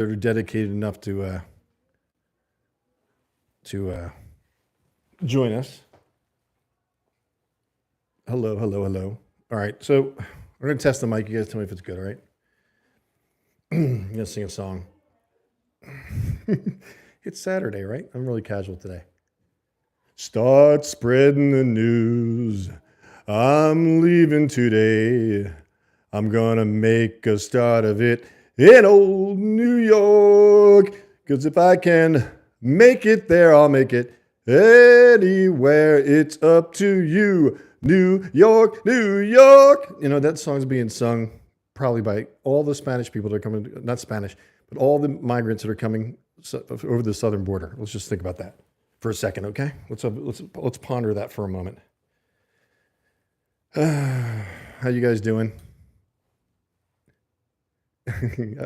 that are dedicated enough to join us. Hello, hello, hello. All right, so we're gonna test the mic. You guys tell me if it's good. All right. I'm gonna sing a song. It's Saturday, right? I'm really casual today. Start spreading the news. I'm leaving today. I'm gonna make a start of it in old New York. 'Cause if I can make it there, I'll make it anywhere. It's up to you. New York, New York. You know, that song's being sung probably by all the Spanish people that are coming, not Spanish, but all the migrants that are coming over the southern border. Let's just think about that for a second, okay? Let's ponder that for a moment. How you guys doing?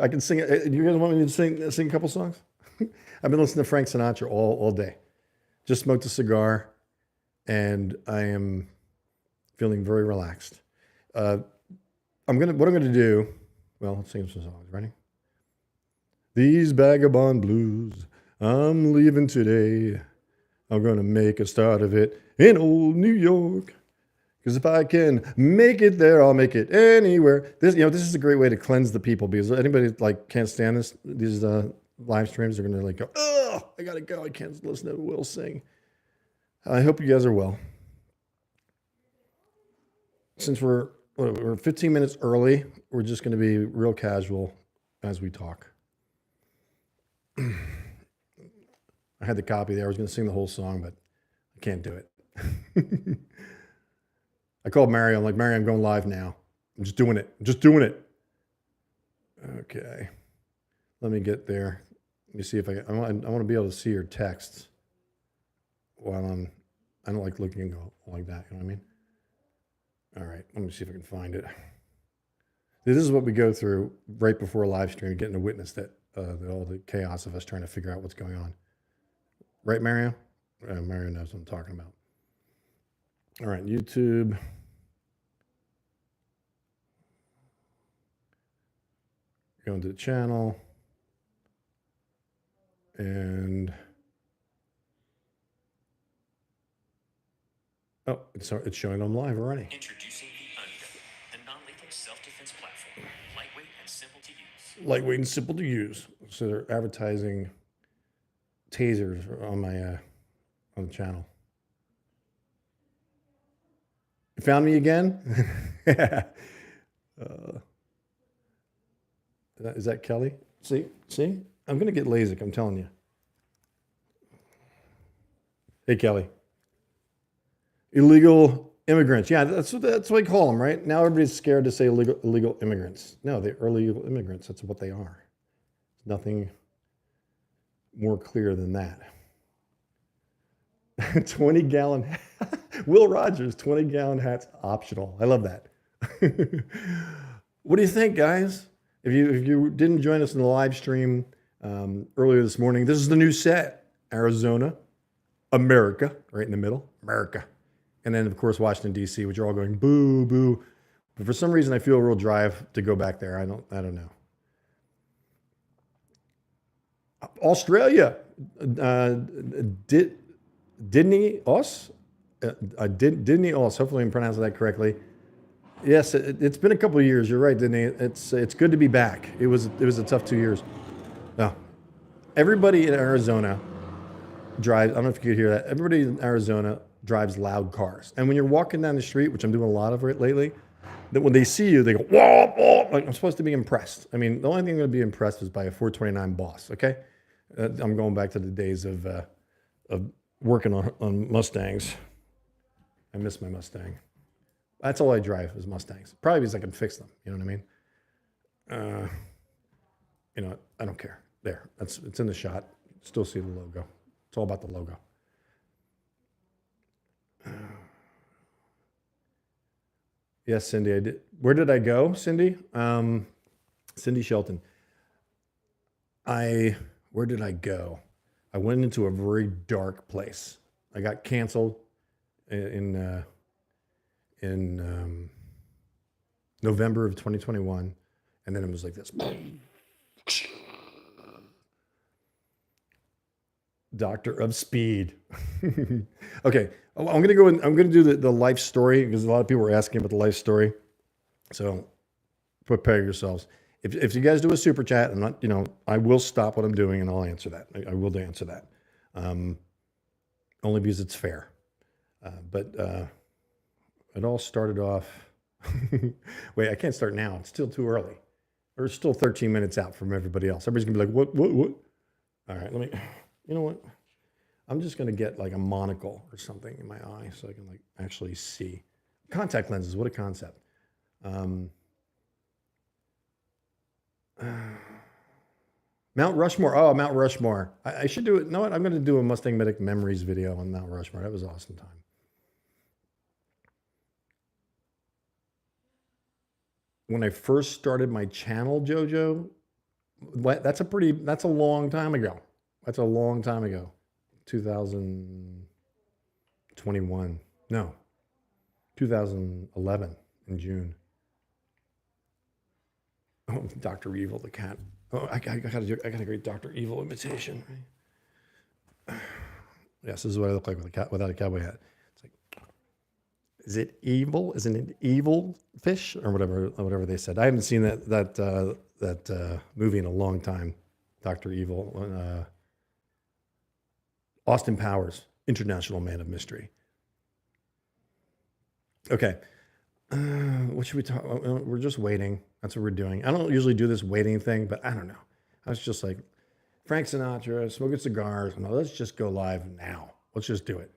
I can sing it. You guys want me to sing a couple songs? I've been listening to Frank Sinatra all day. Just smoked a cigar, and I am feeling very relaxed. What I'm gonna do. Well, let's sing some songs. Ready? These vagabond blues, I'm leaving today. I'm gonna make a start of it in old New York. Because if I can make it there, I'll make it anywhere. This is a great way to cleanse the people, because anybody like can't stand these live streams are gonna like go, oh, I gotta go. I can't listen to Will sing. I hope you guys are well. Since we're 15 minutes early, we're just gonna be real casual as we talk. I had the copy there. I was gonna sing the whole song, but I can't do it. I called Mary. I'm like, Mary, I'm going live now. I'm just doing it. Okay. Let me get there. Let me see if I want to be able to see your texts while I don't like looking like that. You know what I mean? All right. Let me see if I can find it. This is what we go through right before a live stream, getting to witness that, all the chaos of us trying to figure out what's going on. Right, Mario? Mario knows what I'm talking about. All right, YouTube. Go into the channel. And oh, it's showing them live already. Introducing the Onion, the non-lethal self-defense platform, lightweight and simple to use. Lightweight and simple to use. So they're advertising tasers on my on the channel. You found me again? Is that Kelly? See? I'm going to get LASIK, I'm telling you. Hey, Kelly. Illegal immigrants. Yeah, that's what I call them, right? Now everybody's scared to say illegal immigrants. No, they're illegal immigrants. That's what they are. Nothing more clear than that. 20-gallon. Will Rogers, 20-gallon hats optional. I love that. What do you think, guys? If you didn't join us in the live stream earlier this morning, this is the new set. Arizona, America, right in the middle, America. And then, of course, Washington, D.C., which are all going boo, boo. But for some reason, I feel a real drive to go back there. I don't know. Australia, Didn't Os? Hopefully I'm pronouncing that correctly. Yes, it's been a couple of years. You're right, Didney. It's good to be back. It was a tough 2 years. No, everybody in Arizona drives. I don't know if you could hear that. Everybody in Arizona drives loud cars, and when you're walking down the street, which I'm doing a lot of it lately, that when they see you, they go whoa, whoa. Like I'm supposed to be impressed. I mean, the only thing I'm going to be impressed is by a 429 Boss. Okay, I'm going back to the days of working on Mustangs. I miss my Mustang. That's all I drive is Mustangs. Probably because I can fix them. You know what I mean? You know, I don't care. There, it's in the shot. Still see the logo. It's all about the logo. Yes, Cindy, I did. Where did I go, Cindy? Cindy Shelton. Where did I go? I went into a very dark place. I got canceled in November of 2021, and then it was like this. Doctor of Speed. Okay, I'm gonna go. I'm gonna do the life story because a lot of people were asking about the life story. So prepare yourselves. If you guys do a super chat, I'm not. I will stop what I'm doing and I'll answer that. I will answer that. Only because it's fair. But it all started off. Wait, I can't start now. It's still too early. We're still 13 minutes out from everybody else. Everybody's gonna be like, what? All right, let me. You know what? I'm just gonna get like a monocle or something in my eye so I can like actually see. Contact lenses. What a concept. Mount Rushmore. Oh, Mount Rushmore. I should do it. You know what? I'm gonna do a MustangMedic memories video on Mount Rushmore. That was an awesome time. When I first started my channel, JoJo, that's a long time ago. That's a long time ago. 2021. No, 2011 in June. Oh, Dr. Evil, the cat. Oh, I got a great Dr. Evil imitation. Right? Yes, this is what I look like with a cat without a cowboy hat. It's like, is it evil? Isn't it evil fish or whatever they said? I haven't seen that movie in a long time. Dr. Evil. Austin Powers, International Man of Mystery. Okay. What should we talk about? We're just waiting. That's what we're doing. I don't usually do this waiting thing, but I don't know. I was just like, Frank Sinatra, smoking cigars. No, let's just go live now. Let's just do it.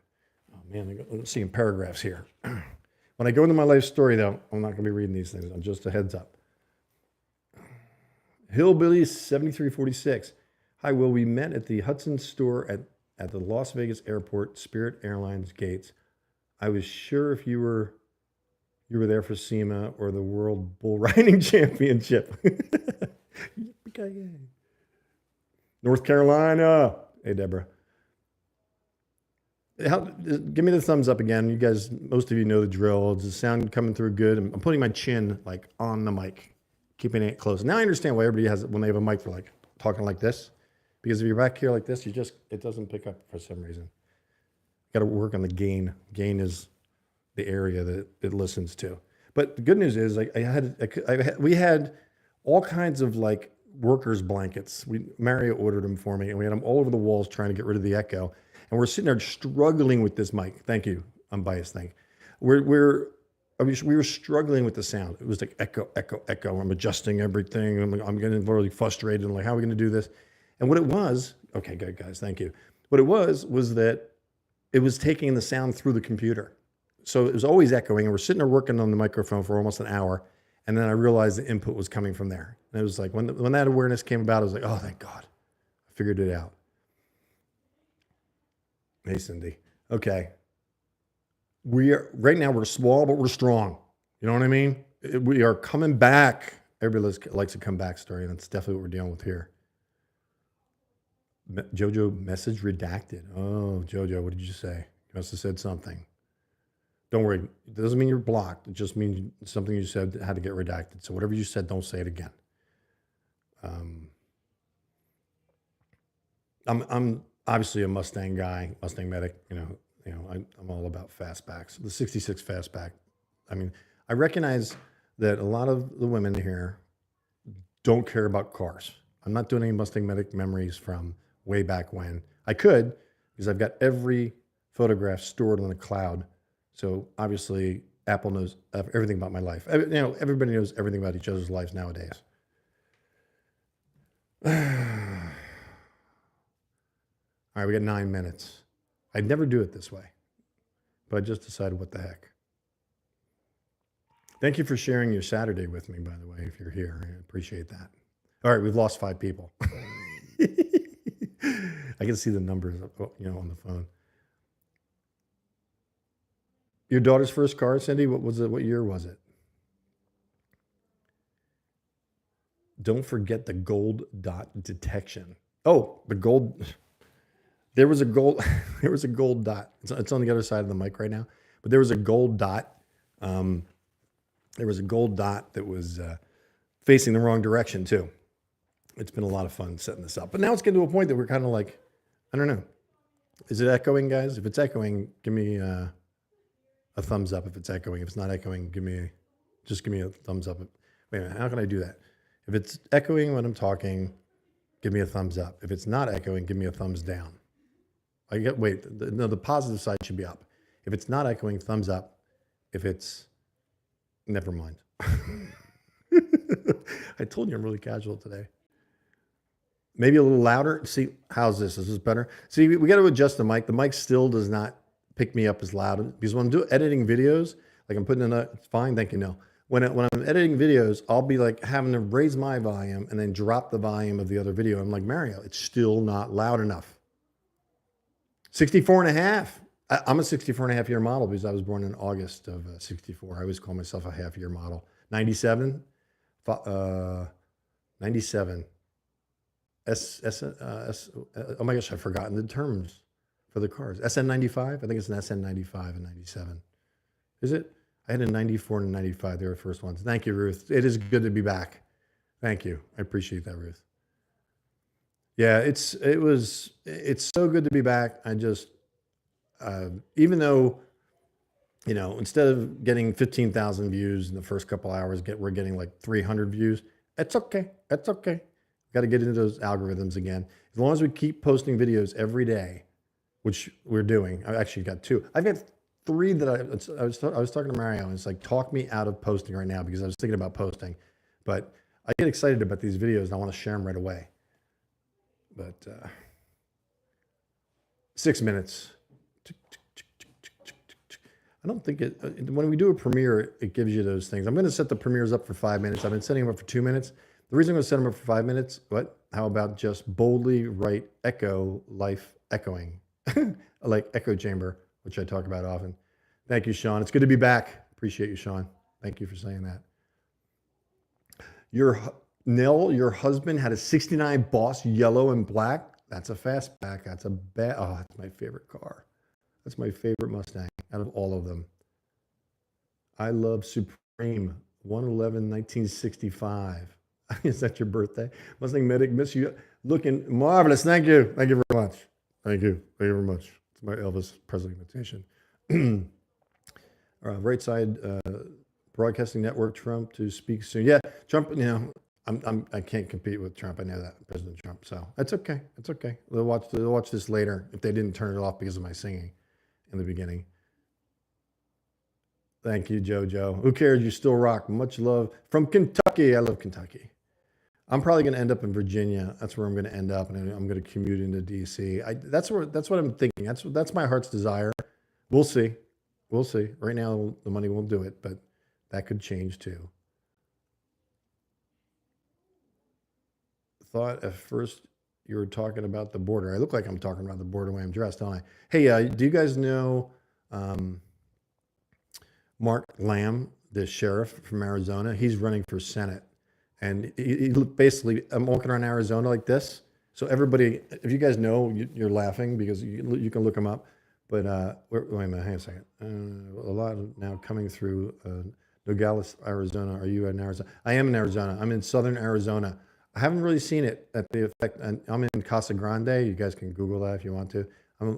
Oh, man, I'm seeing paragraphs here. When I go into my life story, though, I'm not going to be reading these things. I'm just a heads up. Hillbilly 7346. Hi, Will. We met at the Hudson store at the Las Vegas airport, Spirit Airlines gates. I was sure if you were there for SEMA or the World Bull Riding Championship. North Carolina. Hey, Deborah. Give me the thumbs up again. You guys, most of you know the drill. Is the sound coming through good? I'm putting my chin like on the mic, keeping it close. Now I understand why everybody has it when they have a mic for like talking like this. Because if you're back here like this, it doesn't pick up for some reason. Got to work on the gain. Gain is the area that it listens to. But the good news is, like we had all kinds of like workers' blankets. Mario ordered them for me, and we had them all over the walls trying to get rid of the echo. And we're sitting there struggling with this mic. Thank you, unbiased thing. We were struggling with the sound. It was like echo, echo, echo. I'm adjusting everything. I'm getting really frustrated. I'm like, how are we going to do this? And what it was, okay, good guys, thank you. What it was that it was taking the sound through the computer. So it was always echoing, and we're sitting there working on the microphone for almost an hour. And then I realized the input was coming from there. And it was like, when that awareness came about, I was like, oh, thank God. I figured it out. Hey, Cindy. Okay. Right now we're small, but we're strong. You know what I mean? We are coming back. Everybody likes a comeback story, and that's definitely what we're dealing with here. Jojo message redacted. Oh, Jojo, what did you say? You must have said something. Don't worry. It doesn't mean you're blocked. It just means something you said had to get redacted. So whatever you said, don't say it again. I'm obviously a Mustang guy, MustangMedic. I'm all about fastbacks. The 66 fastback. I mean, I recognize that a lot of the women here don't care about cars. I'm not doing any MustangMedic memories from way back when. I could, because I've got every photograph stored on the cloud. So obviously Apple knows everything about my life. Everybody knows everything about each other's lives nowadays. All right, we got 9 minutes. I'd never do it this way, but I just decided what the heck. Thank you for sharing your Saturday with me, by the way, if you're here. I appreciate that. All right, we've lost 5 people. I can see the numbers, on the phone. Your daughter's first car, Cindy, what was it? What year was it? Don't forget the gold dot detection. Oh, the gold. There was a gold dot. It's on the other side of the mic right now, but there was a gold dot. There was a gold dot that was facing the wrong direction too. It's been a lot of fun setting this up, but now it's getting to a point that we're kind of like, I don't know. Is it echoing, guys? If it's echoing, give me a thumbs up. If it's echoing, if it's not echoing, just give me a thumbs up. Wait a minute, how can I do that? If it's echoing when I'm talking, give me a thumbs up. If it's not echoing, give me a thumbs down. The positive side should be up. If it's not echoing, thumbs up. If it's, never mind. I told you I'm really casual today. Maybe a little louder. See, how's this? Is this better? See, we got to adjust the mic. The mic still does not pick me up as loud because when I'm editing videos, like I'm putting in it's fine. Thank you. No. When I'm editing videos, I'll be like having to raise my volume and then drop the volume of the other video. I'm like, Mario, it's still not loud enough. 64 and a half. I'm a 64 and a half year model because I was born in August of 64. I always call myself a half year model. 97. 97. Oh my gosh, I've forgotten the terms for the cars. SN95? I think it's an SN95 and 97. Is it? I had a 94 and a 95. They were the first ones. Thank you, Ruth. It is good to be back. Thank you. I appreciate that, Ruth. Yeah, it's so good to be back. I just, even though, instead of getting 15,000 views in the first couple hours, we're getting like 300 views. It's okay. It's okay. Got to get into those algorithms again. As long as we keep posting videos every day, which we're doing. I actually got 2. I've got 3 that I was talking to Mario, and it's like, talk me out of posting right now because I was thinking about posting, but I get excited about these videos and I want to share them right away. But 6 minutes. I don't think when we do a premiere, it gives you those things. I'm going to set the premieres up for 5 minutes. I've been setting them up for 2 minutes. The reason I'm going to set them up for 5 minutes, how about just boldly write echo life echoing, like echo chamber, which I talk about often. Thank you, Sean. It's good to be back. Appreciate you, Sean. Thank you for saying that. Nell, your husband had a 69 Boss yellow and black. That's a fastback. That's that's my favorite car. That's my favorite Mustang out of all of them. I love Supreme 111 1965. Is that your birthday? MustangMedic, miss you. Looking marvelous. Thank you. Thank you very much. Thank you. Thank you very much. It's my Elvis Presley imitation. Right side, Broadcasting Network, Trump to speak soon. Yeah, Trump, I can't compete with Trump. I know that, President Trump. So that's okay. It's okay. They'll watch this later if they didn't turn it off because of my singing in the beginning. Thank you, JoJo. Who cares? You still rock. Much love from Kentucky. I love Kentucky. I'm probably going to end up in Virginia. That's where I'm going to end up, and I'm going to commute into DC. That's what I'm thinking. That's my heart's desire. We'll see. We'll see. Right now, the money won't do it, but that could change too. Thought at first you were talking about the border. I look like I'm talking about the border the way I'm dressed, don't I? Hey, do you guys know Mark Lamb, the sheriff from Arizona? He's running for Senate. And he basically, I'm walking around Arizona like this. So everybody, if you guys know, you're laughing because you can look him up. But wait a minute, hang on a second. A lot of now coming through Nogales, Arizona. Are you in Arizona? I am in Arizona. I'm in southern Arizona. I haven't really seen it at the effect. I'm in Casa Grande. You guys can Google that if you want to.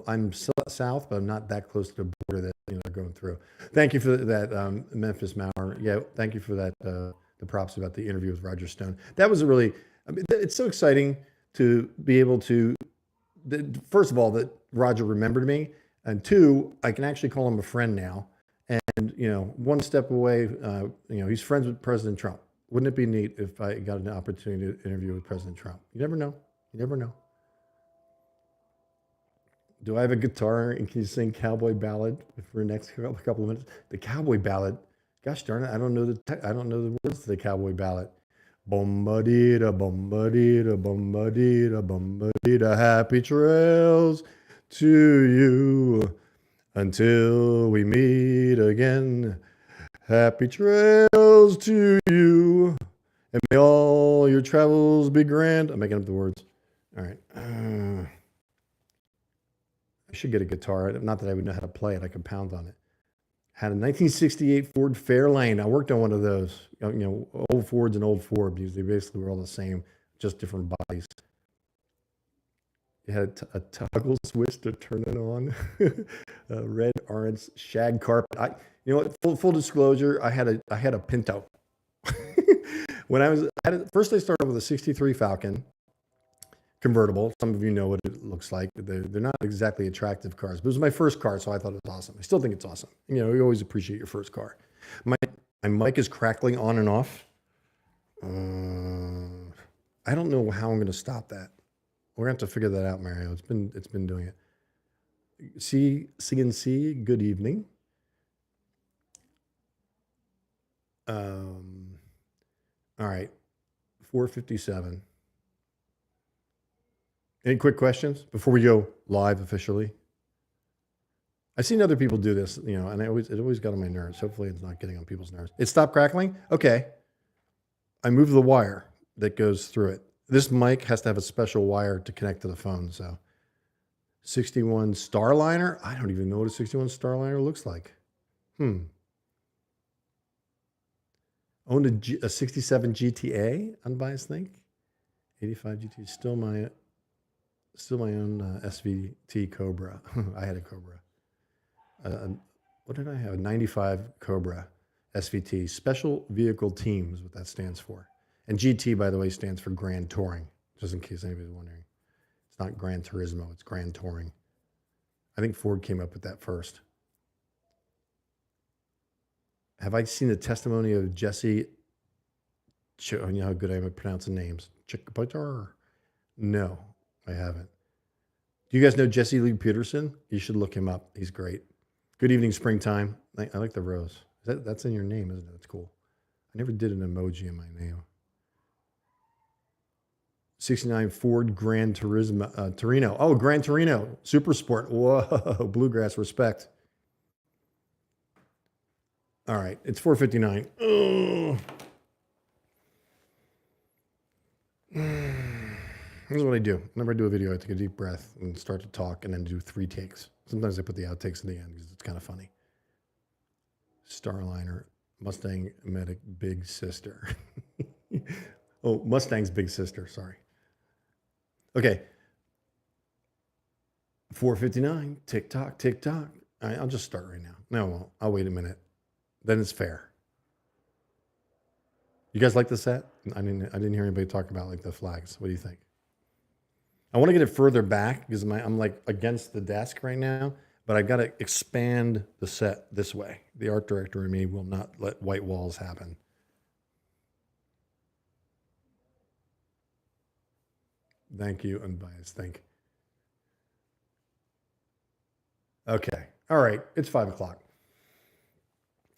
I'm south, but I'm not that close to the border that they're going through. Thank you for that, Memphis Maurer. Yeah, thank you for that. The props about the interview with Roger Stone. That was it's so exciting to be able to, first of all, that Roger remembered me, and 2, I can actually call him a friend now. And, one step away, he's friends with President Trump. Wouldn't it be neat if I got an opportunity to interview with President Trump? You never know. You never know. Do I have a guitar and can you sing Cowboy Ballad for the next couple of minutes? The Cowboy Ballad. Gosh darn it, I don't know the words to the Cowboy Ballad. Bum-ba-dee-da, bum-ba-dee-da, bum-ba-dee-da, bum-ba-dee-da, happy trails to you until we meet again. Happy trails to you, and may all your travels be grand. I'm making up the words. All right. I should get a guitar. Not that I would know how to play it. I could pound on it. Had a 1968 Ford Fairlane. I worked on one of those, old Fords and old Ford because they basically were all the same, just different bodies. You had a toggle switch to turn it on. Red, orange, shag carpet. You know what? Full disclosure, I had a Pinto. When first I started with a 63 Falcon convertible. Some of you know what it looks like. They're not exactly attractive cars, but it was my first car, so I thought it was awesome. I still think it's awesome. You know, you always appreciate your first car. My mic is crackling on and off. I don't know how I'm going to stop that. We're going to have to figure that out, Mario. It's been doing it. CNC, good evening. All right, 4:57. Any quick questions before we go live officially? I've seen other people do this, you know, and it always got on my nerves. Hopefully it's not getting on people's nerves. It stopped crackling? Okay. I moved the wire that goes through it. This mic has to have a special wire to connect to the phone, so. 61 Starliner? I don't even know what a 61 Starliner looks like. Owned a 67 GTA, unbiased think. 85 GT, still my own SVT Cobra. I had a Cobra. What did I have? A 95 Cobra SVT. Special Vehicle Team is what that stands for. And GT, by the way, stands for Grand Touring, just in case anybody's wondering. It's not Gran Turismo, it's Grand Touring. I think Ford came up with that first. Have I seen the testimony of Jesse? You know how good I am at pronouncing names. No, I haven't. Do you guys know Jesse Lee Peterson? You should look him up. He's great. Good evening, springtime. I like the rose. That's in your name, isn't it? That's cool. I never did an emoji in my name. 69 Ford Gran Turismo, Torino. Oh, Gran Torino. Super Sport. Whoa, bluegrass respect. All right, it's 4:59. Here's what I do. Whenever I do a video, I take a deep breath and start to talk and then do 3 takes. Sometimes I put the outtakes in the end because it's kind of funny. Starliner, MustangMedic big sister. Oh, Mustang's big sister, sorry. Okay. 4:59, tick-tock, tick-tock. All right, I'll just start right now. No, I won't. I'll wait a minute. Then it's fair. You guys like the set? I didn't hear anybody talk about like the flags. What do you think? I want to get it further back because I'm like against the desk right now, but I've got to expand the set this way. The art director and me will not let white walls happen. Thank you, unbiased. Think. Okay. All right. It's 5 o'clock.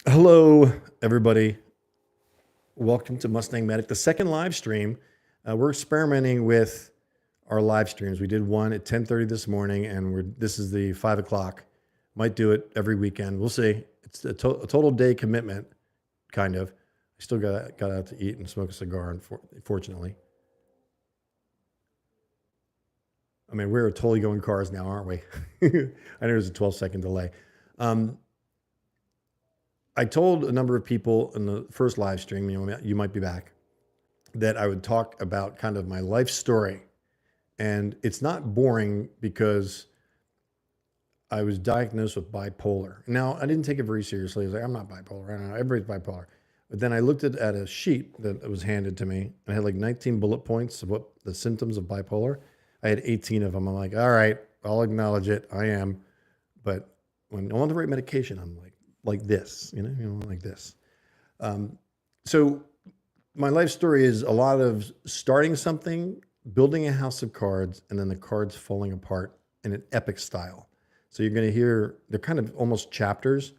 Hello, everybody. Welcome to MustangMedic, the second live stream. We're experimenting with our live streams. We did one at 10:30 this morning, and this is the 5 o'clock. Might do it every weekend. We'll see. It's a total day commitment, kind of. I still got out to eat and smoke a cigar, unfortunately. I mean, we're totally going cars now, aren't we? I know there's a 12-second delay. I told a number of people in the first live stream, you might be back, that I would talk about kind of my life story. And it's not boring because I was diagnosed with bipolar. Now, I didn't take it very seriously. I was like, I'm not bipolar. I don't know. Everybody's bipolar. But then I looked at a sheet that was handed to me, and I had like 19 bullet points of what the symptoms of bipolar. I had 18 of them. I'm like, all right, I'll acknowledge it. I am. But when I'm on the right medication, I'm like this, like this. So my life story is a lot of starting something, building a house of cards, and then the cards falling apart in an epic style. So you're going to hear, they're kind of almost chapters.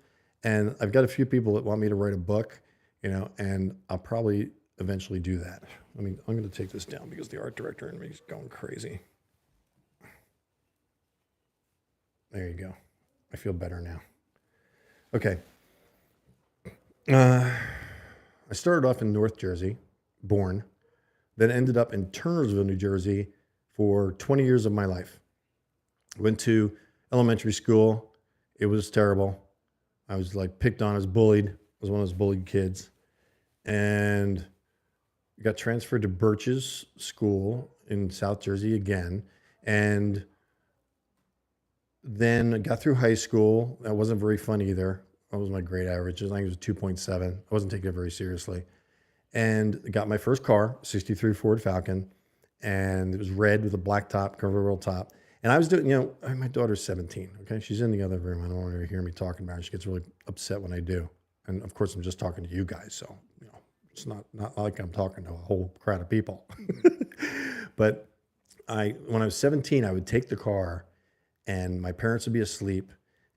And I've got a few people that want me to write a book, and I'll probably eventually do that. I'm going to take this down because the art director in me is going crazy. There you go. I feel better now. Okay. I started off in North Jersey, born, then ended up in Turnersville, New Jersey for 20 years of my life. Went to elementary school. It was terrible. I was like picked on, I was bullied. I was one of those bullied kids. And got transferred to Birch's School in South Jersey again. And then I got through high school. That wasn't very fun either. That was my grade average. I think it was 2.7. I wasn't taking it very seriously. And got my first car, 63 Ford Falcon, and it was red with a black top, convertible top. And I was doing, my daughter's 17. Okay, she's in the other room. I don't want her to hear me talking about her. She gets really upset when I do. And of course, I'm just talking to you guys, so it's not like I'm talking to a whole crowd of people. But when I was 17, I would take the car, and my parents would be asleep.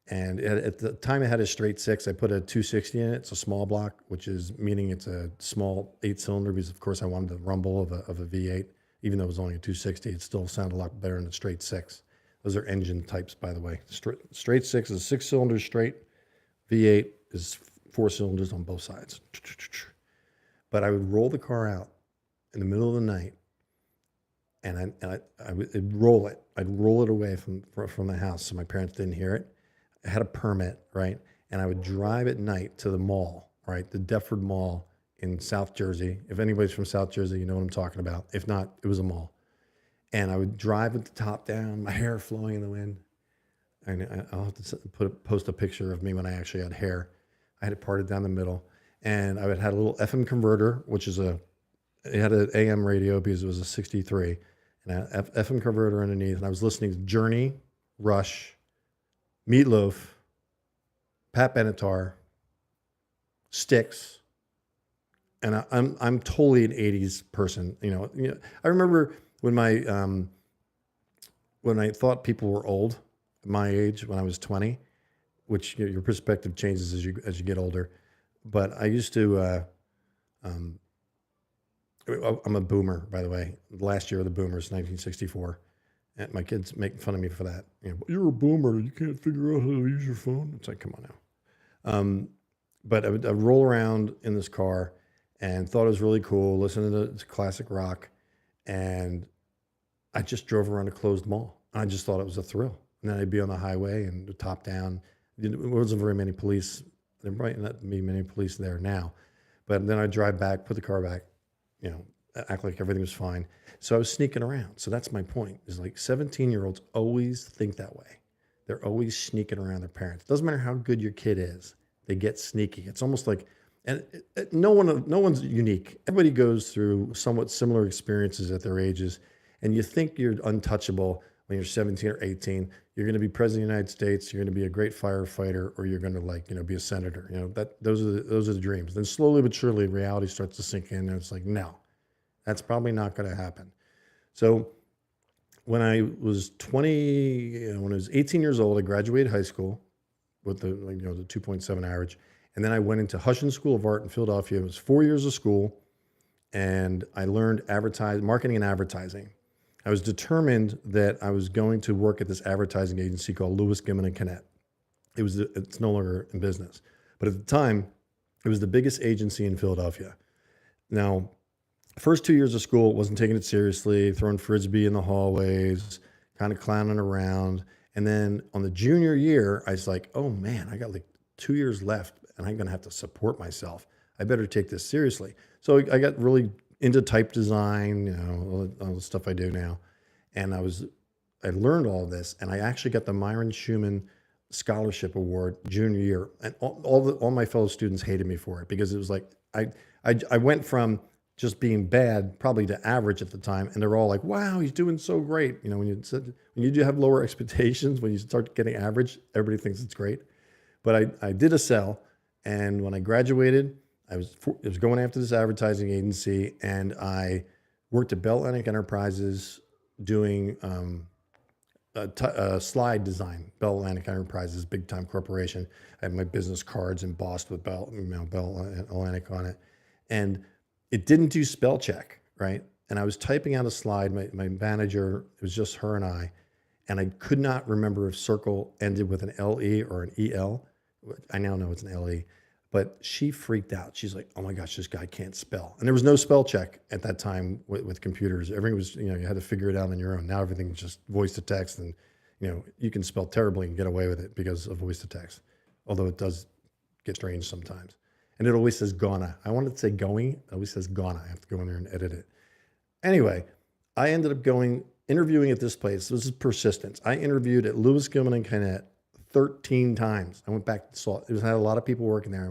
And at the time I had a straight six, I put a 260 in it. It's a small block, which is meaning it's a small 8-cylinder, because of course I wanted the rumble of a V8. Even though it was only a 260, it still sounded a lot better than a straight six. Those are engine types, by the way. Straight six is 6 cylinders straight. V8 is 4 cylinders on both sides. But I would roll the car out in the middle of the night, and I would roll it. I'd roll it away from the house so my parents didn't hear it. I had a permit, right? And I would drive at night to the mall, right? The Deptford Mall in South Jersey. If anybody's from South Jersey, you know what I'm talking about. If not, it was a mall. And I would drive with the top down, my hair flowing in the wind. And I'll have to post a picture of me when I actually had hair. I had it parted down the middle. And I would had a little FM converter, which is it had an AM radio because it was a 63. And a FM converter underneath. And I was listening to Journey, Rush, Meatloaf, Pat Benatar, Styx, and I'm totally an '80s person. I remember when I thought people were old, my age, when I was 20, which your perspective changes as you get older. But I used to. I'm a boomer, by the way. Last year of the boomers, 1964. And my kids make fun of me for that. You're a boomer. You can't figure out how to use your phone. It's like, come on now. But I'd roll around in this car and thought it was really cool, listening to classic rock. And I just drove around a closed mall. I just thought it was a thrill. And then I'd be on the highway and the top down. There wasn't very many police. There might not be many police there now. But then I'd drive back, put the car back, act like everything was fine. So I was sneaking around. So that's my point, is like 17-year-olds always think that way. They're always sneaking around their parents. Doesn't matter how good your kid is, they get sneaky. It's almost like, and no one's unique. Everybody goes through somewhat similar experiences at their ages, and you think you're untouchable when you're 17 or 18. You're going to be president of the United States. You're going to be a great firefighter, or you're going to be a senator. Those are the dreams. Then slowly but surely, reality starts to sink in, and it's like, no, that's probably not going to happen. So when I was 18 years old, I graduated high school with the 2.7 average. And then I went into Husson School of Art in Philadelphia. It was 4 years of school, and I learned marketing and advertising. I was determined that I was going to work at this advertising agency called Lewis, Gimlin and Tenets. It's no longer in business, but at the time, it was the biggest agency in Philadelphia. Now, first 2 years of school, wasn't taking it seriously, throwing frisbee in the hallways, kind of clowning around. And then on the junior year, I was like, oh man, I got like 2 years left and I'm going to have to support myself. I better take this seriously. So I got really into type design, all the stuff I do now. And I learned all of this, and I actually got the Myron Schumann Scholarship Award junior year. And all my fellow students hated me for it, because it was like, I went from just being bad, probably to average at the time. And they're all like, wow, he's doing so great. When you do have lower expectations, when you start getting average, everybody thinks it's great. But I did a cell. And when I graduated, I was going after this advertising agency, and I worked at Bell Atlantic Enterprises doing slide design. Bell Atlantic Enterprises, big time corporation. I had my business cards embossed with Bell Atlantic on it. And it didn't do spell check, right? And I was typing out a slide. My manager, it was just her and I could not remember if circle ended with an LE or an EL. I now know it's an LE, but she freaked out. She's like, oh my gosh, this guy can't spell. And there was no spell check at that time with computers. Everything was, you had to figure it out on your own. Now everything's just voice to text, and, you can spell terribly and get away with it because of voice to text. Although it does get strange sometimes. And it always says gonna. I wanted to say going. It always says gonna. I have to go in there and edit it. Anyway, I ended up going interviewing at this place. This is persistence. I interviewed at Lewis Gilman and Kinnett 13 times. I went back and saw it. It had a lot of people working there.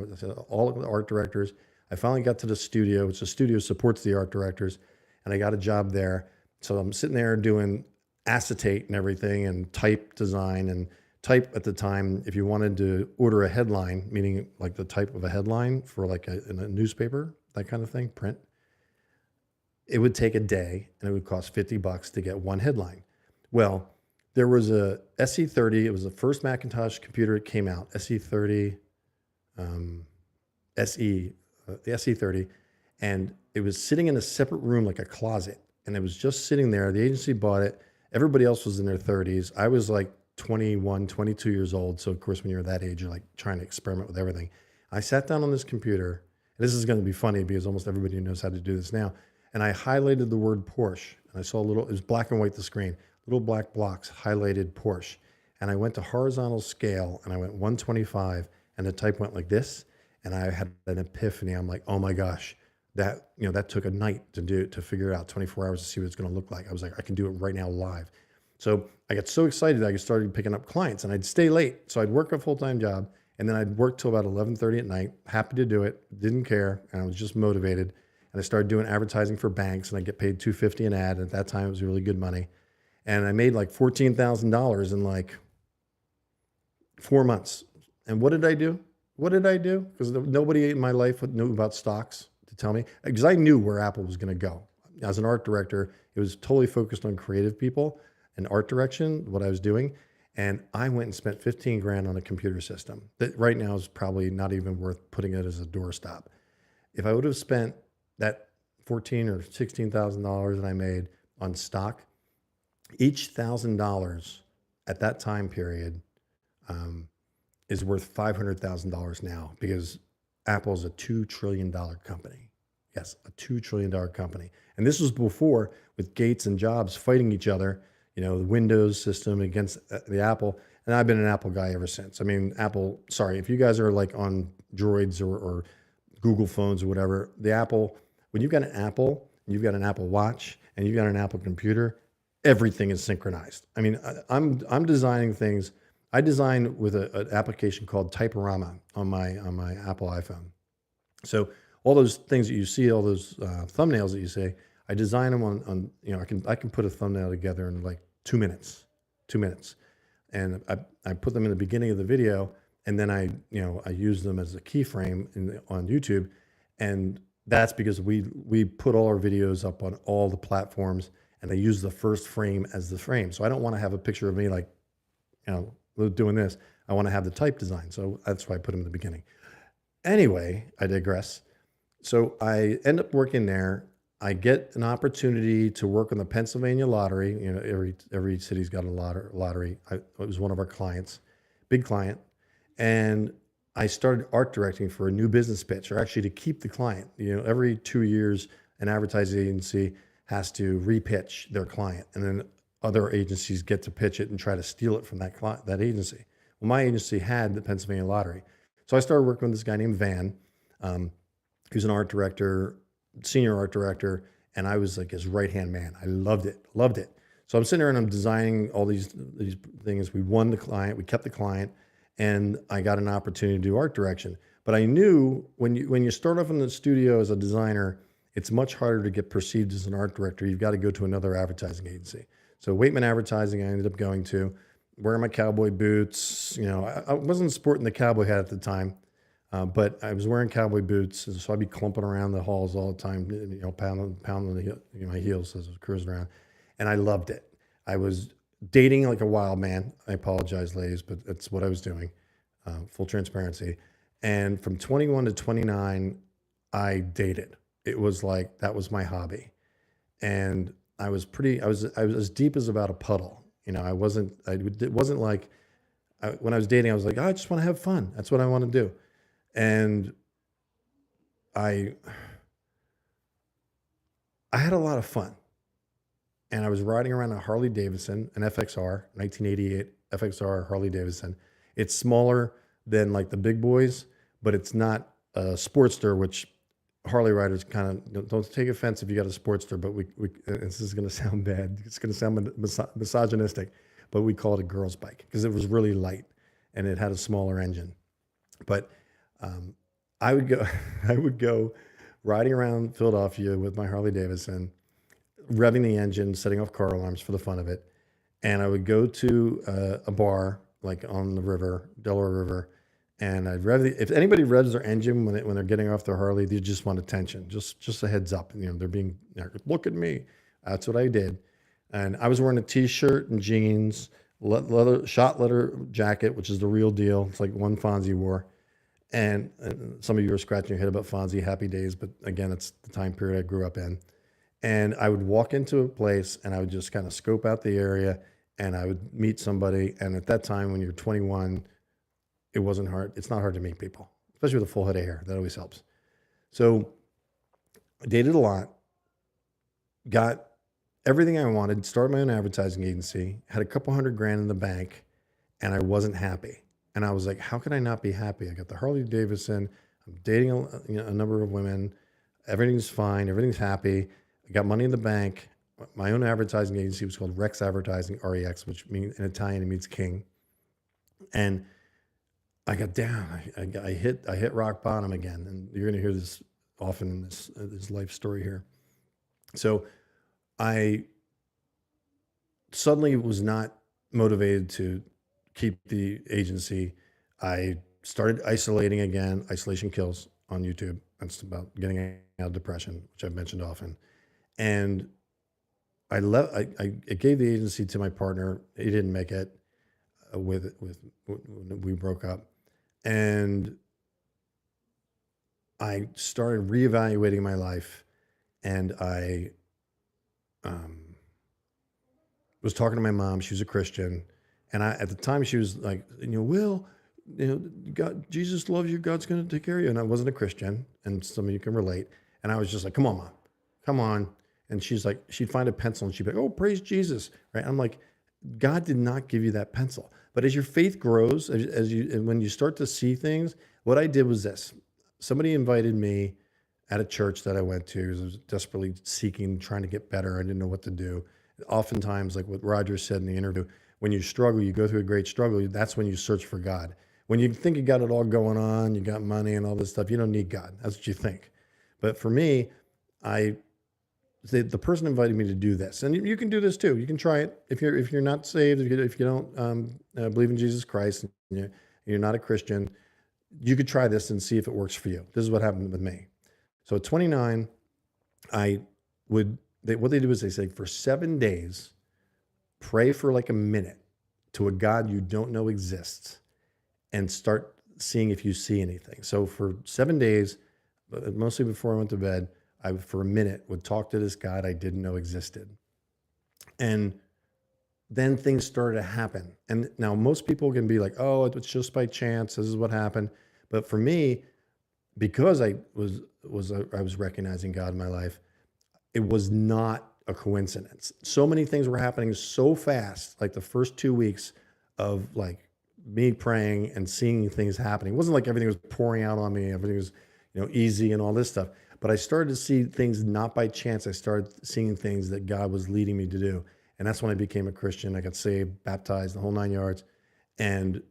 All of the art directors. I finally got to the studio, which the studio supports the art directors, and I got a job there. So I'm sitting there doing acetate and everything and type design. And type at the time, if you wanted to order a headline, meaning like the type of a headline for like in a newspaper, that kind of thing, print, it would take a day and it would cost $50 to get one headline. Well, there was a SE30. It was the first Macintosh computer that came out, SE30, SE, the SE30. And it was sitting in a separate room, like a closet. And it was just sitting there. The agency bought it. Everybody else was in their 30s. I was like 21, 22 years old. So of course, when you're that age, you're like trying to experiment with everything. I sat down on this computer. And this is going to be funny because almost everybody knows how to do this now. And I highlighted the word Porsche. And I saw it was black and white, the screen, little black blocks, highlighted Porsche. And I went to horizontal scale and I went 125 and the type went like this. And I had an epiphany. I'm like, oh my gosh, that took a night to figure it out, 24 hours to see what it's going to look like. I was like, I can do it right now live. So I got so excited that I started picking up clients and I'd stay late. So I'd work a full-time job and then I'd work till about 11:30 at night, happy to do it, didn't care. And I was just motivated. And I started doing advertising for banks and I get paid $250 an ad. At that time, it was really good money. And I made like $14,000 in like 4 months. And what did I do? What did I do? Because nobody in my life knew about stocks to tell me, because I knew where Apple was going to go. As an art director, it was totally focused on creative people and art direction, what I was doing. And I went and spent 15 grand on a computer system that right now is probably not even worth putting it as a doorstop. If I would have spent that $14,000 or $16,000 that I made on stock, each $1,000 at that time period is worth $500,000 now because Apple is a $2 trillion company. Yes, a $2 trillion company. And this was before with Gates and Jobs fighting each other, the Windows system against the Apple. And I've been an Apple guy ever since. I mean, Apple, sorry, if you guys are like on Droids or Google phones or whatever, the Apple, when you've got an Apple, you've got an Apple Watch, and you've got an Apple computer, everything is synchronized. I mean, I'm designing things. I design with an application called Typorama on my Apple iPhone. So all those things that you see, all those thumbnails that you see, I design them on I can put a thumbnail together in like 2 minutes, and I put them in the beginning of the video, and then I use them as a keyframe on YouTube, and that's because we put all our videos up on all the platforms, and I use the first frame as the frame. So I don't want to have a picture of me like doing this. I want to have the type design, so that's why I put them in the beginning. Anyway, I digress. So I end up working there. I get an opportunity to work on the Pennsylvania lottery. Every city's got a lottery. It was one of our clients, big client. And I started art directing for a new business pitch, or actually to keep the client. Every 2 years, an advertising agency has to repitch their client. And then other agencies get to pitch it and try to steal it from that agency. Well, my agency had the Pennsylvania lottery. So I started working with this guy named Van, who's an art director, senior art director, and I was like his right-hand man. I loved it. So I'm sitting there and I'm designing all these things. We won the client, we kept the client, and I got an opportunity to do art direction. But I knew when you start off in the studio as a designer, it's much harder to get perceived as an art director. You've got to go to another advertising agency. So Waitman Advertising, I ended up going to, wearing my cowboy boots. I wasn't sporting the cowboy hat at the time. But I was wearing cowboy boots, so I'd be clumping around the halls all the time, pounding my heels as I was cruising around, and I loved it. I was dating like a wild man. I apologize, ladies, but that's what I was doing. Full transparency. And from 21 to 29, I dated. It was like that was my hobby, and I was as deep as about a puddle. It wasn't like when I was dating, I was like, I just want to have fun. That's what I want to do. And I had a lot of fun. And I was riding around a Harley Davidson, an FXR, 1988 FXR Harley Davidson. It's smaller than like the big boys, but it's not a Sportster, which Harley riders kind of don't take offense if you got a Sportster, but we and this is going to sound bad. It's going to sound misogynistic, but we call it a girl's bike because it was really light and it had a smaller engine. But I would go, I would go riding around Philadelphia with my Harley Davidson, revving the engine, setting off car alarms for the fun of it, and I would go to a bar like on the river, Delaware River, and I'd rev if anybody revs their engine when they're getting off their Harley, they just want attention, just a heads up. They're being, look at me. That's what I did, and I was wearing a T-shirt and jeans, leather shot leather jacket, which is the real deal. It's like one Fonzie wore, and some of you are scratching your head about Fonzie, Happy Days, but again, it's the time period I grew up in. And I would walk into a place and I would just kind of scope out the area and I would meet somebody. And at that time, when you're 21, it wasn't hard. It's not hard to meet people, especially with a full head of hair. That always helps. So I dated a lot, got everything I wanted, started my own advertising agency, had a couple $100,000 in the bank, and I wasn't happy. And I was like, how can I not be happy? I got the Harley Davidson. I'm dating a number of women. Everything's fine. Everything's happy. I got money in the bank. My own advertising agency was called Rex Advertising, REX, which means in Italian it means king. And I got down. I hit rock bottom again. And you're going to hear this often in this life story here. So I suddenly was not motivated to keep the agency. I started isolating again. Isolation kills on YouTube. That's about getting out of depression, which I've mentioned often. And I gave the agency to my partner. He didn't make it when we broke up. And I started reevaluating my life, and I was talking to my mom. She was a Christian, and at the time she was like, Will, God, Jesus loves you. God's going to take care of you. And I wasn't a Christian, and some of you can relate. And I was just like, come on, Mom, come on. And she's like, she'd find a pencil and she'd be like, oh, praise Jesus, right? I'm like, God did not give you that pencil. But as your faith grows, and when you start to see things, what I did was this. Somebody invited me at a church that I went to. I was desperately seeking, trying to get better. I didn't know what to do. Oftentimes, like what Roger said in the interview, when you struggle, you go through a great struggle, that's when you search for God. When you think you got it all going on, you got money and all this stuff, you don't need God. That's what you think. But for me, the person invited me to do this, and you can do this too. You can try it if you're not saved, if you don't believe in Jesus Christ, and you're not a Christian. You could try this and see if it works for you. This is what happened with me. So at 29, what they do is they say for 7 days, pray for like a minute to a God you don't know exists, and start seeing if you see anything. So for 7 days, mostly before I went to bed, I, for a minute, would talk to this God I didn't know existed. And then things started to happen. And now most people can be like, oh, it's just by chance. This is what happened. But for me, because I was recognizing God in my life, it was not a coincidence. So many things were happening so fast, like the first 2 weeks of like me praying and seeing things happening. It wasn't like everything was pouring out on me. Everything was, easy and all this stuff. But I started to see things not by chance. I started seeing things that God was leading me to do. And that's when I became a Christian. I got saved, baptized, the whole 9 yards. And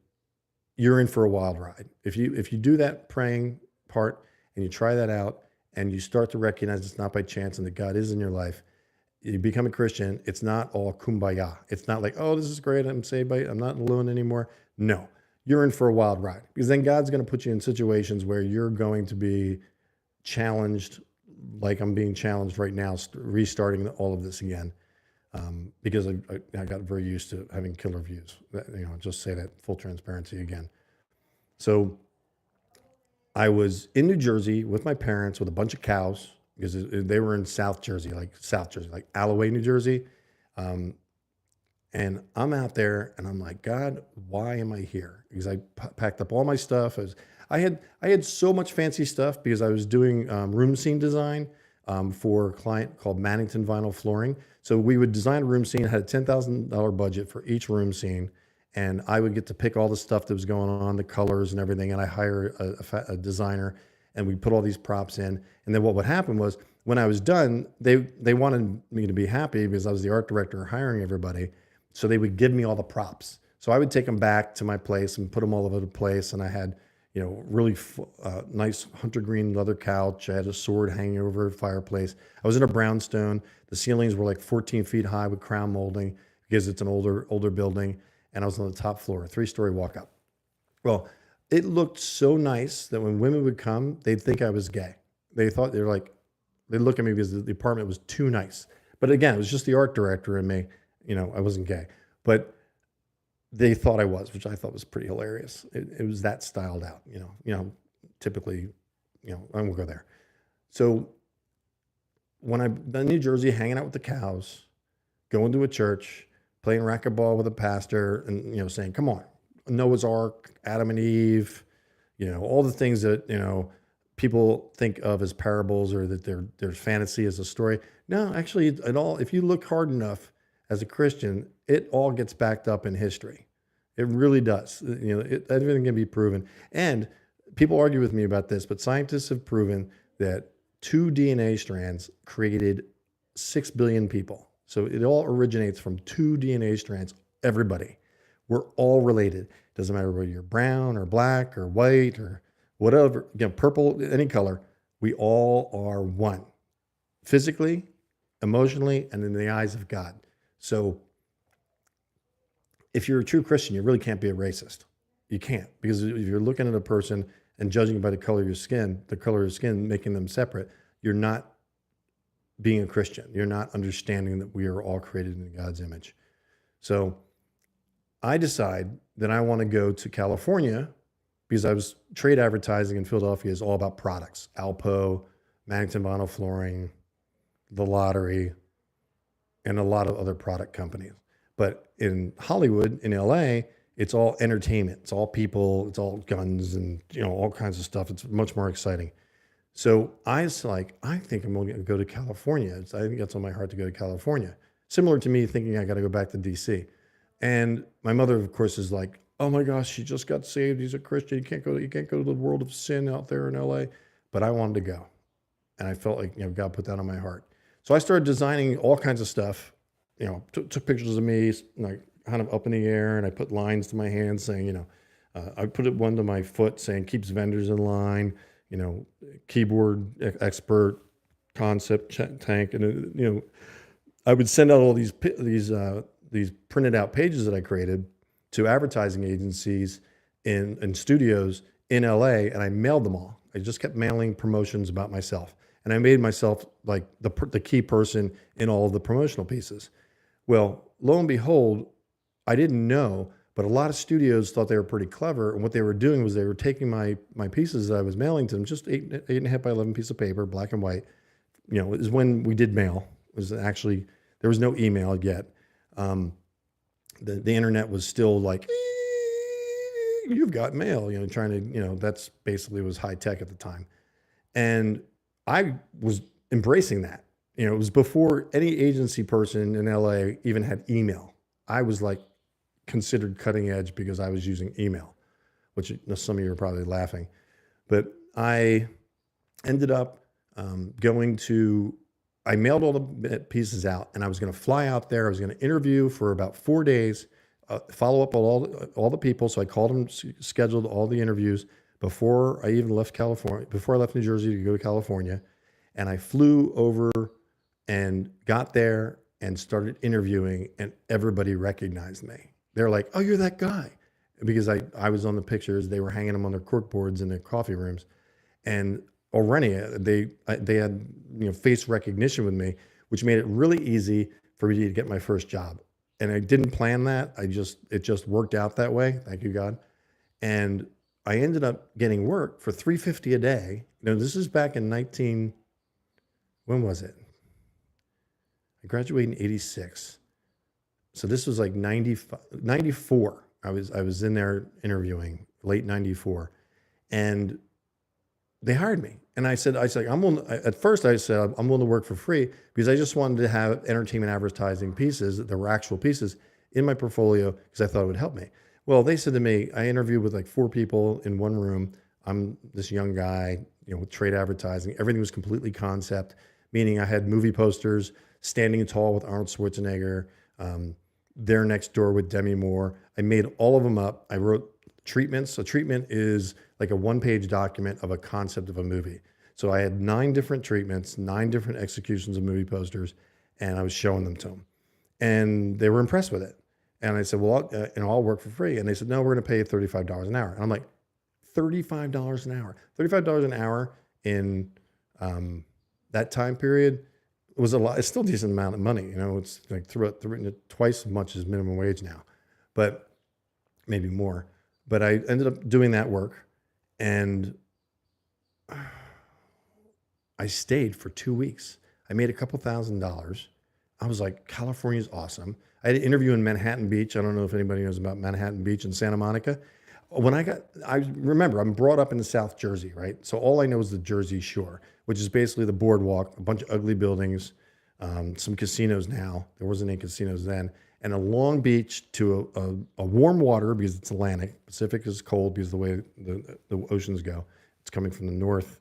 you're in for a wild ride. If you do that praying part and you try that out and you start to recognize it's not by chance and that God is in your life, you become a Christian. It's not all kumbaya. It's not like, oh, this is great. I'm saved I'm not alone anymore. No, you're in for a wild ride, because then God's going to put you in situations where you're going to be challenged, like I'm being challenged right now, restarting all of this again, because I got very used to having killer views. Just say that, full transparency again. So I was in New Jersey with my parents with a bunch of cows, because they were in South Jersey, like Alloway, New Jersey. And I'm out there and I'm like, God, why am I here? Because I packed up all my stuff. I had so much fancy stuff because I was doing room scene design for a client called Mannington Vinyl Flooring. So we would design a room scene, had a $10,000 budget for each room scene. And I would get to pick all the stuff that was going on, the colors and everything. And I hire a designer, and we put all these props in. And then what would happen was when I was done, they wanted me to be happy because I was the art director hiring everybody. So they would give me all the props. So I would take them back to my place and put them all over the place. And I had, really nice hunter green leather couch. I had a sword hanging over a fireplace. I was in a brownstone. The ceilings were like 14 feet high with crown molding because it's an older building. And I was on the top floor, a 3-story walk up. Well, it looked so nice that when women would come, they'd think I was gay. They'd look at me because the apartment was too nice. But again, it was just the art director and me. I wasn't gay. But they thought I was, which I thought was pretty hilarious. It was that styled out, typically, I won't go there. So when I'm in New Jersey hanging out with the cows, going to a church, playing racquetball with a pastor and, saying, come on, Noah's Ark, Adam and Eve, all the things that, people think of as parables or that there's fantasy as a story. No, actually if you look hard enough as a Christian, it all gets backed up in history. It really does. Everything can be proven. And people argue with me about this, but scientists have proven that 2 DNA strands created 6 billion people. So it all originates from 2 DNA strands. Everybody. We're all related. Doesn't matter whether you're brown or black or white or whatever, purple, any color. We all are one. Physically, emotionally, and in the eyes of God. So if you're a true Christian, you really can't be a racist. You can't, because if you're looking at a person and judging by the color of your skin, making them separate, you're not being a Christian. You're not understanding that we are all created in God's image. So I decide that I want to go to California because trade advertising in Philadelphia is all about products. Alpo, Mannington Vinyl Flooring, the lottery, and a lot of other product companies. But in Hollywood, in LA, it's all entertainment. It's all people, it's all guns and, all kinds of stuff. It's much more exciting. So I was like, I think I'm going to go to California. I think that's on my heart to go to California. Similar to me thinking I got to go back to DC. And my mother, of course, is like, oh my gosh, she just got saved. He's a Christian. You can't go to the world of sin out there in LA. But I wanted to go. And I felt like, God put that on my heart. So I started designing all kinds of stuff. Took pictures of me, like kind of up in the air, and I put lines to my hands saying, I put one to my foot saying keeps vendors in line, keyboard expert, concept tank, and I would send out all these printed out pages that I created to advertising agencies in studios in LA, and I mailed them all. I just kept mailing promotions about myself, and I made myself like the key person in all of the promotional pieces. Well, lo and behold, I didn't know, but a lot of studios thought they were pretty clever. And what they were doing was they were taking my pieces that I was mailing to them, just 8.5 by 11 piece of paper, black and white. It was when we did mail. It was actually, there was no email yet. The internet was still like, you've got mail, trying to, that's basically was high tech at the time. And I was embracing that. It was before any agency person in LA even had email. I was like considered cutting edge because I was using email, which some of you are probably laughing. But I ended up I mailed all the pieces out, and I was going to fly out there. I was going to interview for about 4 days, follow up on all the people. So I called them, scheduled all the interviews before I even left California, before I left New Jersey to go to California. And I flew over and got there and started interviewing, and everybody recognized me. They're like, oh, you're that guy. Because I was on the pictures. They were hanging them on their cork boards in their coffee rooms. And already they had face recognition with me, which made it really easy for me to get my first job. And I didn't plan that. It just worked out that way. Thank you, God. And I ended up getting work for $350 a day. This is back in when was it? I graduated in 86. So this was like 94. I was in there interviewing, late 94. And they hired me. And I said, at first I said, I'm willing to work for free because I just wanted to have entertainment advertising pieces that were actual pieces in my portfolio because I thought it would help me. Well, they said to me, I interviewed with like 4 people in one room. I'm this young guy, with trade advertising. Everything was completely concept, meaning I had movie posters, Standing Tall with Arnold Schwarzenegger, There Next Door with Demi Moore. I made all of them up. I wrote treatments. A treatment is like a one-page document of a concept of a movie. So I had 9 different treatments, 9 different executions of movie posters, and I was showing them to them. And they were impressed with it. And I said, well, I'll work for free. And they said, no, we're going to pay you $35 an hour. And I'm like, $35 an hour. $35 an hour in that time period was a lot. It's still a decent amount of money. It's like twice as much as minimum wage now, but maybe more. But I ended up doing that work, and I stayed for 2 weeks. I made a couple $1,000s. I was like, California's awesome. I had an interview in Manhattan Beach. I don't know if anybody knows about Manhattan Beach in Santa Monica. I remember I'm brought up in the South Jersey, right? So all I know is the Jersey Shore, which is basically the boardwalk, a bunch of ugly buildings, some casinos now. There wasn't any casinos then. And a long beach to a warm water because it's Atlantic. Pacific is cold because the way the oceans go. It's coming from the north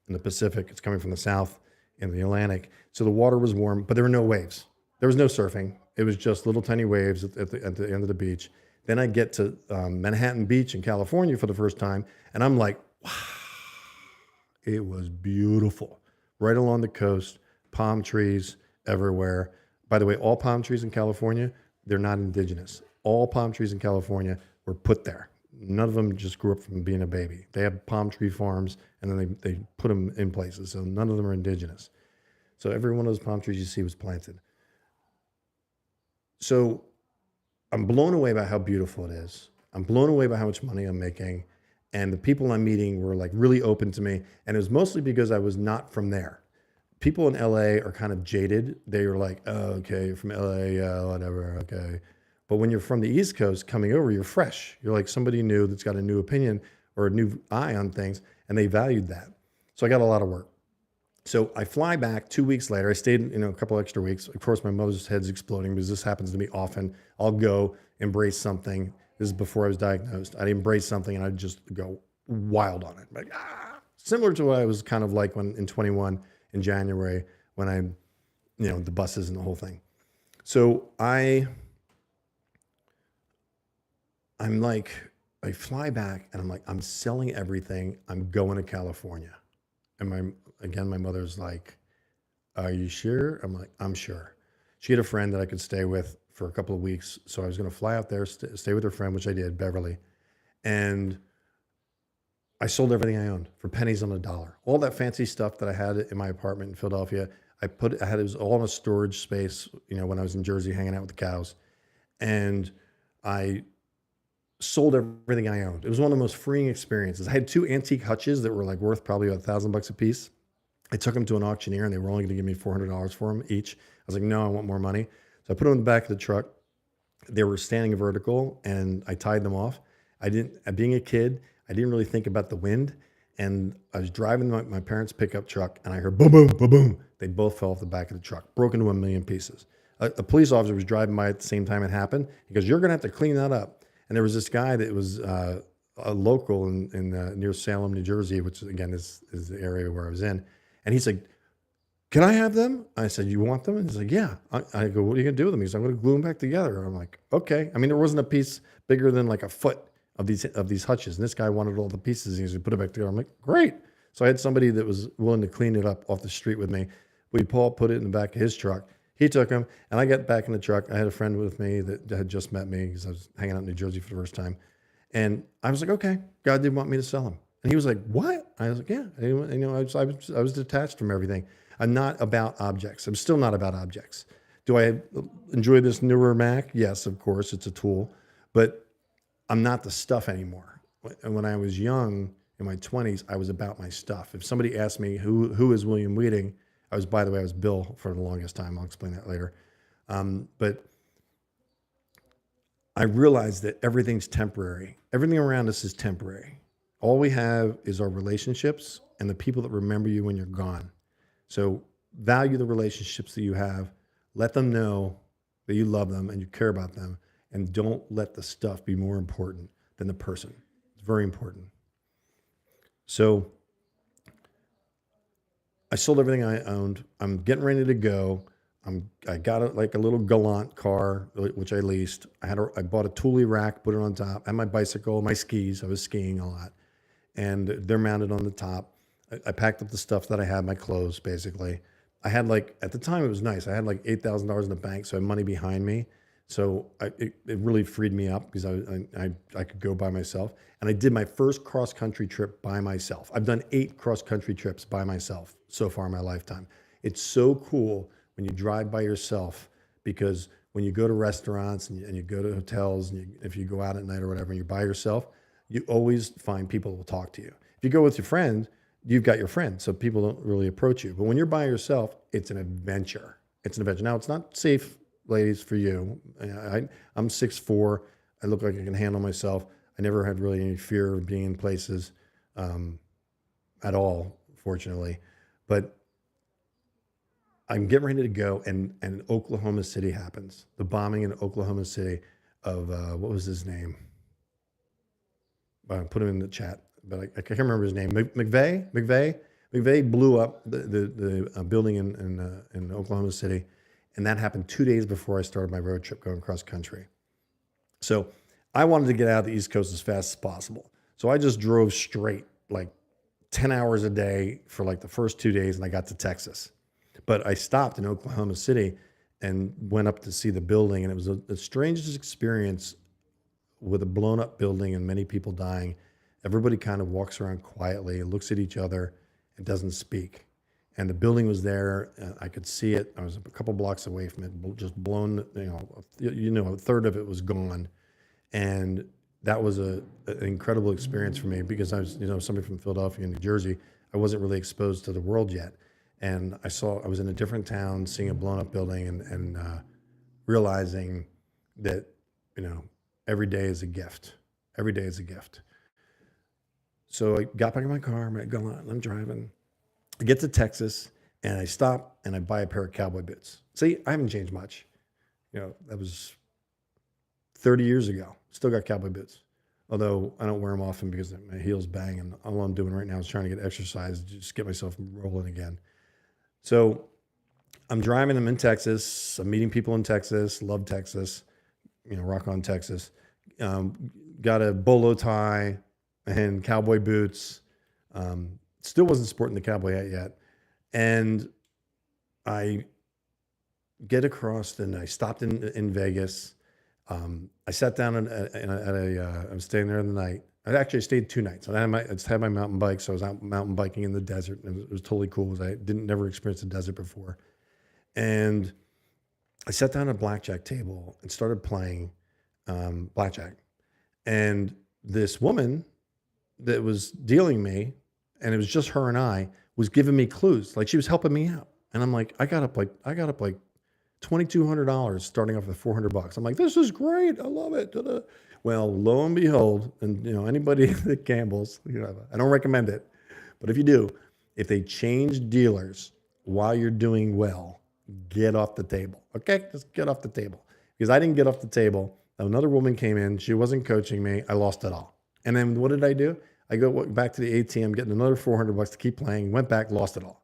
in the Pacific. It's coming from the south in the Atlantic. So the water was warm, but there were no waves. There was no surfing. It was just little tiny waves at the end of the beach. Then I get to Manhattan Beach in California for the first time, and I'm like, wow, it was beautiful. Right along the coast, palm trees everywhere. By the way, all palm trees in California, they're not indigenous. All palm trees in California were put there. None of them just grew up from being a baby. They have palm tree farms, and then they put them in places, so none of them are indigenous. So every one of those palm trees you see was planted. So I'm blown away by how beautiful it is. I'm blown away by how much money I'm making. And the people I'm meeting were like really open to me. And it was mostly because I was not from there. People in LA are kind of jaded. They were like, oh, okay, you're from LA, yeah, whatever, okay. But when you're from the East Coast coming over, you're fresh. You're like somebody new that's got a new opinion or a new eye on things. And they valued that. So I got a lot of work. So I fly back 2 weeks later. I stayed, a couple extra weeks. Of course, my mother's head's exploding because this happens to me often. I'll go embrace something. This is before I was diagnosed. I'd embrace something and I'd just go wild on it. Like, similar to what I was kind of like when in 21 in January when I, the buses and the whole thing. So I'm like, I fly back and I'm like, I'm selling everything. I'm going to California. And my mother's like, are you sure? I'm like, I'm sure. She had a friend that I could stay with for a couple of weeks. So I was going to fly out there, stay with her friend, which I did, Beverly. And I sold everything I owned for pennies on the dollar. All that fancy stuff that I had in my apartment in Philadelphia, it was all in a storage space, when I was in Jersey hanging out with the cows. And I sold everything I owned. It was one of the most freeing experiences. I had 2 antique hutches that were like worth probably about $1,000 a piece. I took them to an auctioneer and they were only going to give me $400 for them each. I was like, no, I want more money. So I put them in the back of the truck. They were standing vertical and I tied them off. Being a kid, I didn't really think about the wind. And I was driving my parents' pickup truck and I heard boom, boom, boom, boom. They both fell off the back of the truck, broke into a million pieces. A police officer was driving by at the same time it happened. He goes, you're going to have to clean that up. And there was this guy that was a local in near Salem, New Jersey, which again is the area where I was in. And he's like, can I have them? I said, you want them? And he's like, yeah. I go, what are you going to do with them? He's like, I'm going to glue them back together. I'm like, okay. I mean, there wasn't a piece bigger than like a foot of these hutches. And this guy wanted all the pieces. And he's going to put it back together. I'm like, great. So I had somebody that was willing to clean it up off the street with me. Paul put it in the back of his truck. He took them, and I got back in the truck. I had a friend with me that had just met me because I was hanging out in New Jersey for the first time. And I was like, okay, God didn't want me to sell them. And he was like, what? I was like, yeah. And, I was detached from everything. I'm not about objects. I'm still not about objects. Do I enjoy this newer Mac? Yes, of course. It's a tool. But I'm not the stuff anymore. And when I was young, in my 20s, I was about my stuff. If somebody asked me, who is William Wieting? By the way, I was Bill for the longest time. I'll explain that later. But I realized that everything's temporary. Everything around us is temporary. All we have is our relationships and the people that remember you when you're gone. So value the relationships that you have. Let them know that you love them and you care about them. And don't let the stuff be more important than the person. It's very important. So I sold everything I owned. I'm getting ready to go. I got like a little Galant car, which I leased. I bought a Thule rack, put it on top. I had my bicycle, my skis. I was skiing a lot, and they're mounted on the top. I packed up the stuff that I had, my clothes, basically. I had like at the time it was nice. I had like $8,000 in the bank, so I had money behind me. So it really freed me up because I could go by myself. And I did my first cross country trip by myself. I've done 8 cross country trips by myself so far in my lifetime. It's so cool when you drive by yourself because when you go to restaurants and you go to hotels and if you go out at night or whatever and you're by yourself, you always find people who will talk to you. If you go with your friend, you've got your friend, so people don't really approach you. But when you're by yourself, it's an adventure. It's an adventure. Now, it's not safe, ladies, for you. I'm 6'4". I look like I can handle myself. I never had really any fear of being in places at all, fortunately. But I'm getting ready to go, and Oklahoma City happens. The bombing in Oklahoma City of, what was his name? Put him in the chat, but I can't remember his name. McVeigh blew up the building in Oklahoma City, and that happened 2 days before I started my road trip going cross country. So I wanted to get out of the East Coast as fast as possible. So I just drove straight, like 10 hours a day for like the first 2 days, and I got to Texas. But I stopped in Oklahoma City and went up to see the building, and it was the strangest experience with a blown up building and many people dying. Everybody kind of walks around quietly, looks at each other, and doesn't speak. And the building was there. I could see it. I was a couple blocks away from it, just blown. A third of it was gone, and that was an incredible experience for me because I was, somebody from Philadelphia and New Jersey. I wasn't really exposed to the world yet, and I was in a different town, seeing a blown up building, and realizing that, every day is a gift. Every day is a gift. So I got back in my car. I'm driving. I get to Texas and I stop and I buy a pair of cowboy boots. See, I haven't changed much. That was 30 years ago. Still got cowboy boots. Although I don't wear them often because my heels bang, and all I'm doing right now is trying to get exercise, just get myself rolling again. So I'm driving. I'm in Texas. I'm meeting people in Texas. Love Texas. Rock on Texas. Got a bolo tie and cowboy boots. Still wasn't sporting the cowboy hat yet. And I get across and I stopped in Vegas. I sat down I was staying there the night. I actually stayed 2 nights. I had my mountain bike, so I was out mountain biking in the desert. And it was totally cool because I never experienced the desert before. And I sat down at a blackjack table and started playing blackjack. And this woman that was dealing me, and it was just her and I, was giving me clues. Like she was helping me out. And I'm like, I got up like $2,200 starting off with $400. I'm like, this is great. I love it. Da-da. Well, lo and behold, and anybody that gambles, I don't recommend it. But if you do, if they change dealers while you're doing well, get off the table. Okay? Just get off the table. Because I didn't get off the table. Another woman came in. She wasn't coaching me. I lost it all. And then what did I do? I go back to the ATM, getting another $400 to keep playing, went back, lost it all.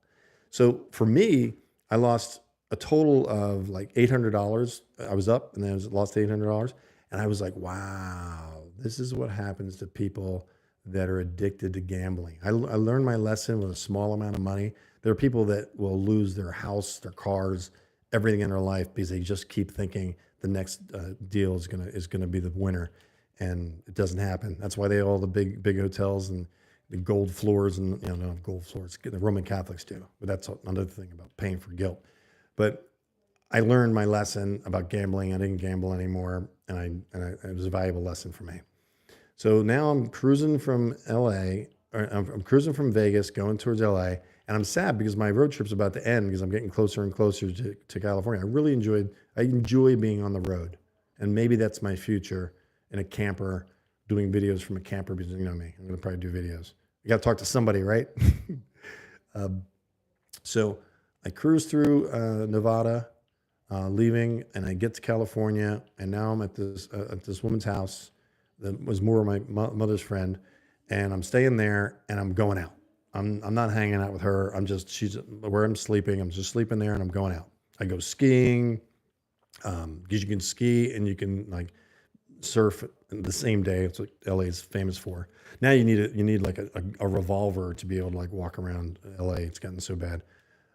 So for me, I lost a total of like $800. I was up and then I lost $800. And I was like, wow, this is what happens to people that are addicted to gambling. I learned my lesson with a small amount of money. There are people that will lose their house, their cars, everything in their life because they just keep thinking the next deal is gonna be the winner, and it doesn't happen. That's why they have all the big hotels and the gold floors, and not gold floors. The Roman Catholics do, but that's another thing about paying for guilt. But I learned my lesson about gambling. I didn't gamble anymore, and it was a valuable lesson for me. So now I'm cruising from LA, or I'm cruising from Vegas, going towards LA, and I'm sad because my road trip's about to end because I'm getting closer and closer to California. I enjoy being on the road, and maybe that's my future in a camper, doing videos from a camper because you know me, I'm going to probably do videos. You got to talk to somebody, right? So I cruise through Nevada, leaving, and I get to California, and now I'm at this woman's house that was more my mother's friend, and I'm staying there, and I'm going out. I'm not hanging out with her. She's where I'm sleeping. I'm just sleeping there and I'm going out. I go skiing, because you can ski and you can like surf in the same day. It's what LA is famous for. Now you need like a revolver to be able to like walk around LA. It's gotten so bad.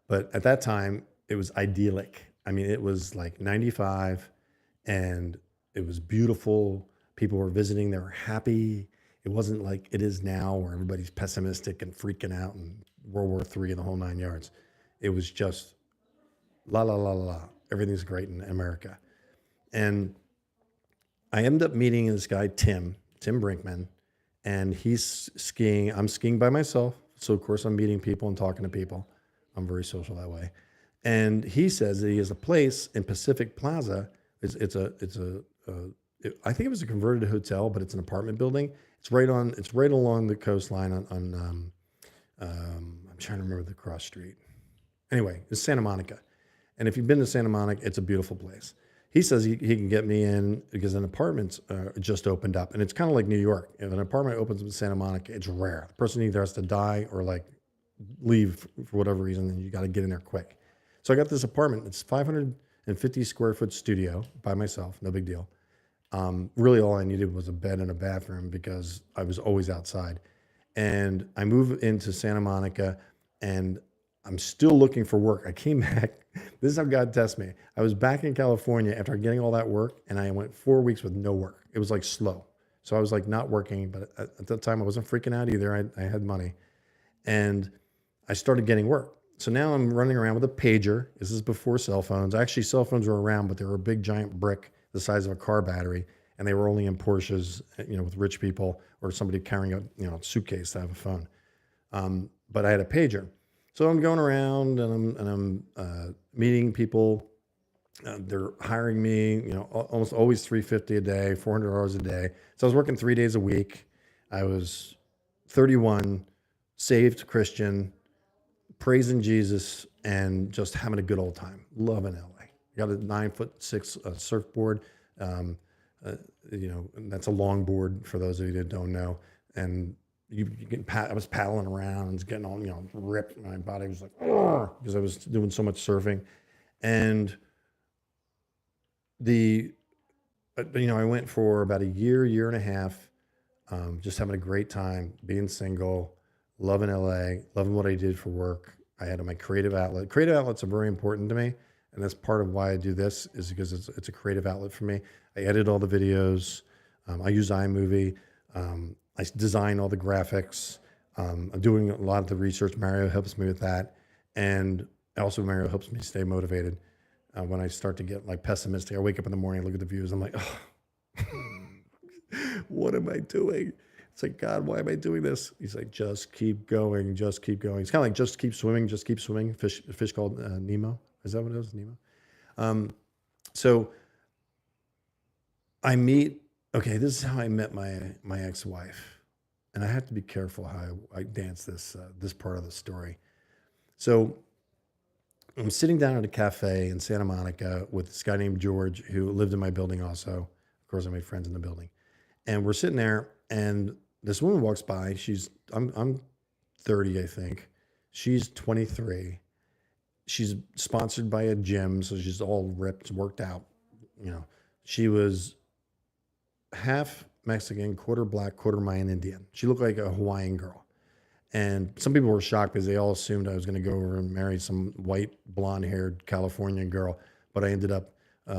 But at that time, it was idyllic. I mean, it was like 95 and it was beautiful. People were visiting, they were happy. It wasn't like it is now where everybody's pessimistic and freaking out and World War III and the whole 9 yards. It was just la la la la la. Everything's great in America. And I ended up meeting this guy, Tim Brinkman, and he's skiing. I'm skiing by myself. So, of course, I'm meeting people and talking to people. I'm very social that way. And he says that he has a place in Pacific Plaza. I think it was a converted hotel, but it's an apartment building. It's right along the coastline I'm trying to remember the cross street. Anyway, it's Santa Monica. And if you've been to Santa Monica, it's a beautiful place. He says he can get me in because an apartment just opened up. And it's kind of like New York. If an apartment opens up in Santa Monica, it's rare. The person either has to die or like leave for whatever reason, and you got to get in there quick. So I got this apartment. It's 550 square foot studio by myself. No big deal. Really all I needed was a bed and a bathroom because I was always outside. And I moved into Santa Monica and I'm still looking for work. I came back. This is how God tests me. I was back in California after getting all that work and I went 4 weeks with no work. It was like slow. So I was like not working, but at that time I wasn't freaking out either. I had money and I started getting work. So now I'm running around with a pager. This is before cell phones. Actually, cell phones were around, but they were a big giant brick the size of a car battery. And they were only in Porsches, with rich people or somebody carrying a suitcase to have a phone. But I had a pager. So I'm going around and I'm meeting people. They're hiring me, almost always $350 a day, $400 a day. So I was working 3 days a week. I was 31, saved Christian, praising Jesus, and just having a good old time. Loving LA. Got a 9'6" surfboard. That's a longboard for those of you that don't know. And I was paddling around and getting all, ripped. My body was like, because I was doing so much surfing. And I went for about a year and a half, just having a great time, being single, loving LA, loving what I did for work. I had my creative outlet. Creative outlets are very important to me. And that's part of why I do this is because it's a creative outlet for me. I edit all the videos. I use iMovie. I design all the graphics. I'm doing a lot of the research. Mario helps me with that. And also Mario helps me stay motivated. When I start to get like pessimistic, I wake up in the morning, look at the views. I'm like, oh, what am I doing? It's like, God, why am I doing this? He's like, just keep going, just keep going. It's kind of like, just keep swimming, just keep swimming. A fish called Nemo. Is that what it is, Nemo? So this is how I met my ex-wife. And I have to be careful how I dance this part of the story. So I'm sitting down at a cafe in Santa Monica with this guy named George who lived in my building also. Of course, I made friends in the building. And we're sitting there and this woman walks by. I'm 30, I think. She's 23. She's sponsored by a gym, so she's all ripped, worked out. She was half Mexican, quarter black, quarter Mayan Indian. She looked like a Hawaiian girl. And some people were shocked because they all assumed I was going to go over and marry some white, blonde-haired Californian girl. But I ended up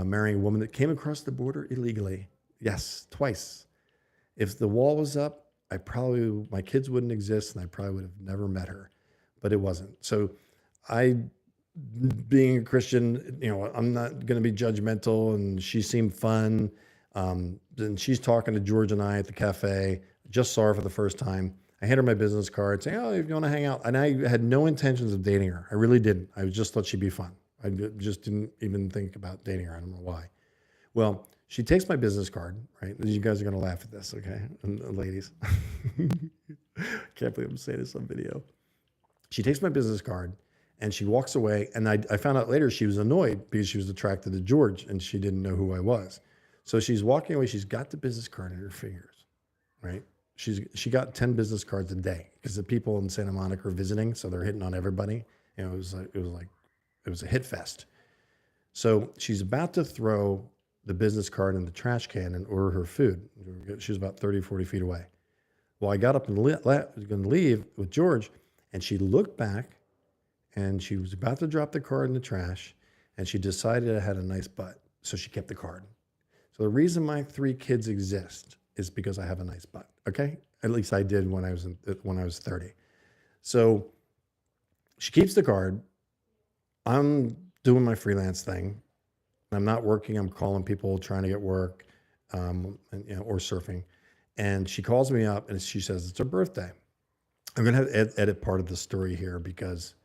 marrying a woman that came across the border illegally. Yes, twice. If the wall was up, my kids wouldn't exist, and I probably would have never met her. But it wasn't. So being a Christian, I'm not going to be judgmental, and she seemed fun. And she's talking to George and I at the cafe. Just saw her for the first time. I hand her my business card saying, oh, if you want to hang out. And I had no intentions of dating her. I really didn't. I just thought she'd be fun. I just didn't even think about dating her. I don't know why. Well, she takes my business card, right? You guys are going to laugh at this, okay? And ladies. Can't believe I'm saying this on video. She takes my business card and she walks away. And I found out later she was annoyed because she was attracted to George and she didn't know who I was. So she's walking away. She's got the business card in her fingers, right? she got 10 business cards a day because the people in Santa Monica are visiting, so they're hitting on everybody. It was a hit fest. So she's about to throw the business card in the trash can and order her food. She was about 30, 40 feet away. Well, I got up and was going to leave with George, and she looked back, and she was about to drop the card in the trash, and she decided I had a nice butt, so she kept the card. So the reason my 3 kids exist is because I have a nice butt. Okay, at least I did when I was 30. So she keeps the card. I'm doing my freelance thing. I'm not working. I'm calling people, trying to get work, or surfing. And she calls me up and she says it's her birthday. I'm gonna have to edit part of the story here because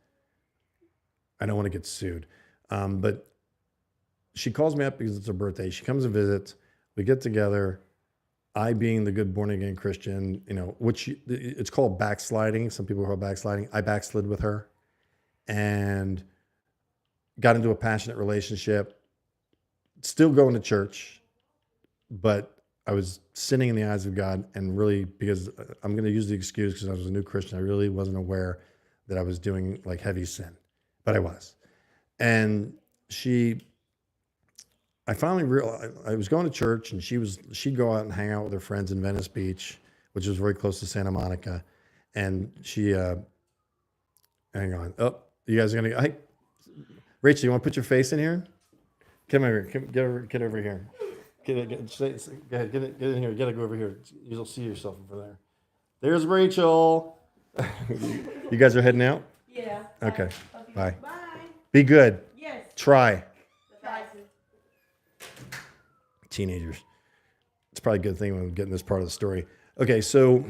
I don't want to get sued. But she calls me up because it's her birthday. She comes and visits. We get together. I, being the good born again Christian, it's called backsliding. Some people call it backsliding. I backslid with her and got into a passionate relationship. Still going to church, but I was sinning in the eyes of God, and really, because I'm going to use the excuse because I was a new Christian, I really wasn't aware that I was doing like heavy sin, but I was. And I finally realized I was going to church, and she'd go out and hang out with her friends in Venice Beach, which is very close to Santa Monica. And hang on. Oh, you guys are going to, hey, Rachel, you want to put your face in here? Come over here. Get over here. Go ahead. Get in here. You got to go over here. You'll see yourself over there. There's Rachel. You guys are heading out? Yeah. Okay. Bye. Bye. Be good. Yes. Try. Bye. Teenagers. It's probably a good thing when we get in this part of the story. Okay, so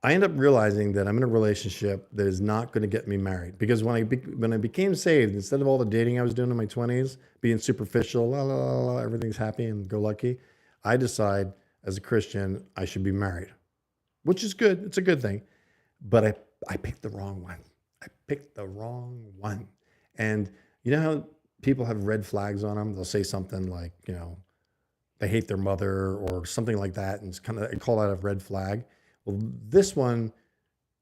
I end up realizing that I'm in a relationship that is not going to get me married, because when I became saved, instead of all the dating I was doing in my 20s, being superficial, la la la la, everything's happy and go lucky, I decide as a Christian I should be married, which is good. It's a good thing, but I picked the wrong one. I picked the wrong one, and you know how people have red flags on them? They'll say something like, they hate their mother or something like that, and it's kind of, I call that a red flag. Well, this one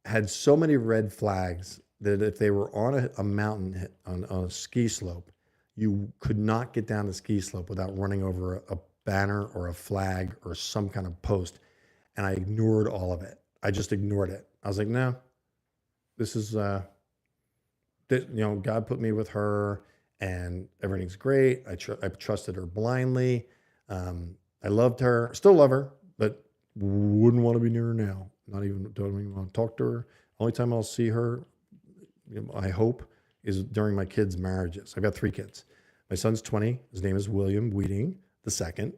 had so many red flags that if they were on a mountain, on a ski slope, you could not get down the ski slope without running over a banner or a flag or some kind of post. And I ignored all of it. I just ignored it. I was like, no, this is, God put me with her and everything's great. I trusted her blindly. I loved her, still love her, but wouldn't want to be near her now. Don't even want to talk to her. Only time I'll see her, I hope, is during my kids' marriages. I've got 3 kids. My son's 20. His name is William Wieting the second,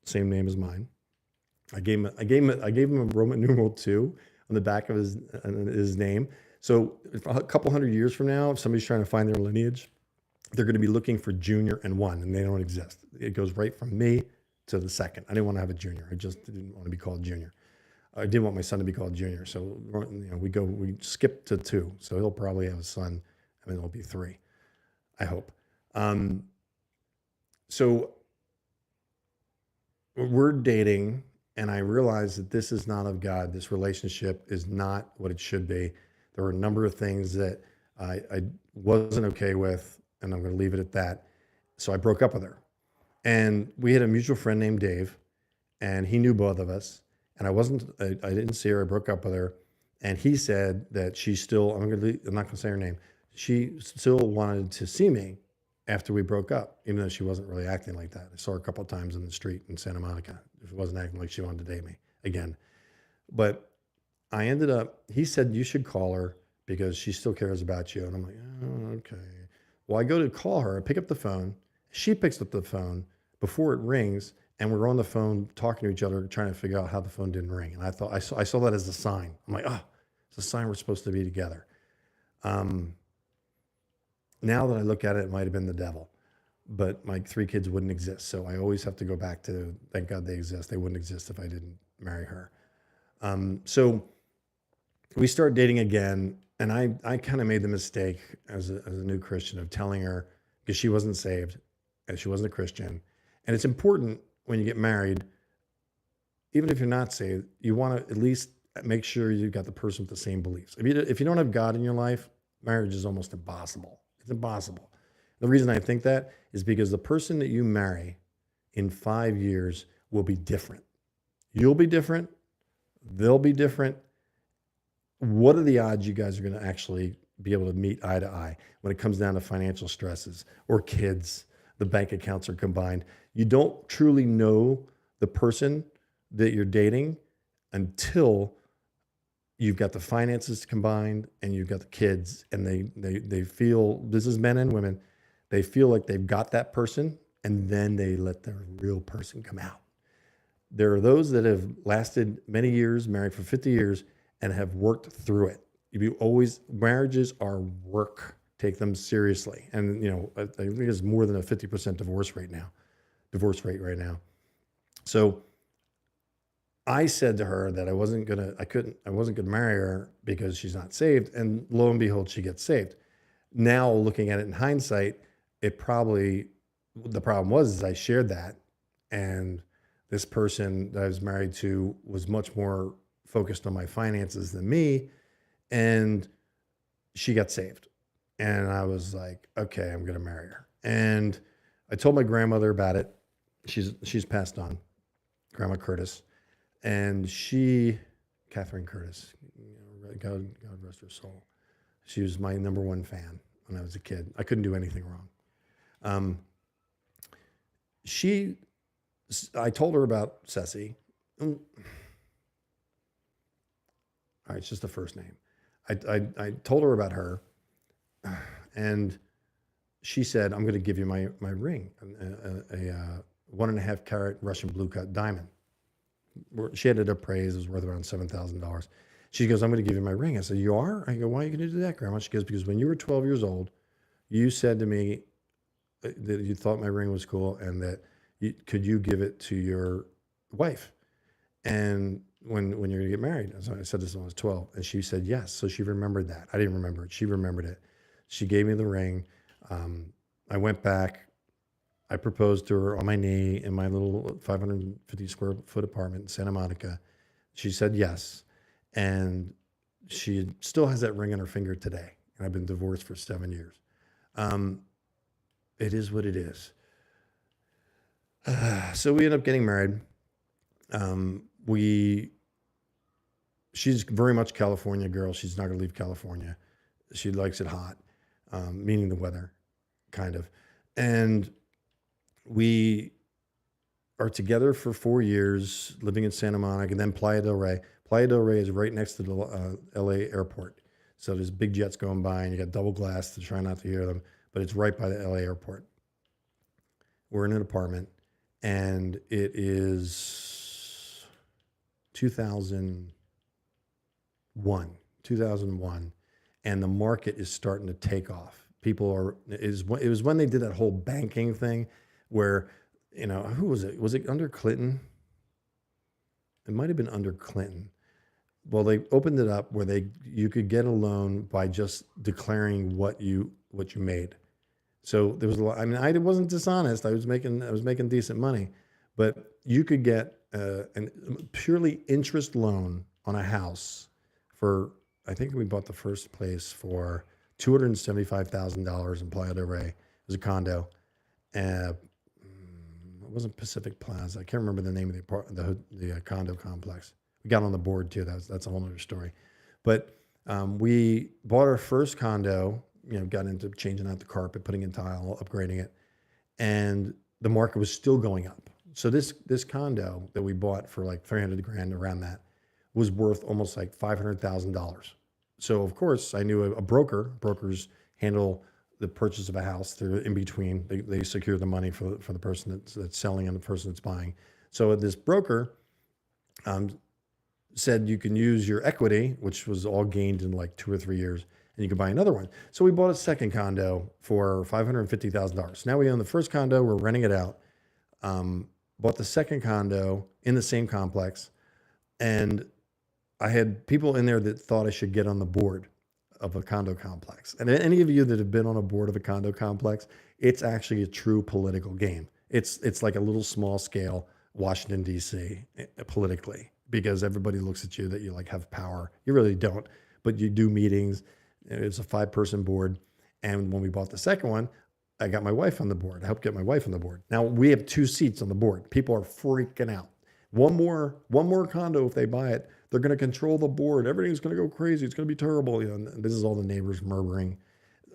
same name as mine. I gave him a Roman numeral 2 on the back of his name. So a couple hundred years from now, if somebody's trying to find their lineage, they're going to be looking for Junior and 1, and they don't exist. It goes right from me to the second. I didn't want to have a junior. I just didn't want to be called Junior. I did want my son to be called Junior. So we skip to 2. So he'll probably have a son, and then it'll be 3. I hope. So we're dating, and I realize that this is not of God. This relationship is not what it should be. There were a number of things that I wasn't okay with, and I'm going to leave it at that. So I broke up with her. And we had a mutual friend named Dave, and he knew both of us. And I didn't see her. I broke up with her. And he said that she still, I'm not going to say her name. She still wanted to see me after we broke up, even though she wasn't really acting like that. I saw her a couple of times in the street in Santa Monica. She wasn't acting like she wanted to date me again. But he said, you should call her because she still cares about you. And I'm like, oh, okay. Well, I go to call her. I pick up the phone. She picks up the phone before it rings, and we're on the phone talking to each other, trying to figure out how the phone didn't ring. And I thought I saw that as a sign. I'm like, it's a sign we're supposed to be together. Now that I look at it, it might have been the devil, but my 3 kids wouldn't exist. So I always have to go back to, thank God they exist. They wouldn't exist if I didn't marry her. So we start dating again, and I kind of made the mistake as a new Christian of telling her, because she wasn't saved and she wasn't a Christian. And it's important when you get married, even if you're not saved, you want to at least make sure you've got the person with the same beliefs. If you don't have God in your life, marriage is almost impossible. It's impossible. The reason I think that is because the person that you marry in 5 years will be different. You'll be different. They'll be different. What are the odds you guys are going to actually be able to meet eye to eye when it comes down to financial stresses or kids? The bank accounts are combined. You don't truly know the person that you're dating until you've got the finances combined and you've got the kids, and they feel, this is men and women, they feel like they've got that person, and then they let their real person come out. There are those that have lasted many years, married for 50 years, and have worked through it. Marriages are work. Take them seriously. And, I think there's more than a 50% divorce rate right now. So I said to her that I wasn't gonna marry her because she's not saved. And lo and behold, she gets saved. Now, looking at it in hindsight, the problem was I shared that, and this person that I was married to was much more focused on my finances than me, and she got saved. And I was like, okay, I'm going to marry her. And I told my grandmother about it. She's passed on, Grandma Curtis. And Catherine Curtis, God rest her soul. She was my number one fan when I was a kid. I couldn't do anything wrong. I told her about Ceci. All right, it's just the first name. I told her about her, and she said, I'm going to give you my ring, a 1.5 carat Russian blue cut diamond. She had it appraised. It was worth around $7,000. She goes, I'm going to give you my ring. I said, you are? I go, why are you going to do that, Grandma? She goes, because when you were 12 years old, you said to me that you thought my ring was cool, and that could you give it to your wife? And when you're going to get married. So I said this when I was 12, and she said yes. So she remembered that. I didn't remember it. She remembered it. She gave me the ring. I went back. I proposed to her on my knee in my little 550 square foot apartment in Santa Monica. She said yes. And she still has that ring on her finger today. And I've been divorced for 7 years. It is what it is. So we ended up getting married. She's very much California girl. She's not going to leave California. She likes it hot, meaning the weather, kind of. And we are together for 4 years, living in Santa Monica, and then Playa del Rey. Playa del Rey is right next to the LA airport. So there's big jets going by, and you got double glass to try not to hear them, but it's right by the LA airport. We're in an apartment, and it is 2001, and the market is starting to take off. It was when they did that whole banking thing where, who was it? Was it under Clinton? It might have been under Clinton. Well, they opened it up where you could get a loan by just declaring what you made. So there was a lot. I mean, I wasn't dishonest. I was making decent money, but you could get a purely interest loan on a house for, I think we bought the first place for $275,000 in Playa del Rey. It was a condo. It wasn't Pacific Plaza. I can't remember the name of the condo complex. We got on the board too. That's a whole other story. But we bought our first condo. Got into changing out the carpet, putting in tile, upgrading it, and the market was still going up. So this condo that we bought for like $300,000 around that was worth almost like $500,000. So of course I knew a broker. Brokers handle the purchase of a house. They're in between. They secure the money for the person that's selling and the person that's buying. So this broker said you can use your equity, which was all gained in like 2 or 3 years, and you can buy another one. So we bought a second condo for $550,000. Now we own the first condo. We're renting it out. Bought the second condo in the same complex, and I had people in there that thought I should get on the board of a condo complex. And any of you that have been on a board of a condo complex, it's actually a true political game. It's like a little small scale Washington, D.C. Politically, because everybody looks at you that you like have power. You really don't, but you do meetings. It's a 5-person board. And when we bought the second one, I got my wife on the board. I helped get my wife on the board. Now we have 2 seats on the board. People are freaking out. One more condo, if they buy it, they're going to control the board. Everything's going to go crazy. It's going to be terrible. And this is all the neighbors murmuring.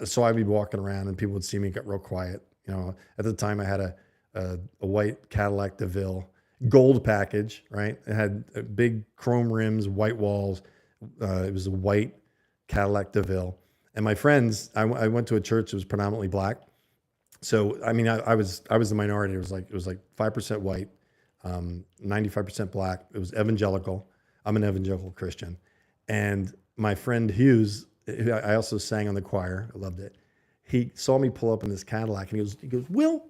So I'd be walking around and people would see me get real quiet. At the time I had a white Cadillac DeVille gold package, right? It had big chrome rims, white walls. It was a white Cadillac DeVille. And my friends, I went to a church that was predominantly black. So, I mean, I was the minority. It was like 5% white, 95% black. It was evangelical. I'm an evangelical Christian. And my friend Hughes, who I also sang on the choir. I loved it. He saw me pull up in this Cadillac and he goes, Will,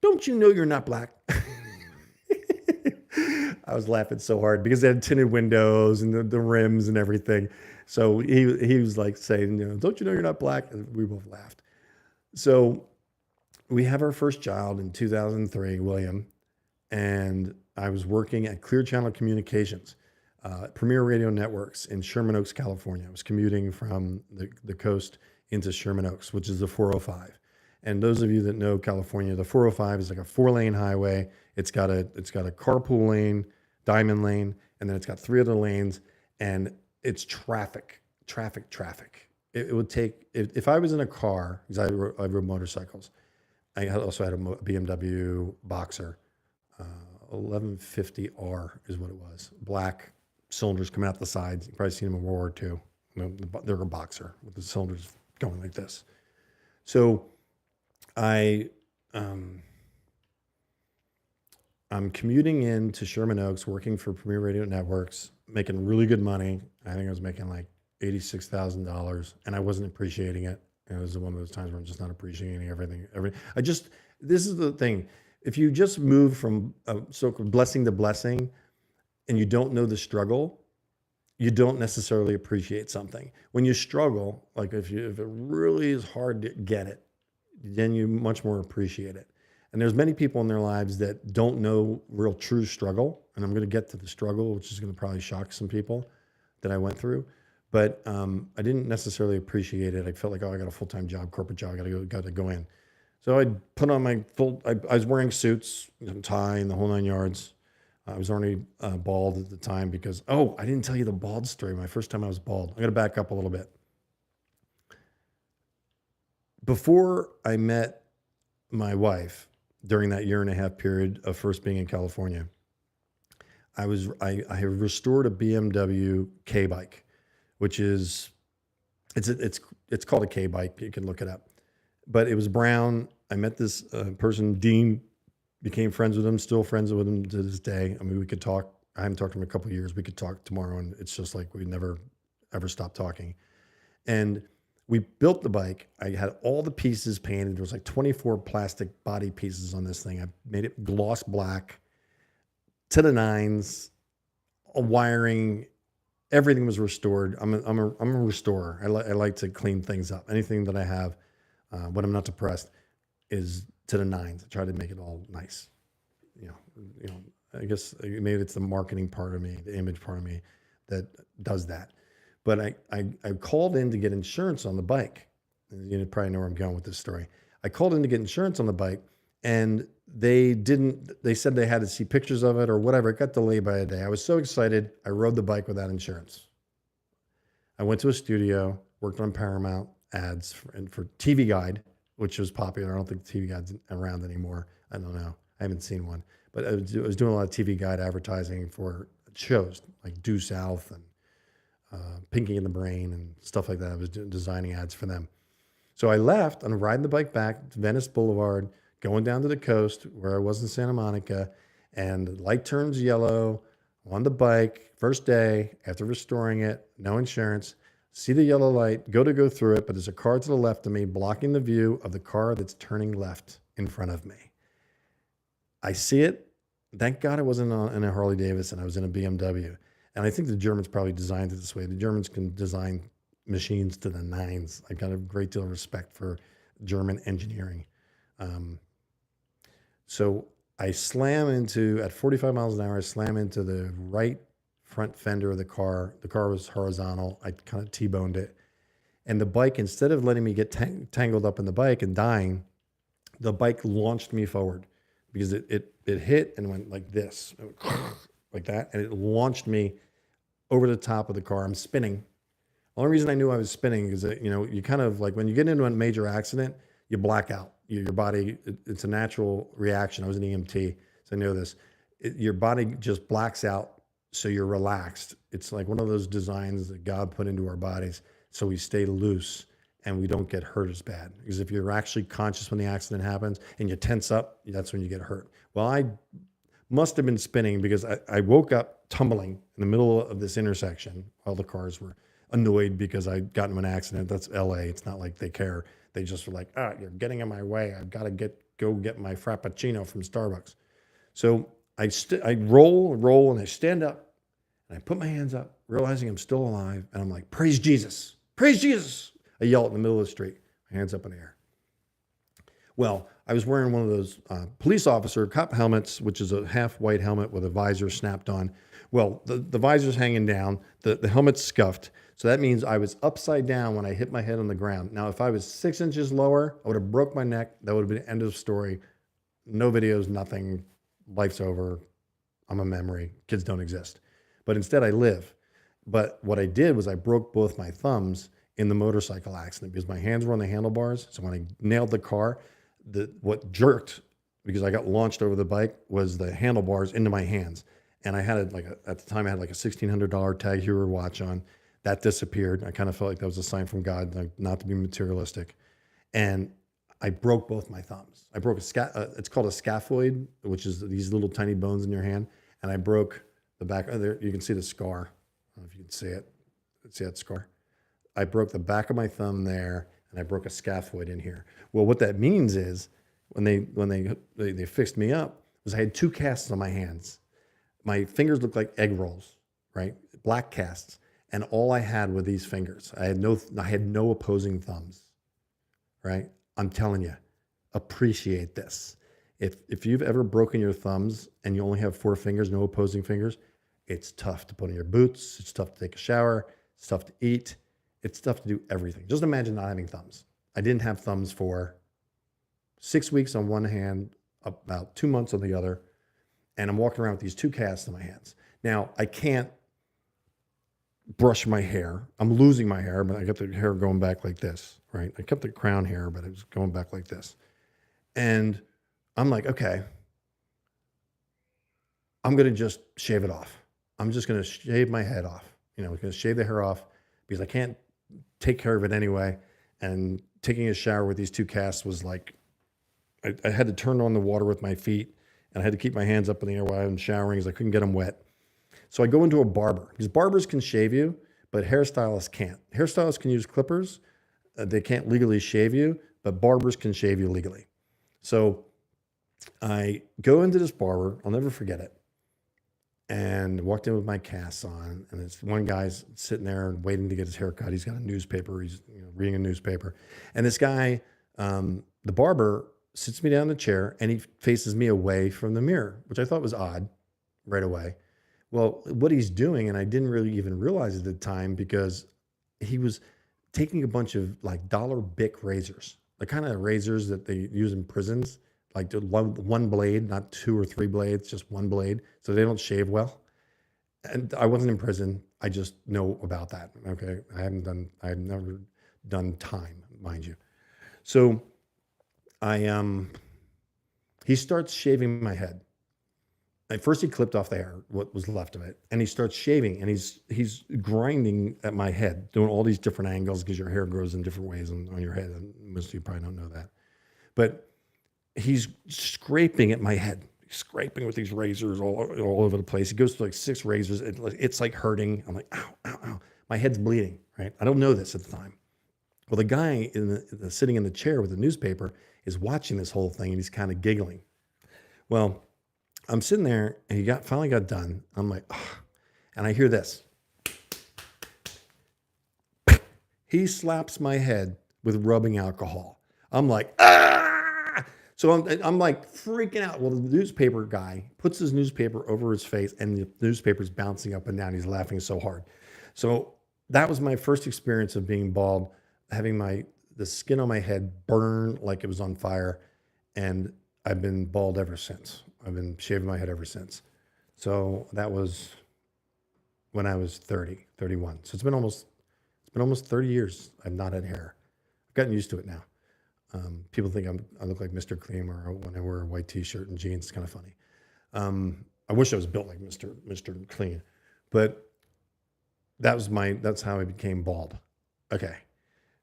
don't you know you're not black? I was laughing so hard because they had tinted windows and the rims and everything. So he was like saying, don't you know you're not black? And we both laughed. So we have our first child in 2003, William, and I was working at Clear Channel Communications, Premier Radio Networks in Sherman Oaks, California. I was commuting from the coast into Sherman Oaks, which is the 405. And those of you that know California, the 405 is like a 4-lane highway. It's got a carpool lane, diamond lane, and then it's got 3 other lanes, and it's traffic. It would take, if I was in a car, because I rode motorcycles. I also had a BMW Boxer, 1150R is what it was. Black cylinders coming out the sides. You've probably seen them in World War II. They're a Boxer with the cylinders going like this. So I'm commuting into Sherman Oaks, working for Premier Radio Networks, making really good money. I think I was making like $86,000, and I wasn't appreciating it. And it was one of those times where I'm just not appreciating everything. This is the thing. If you just move from so-called blessing to blessing, and you don't know the struggle, you don't necessarily appreciate something. When you struggle, like if it really is hard to get it, then you much more appreciate it. And there's many people in their lives that don't know real true struggle. And I'm going to get to the struggle, which is going to probably shock some people that I went through. But I didn't necessarily appreciate it. I felt like, I got a full-time job, corporate job, I got to go in. So I put on my I was wearing suits, tie, and the whole 9 yards. I was already bald at the time because, I didn't tell you the bald story. My first time I was bald. I'm going to back up a little bit. Before I met my wife, during that 1.5 year period of first being in California, I have restored a BMW K bike, which is it's called a K bike. You can look it up, but it was brown. I met this person, Dean, became friends with him, still friends with him to this day. I mean, we could talk. I haven't talked to him in a couple of years. We could talk tomorrow, and it's just like we never ever stopped talking. And we built the bike. I had all the pieces painted. There was like 24 plastic body pieces on this thing. I made it gloss black to the nines, wiring, everything was restored. I'm a restorer. I like to clean things up. Anything that I have, when I'm not depressed, is to the nines. I try to make it all nice. I guess maybe it's the marketing part of me, the image part of me that does that. But I called in to get insurance on the bike. You probably know where I'm going with this story. I called in to get insurance on the bike, and they said they had to see pictures of it or whatever. It got delayed by a day. I was so excited. I rode the bike without insurance. I went to a studio, worked on Paramount ads for TV Guide, which was popular. I don't think TV Guide's around anymore. I don't know. I haven't seen one. But I was doing a lot of TV Guide advertising for shows like Due South and Pinky and the Brain and stuff like that. I was designing ads for them. So I left. I'm riding the bike back to Venice Boulevard, going down to the coast where I was in Santa Monica, and the light turns yellow on the bike. First day after restoring it, no insurance. See the yellow light, go through it, but there's a car to the left of me blocking the view of the car that's turning left in front of me. I see it. Thank God I wasn't in a Harley Davidson. I was in a BMW. And I think the Germans probably designed it this way. The Germans can design machines to the nines. I got a great deal of respect for German engineering. So I slam into, at 45 miles an hour, I slam into the right front fender of the car. The car was horizontal. I kind of T-boned it. And the bike, instead of letting me get tangled up in the bike and dying, the bike launched me forward because it hit and went like this, like that. And it launched me over the top of the car. I'm spinning. The only reason I knew I was spinning is that, you kind of like when you get into a major accident, you black out. Your body, it's a natural reaction. I was an EMT, so I know this. Your body just blacks out, so you're relaxed. It's like one of those designs that God put into our bodies so we stay loose and we don't get hurt as bad. Because if you're actually conscious when the accident happens and you tense up, that's when you get hurt. Well, I must have been spinning because I woke up tumbling in the middle of this intersection. All the cars were annoyed because I got into an accident. That's LA. It's not like they care. They just were like, you're getting in my way. I've got to go get my Frappuccino from Starbucks. So I roll, and I stand up, and I put my hands up, realizing I'm still alive, and I'm like, praise Jesus, praise Jesus. I yell in the middle of the street, my hands up in the air. Well, I was wearing one of those police officer cop helmets, which is a half white helmet with a visor snapped on. Well, the visor's hanging down, the helmet's scuffed. So that means I was upside down when I hit my head on the ground. Now, if I was 6 inches lower, I would have broke my neck. That would have been the end of the story. No videos, nothing. Life's over. I'm a memory. Kids don't exist. But instead, I live. But what I did was I broke both my thumbs in the motorcycle accident because my hands were on the handlebars. So when I nailed the car, what jerked, because I got launched over the bike, was the handlebars into my hands. And I had at the time I had like a $1,600 Tag Heuer watch on. That disappeared. I kind of felt like that was a sign from God, like not to be materialistic. And I broke both my thumbs. I broke it's called a scaphoid, which is these little tiny bones in your hand. And I broke the back. There, you can see the scar. I don't know if you can see it. See that scar? I broke the back of my thumb there, and I broke a scaphoid in here. Well, what that means is when they fixed me up, was I had 2 casts on my hands. My fingers looked like egg rolls, right? Black casts. And all I had were these fingers. I had no opposing thumbs, right? I'm telling you, appreciate this. If you've ever broken your thumbs and you only have 4 fingers, no opposing fingers, it's tough to put on your boots. It's tough to take a shower. It's tough to eat. It's tough to do everything. Just imagine not having thumbs. I didn't have thumbs for 6 weeks on one hand, about 2 months on the other. And I'm walking around with these 2 casts in my hands. Now, I can't brush my hair. I'm losing my hair, but I got the hair going back like this, right? I kept the crown hair, but it was going back like this. And I'm like, okay, I'm going to just shave it off. I'm just going to shave my head off. I'm going to shave the hair off because I can't take care of it anyway. And taking a shower with these 2 casts was like, I had to turn on the water with my feet, and I had to keep my hands up in the air while I'm showering because I couldn't get them wet. So I go into a barber because barbers can shave you, but hairstylists can't. Hairstylists can use clippers. They can't legally shave you, but barbers can shave you legally. So I go into this barber. I'll never forget it. And walked in with my casts on, and this one guy's sitting there waiting to get his hair cut. He's got a newspaper. He's reading a newspaper. And this guy, the barber, sits me down in the chair, and he faces me away from the mirror, which I thought was odd right away. Well, what he's doing, and I didn't really even realize at the time because he was taking a bunch of like dollar Bic razors, the kind of razors that they use in prisons, like one blade, not 2 or 3 blades, just one blade, so they don't shave well. And I wasn't in prison. I just know about that. Okay, I've never done time, mind you. So he starts shaving my head. At first he clipped off the hair, what was left of it, and he starts shaving, and he's grinding at my head, doing all these different angles because your hair grows in different ways on your head, and most of you probably don't know that. But he's scraping at my head, scraping with these razors all over the place. He goes to like 6 razors. It's like hurting. I'm like, ow, ow, ow. My head's bleeding, right? I don't know this at the time. Well, the guy sitting in the chair with the newspaper is watching this whole thing, and he's kind of giggling. Well, I'm sitting there, and he finally got done. I'm like, ugh. And I hear this. He slaps my head with rubbing alcohol. I'm like, ah! So I'm like freaking out. Well, the newspaper guy puts his newspaper over his face and the newspaper's bouncing up and down. He's laughing so hard. So that was my first experience of being bald, having the skin on my head burn like it was on fire. And I've been bald ever since. I've been shaving my head ever since. So that was when I was 30, 31. So it's been almost 30 years I've not had hair. I've gotten used to it now. People think I look like Mr. Clean or when I wear a white t-shirt and jeans. It's kind of funny. I wish I was built like Mr. Clean, but that's how I became bald. Okay.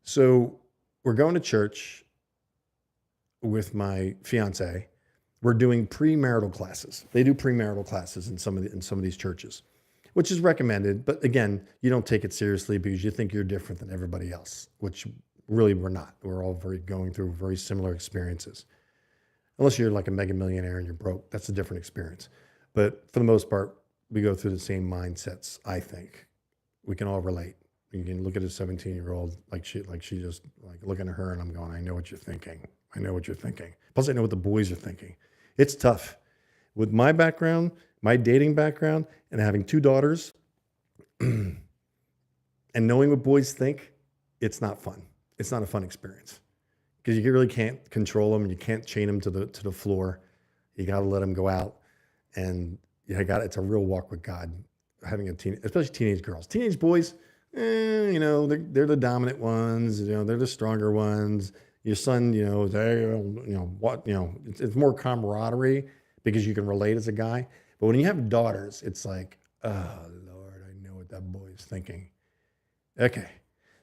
So we're going to church with my fiance. We're doing premarital classes. They do premarital classes in some of these churches, which is recommended. But again, you don't take it seriously because you think you're different than everybody else, which really we're not. We're all going through very similar experiences. Unless you're like a mega millionaire and you're broke, that's a different experience. But for the most part, we go through the same mindsets. I think we can all relate. You can look at a 17-year-old like she just like looking at her and I'm going, I know what you're thinking. I know what you're thinking. Plus, I know what the boys are thinking. It's tough. With my background, my dating background, and having 2 daughters, and knowing what boys think, it's not fun. It's not a fun experience because you really can't control them. You can't chain them to the floor. You got to let them go out, and it's a real walk with God. Having especially teenage girls, teenage boys, they're the dominant ones. They're the stronger ones. Your son, it's more camaraderie because you can relate as a guy. But when you have daughters, it's like, oh Lord, I know what that boy is thinking. Okay,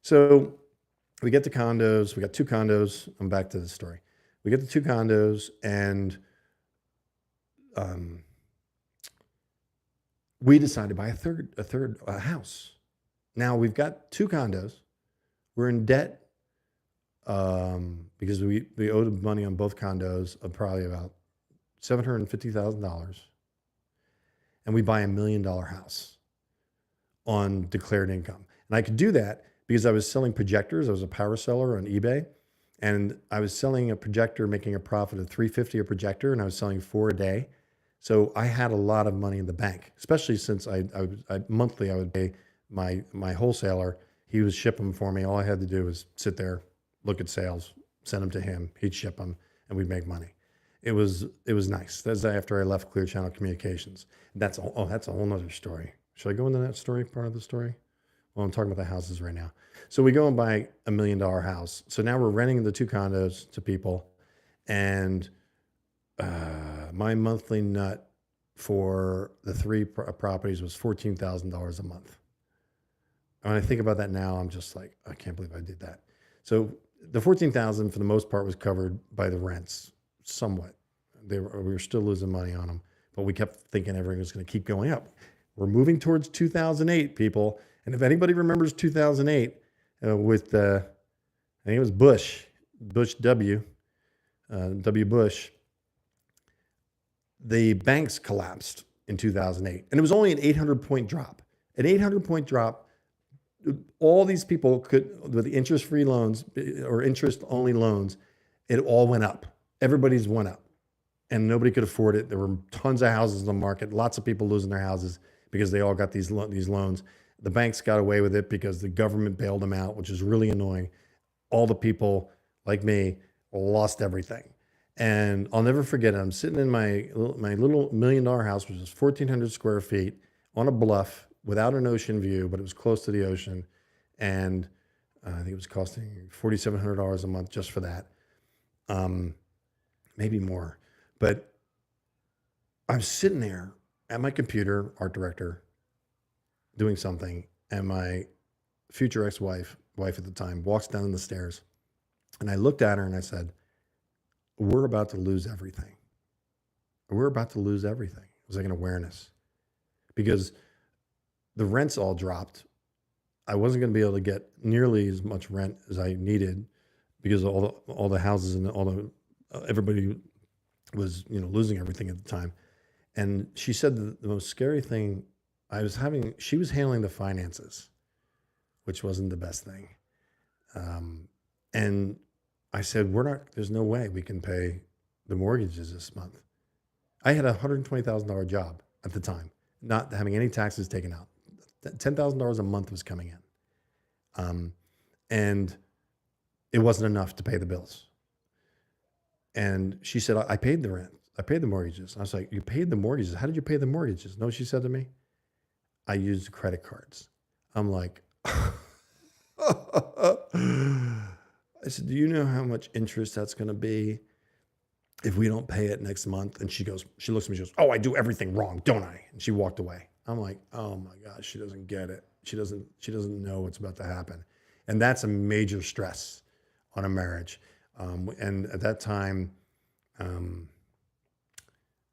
so we get the condos. We got 2 condos. I'm back to the story. We get the 2 condos, and we decided to buy a third house. Now we've got 2 condos. We're in debt because we owed money on both condos of probably about $750,000, and we buy $1 million house on declared income. And I could do that because I was selling projectors. I was a power seller on eBay, and I was selling a projector, making a profit of $350 a projector, and I was selling 4 a day. So I had a lot of money in the bank, especially since I monthly I would pay my wholesaler. He would ship them for me. All I had to do was sit there, look at sales, send them to him. He'd ship them, and we'd make money. It was nice. That's after I left Clear Channel Communications. That's a whole nother story. Should I go into that story, part of the story? Well, I'm talking about the houses right now. So we go and buy $1 million house. So now we're renting the 2 condos to people, and my monthly nut for the 3 properties was $14,000 a month. When I think about that now, I'm just like, I can't believe I did that. So the $14,000 for the most part was covered by the rents, somewhat. We were still losing money on them, but we kept thinking everything was going to keep going up. We're moving towards 2008, people. And if anybody remembers 2008 with, I think it was Bush W. Bush, the banks collapsed in 2008. And it was only an 800-point drop. An 800-point drop, all these people could, with interest-free loans or interest-only loans, it all went up. Everybody's went up. And nobody could afford it. There were tons of houses in the market, lots of people losing their houses because they all got these loans. The banks got away with it because the government bailed them out, which is really annoying. All the people like me lost everything. And I'll never forget it. I'm sitting in my little $1 million house, which is 1,400 square feet on a bluff without an ocean view, but it was close to the ocean. And I think it was costing $4,700 a month just for that. Maybe more. But I'm sitting there at my computer, art director, doing something, and my future wife at the time, walks down the stairs. And I looked at her and I said, we're about to lose everything. We're about to lose everything. It was like an awareness. Because the rents all dropped. I wasn't going to be able to get nearly as much rent as I needed because all the houses and everybody was losing everything at the time. And she said the most scary thing she was handling the finances, which wasn't the best thing. And I said, there's no way we can pay the mortgages this month. I had a $120,000 job at the time, not having any taxes taken out. $10,000 a month was coming in. And it wasn't enough to pay the bills. And she said, I paid the rent. I paid the mortgages. I was like, you paid the mortgages? How did you pay the mortgages? No, she said to me, I used credit cards. I'm like, I said, do you know how much interest that's going to be if we don't pay it next month? And she looks at me, she goes, oh, I do everything wrong, don't I? And she walked away. I'm like, oh my gosh, she doesn't get it. She doesn't know what's about to happen. And that's a major stress on a marriage. And at that time,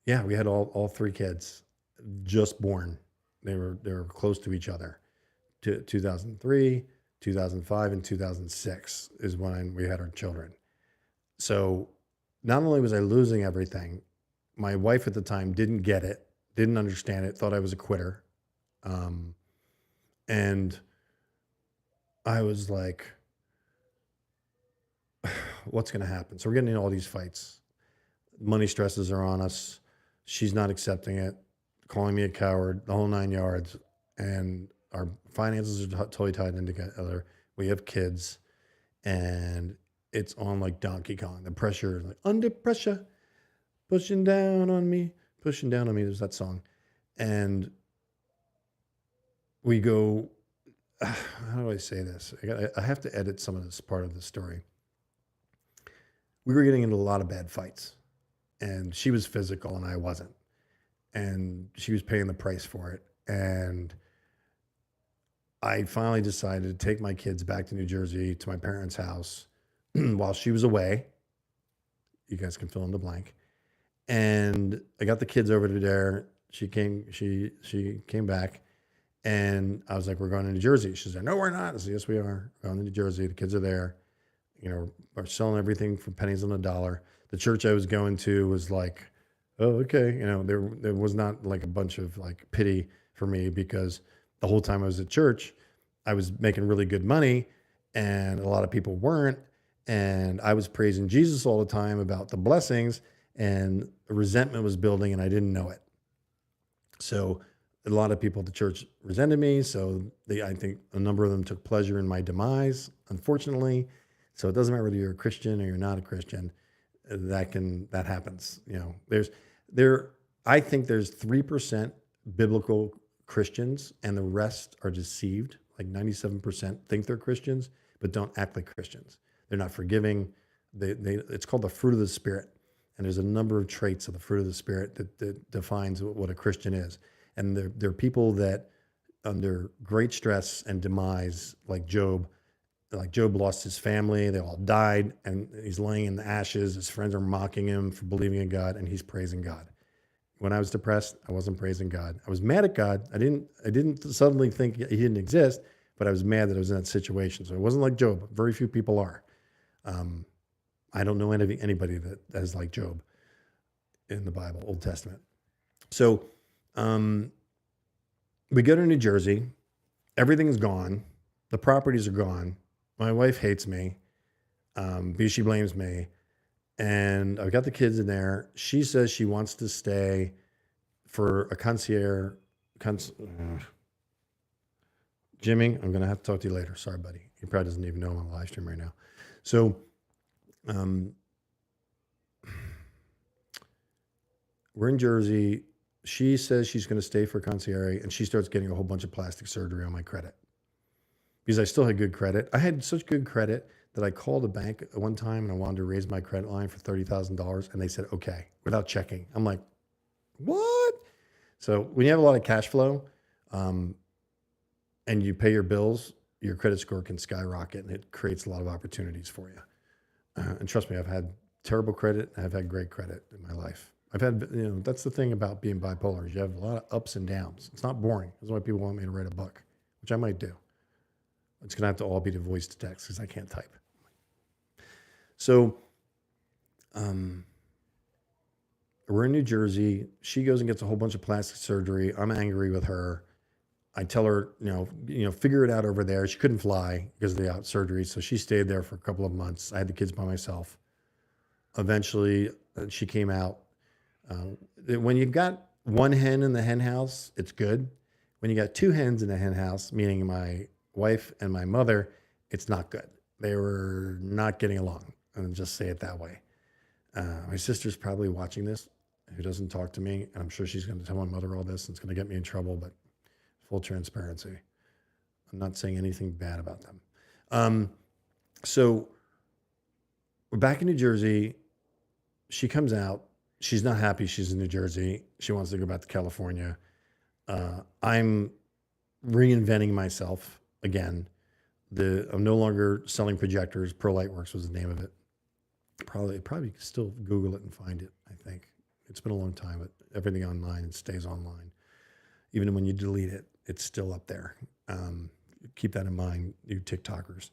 we had all three kids just born. They were close to each other. 2003, 2005, and 2006 is when we had our children. So not only was I losing everything, my wife at the time didn't get it, didn't understand it, thought I was a quitter. And I was like, what's going to happen? So we're getting into all these fights. Money stresses are on us. She's not accepting it, calling me a coward, the whole 9 yards. And our finances are totally tied in together. We have kids, and it's on like Donkey Kong. The pressure is like under pressure, pushing down on me. There's that song. And we go, how do I say this? I have to edit some of this part of the story. We were getting into a lot of bad fights, and she was physical and I wasn't. And she was paying the price for it. And I finally decided to take my kids back to New Jersey to my parents' house while she was away. You guys can fill in the blank. And I got the kids over to there. She came back, and I was like, we're going to New Jersey. She said, no, we're not. I said, yes, we are. We're going to New Jersey. The kids are there. We're selling everything for pennies on the dollar. The church I was going to was like, oh, okay. There was not like a bunch of like pity for me, because the whole time I was at church, I was making really good money, and a lot of people weren't. And I was praising Jesus all the time about the blessings, and resentment was building, and I didn't know it. So a lot of people at the church resented me. So I think a number of them took pleasure in my demise, unfortunately. So it doesn't matter whether you're a Christian or you're not a Christian, that happens. I think there's 3% biblical Christians, and the rest are deceived. Like 97% think they're Christians, but don't act like Christians. They're not forgiving. It's called the fruit of the Spirit. And there's a number of traits of the fruit of the Spirit that defines what a Christian is. And they're people that, under great stress and demise, like Job lost his family, they all died, and he's laying in the ashes. His friends are mocking him for believing in God, and he's praising God. When I was depressed, I wasn't praising God. I was mad at God. I didn't suddenly think he didn't exist, but I was mad that I was in that situation. So it wasn't like Job. Very few people are. I don't know anybody that is like Job in the Bible, Old Testament. So we go to New Jersey. Everything's gone. The properties are gone. My wife hates me because she blames me. And I've got the kids in there. She says she wants to stay for a concierge. Jimmy, I'm going to have to talk to you later. Sorry, buddy. He probably doesn't even know I'm on a live stream right now. So we're in Jersey. She says she's going to stay for concierge, and she starts getting a whole bunch of plastic surgery on my credit, because I still had good credit. I had such good credit that I called the bank at one time and I wanted to raise my credit line for $30,000, and they said, okay, without checking. I'm like, what? So when you have a lot of cash flow and you pay your bills, your credit score can skyrocket, and it creates a lot of opportunities for you. And trust me, I've had terrible credit, and I've had great credit in my life. I've had, that's the thing about being bipolar, is you have a lot of ups and downs. It's not boring. That's why people want me to write a book, which I might do. It's going to have to all be the voice to text, because I can't type. So we're in New Jersey. She goes and gets a whole bunch of plastic surgery. I'm angry with her. I tell her, figure it out over there. She couldn't fly because of the surgery, so she stayed there for a couple of months. I had the kids by myself. Eventually, she came out. When you've got one hen in the hen house, it's good. When you got two hens in the hen house, meaning my wife and my mother, it's not good. They were not getting along. And just say it that way. My sister's probably watching this, who doesn't talk to me, and I'm sure she's going to tell my mother all this, and it's going to get me in trouble. But full transparency, I'm not saying anything bad about them. So we're back in New Jersey. She comes out. She's not happy she's in New Jersey. She wants to go back to California. I'm reinventing myself again. I'm no longer selling projectors. ProLightworks was the name of it. Probably still Google it and find it. I think it's been a long time, but everything online, it stays online. Even when you delete it, it's still up there. Keep that in mind, you TikTokers.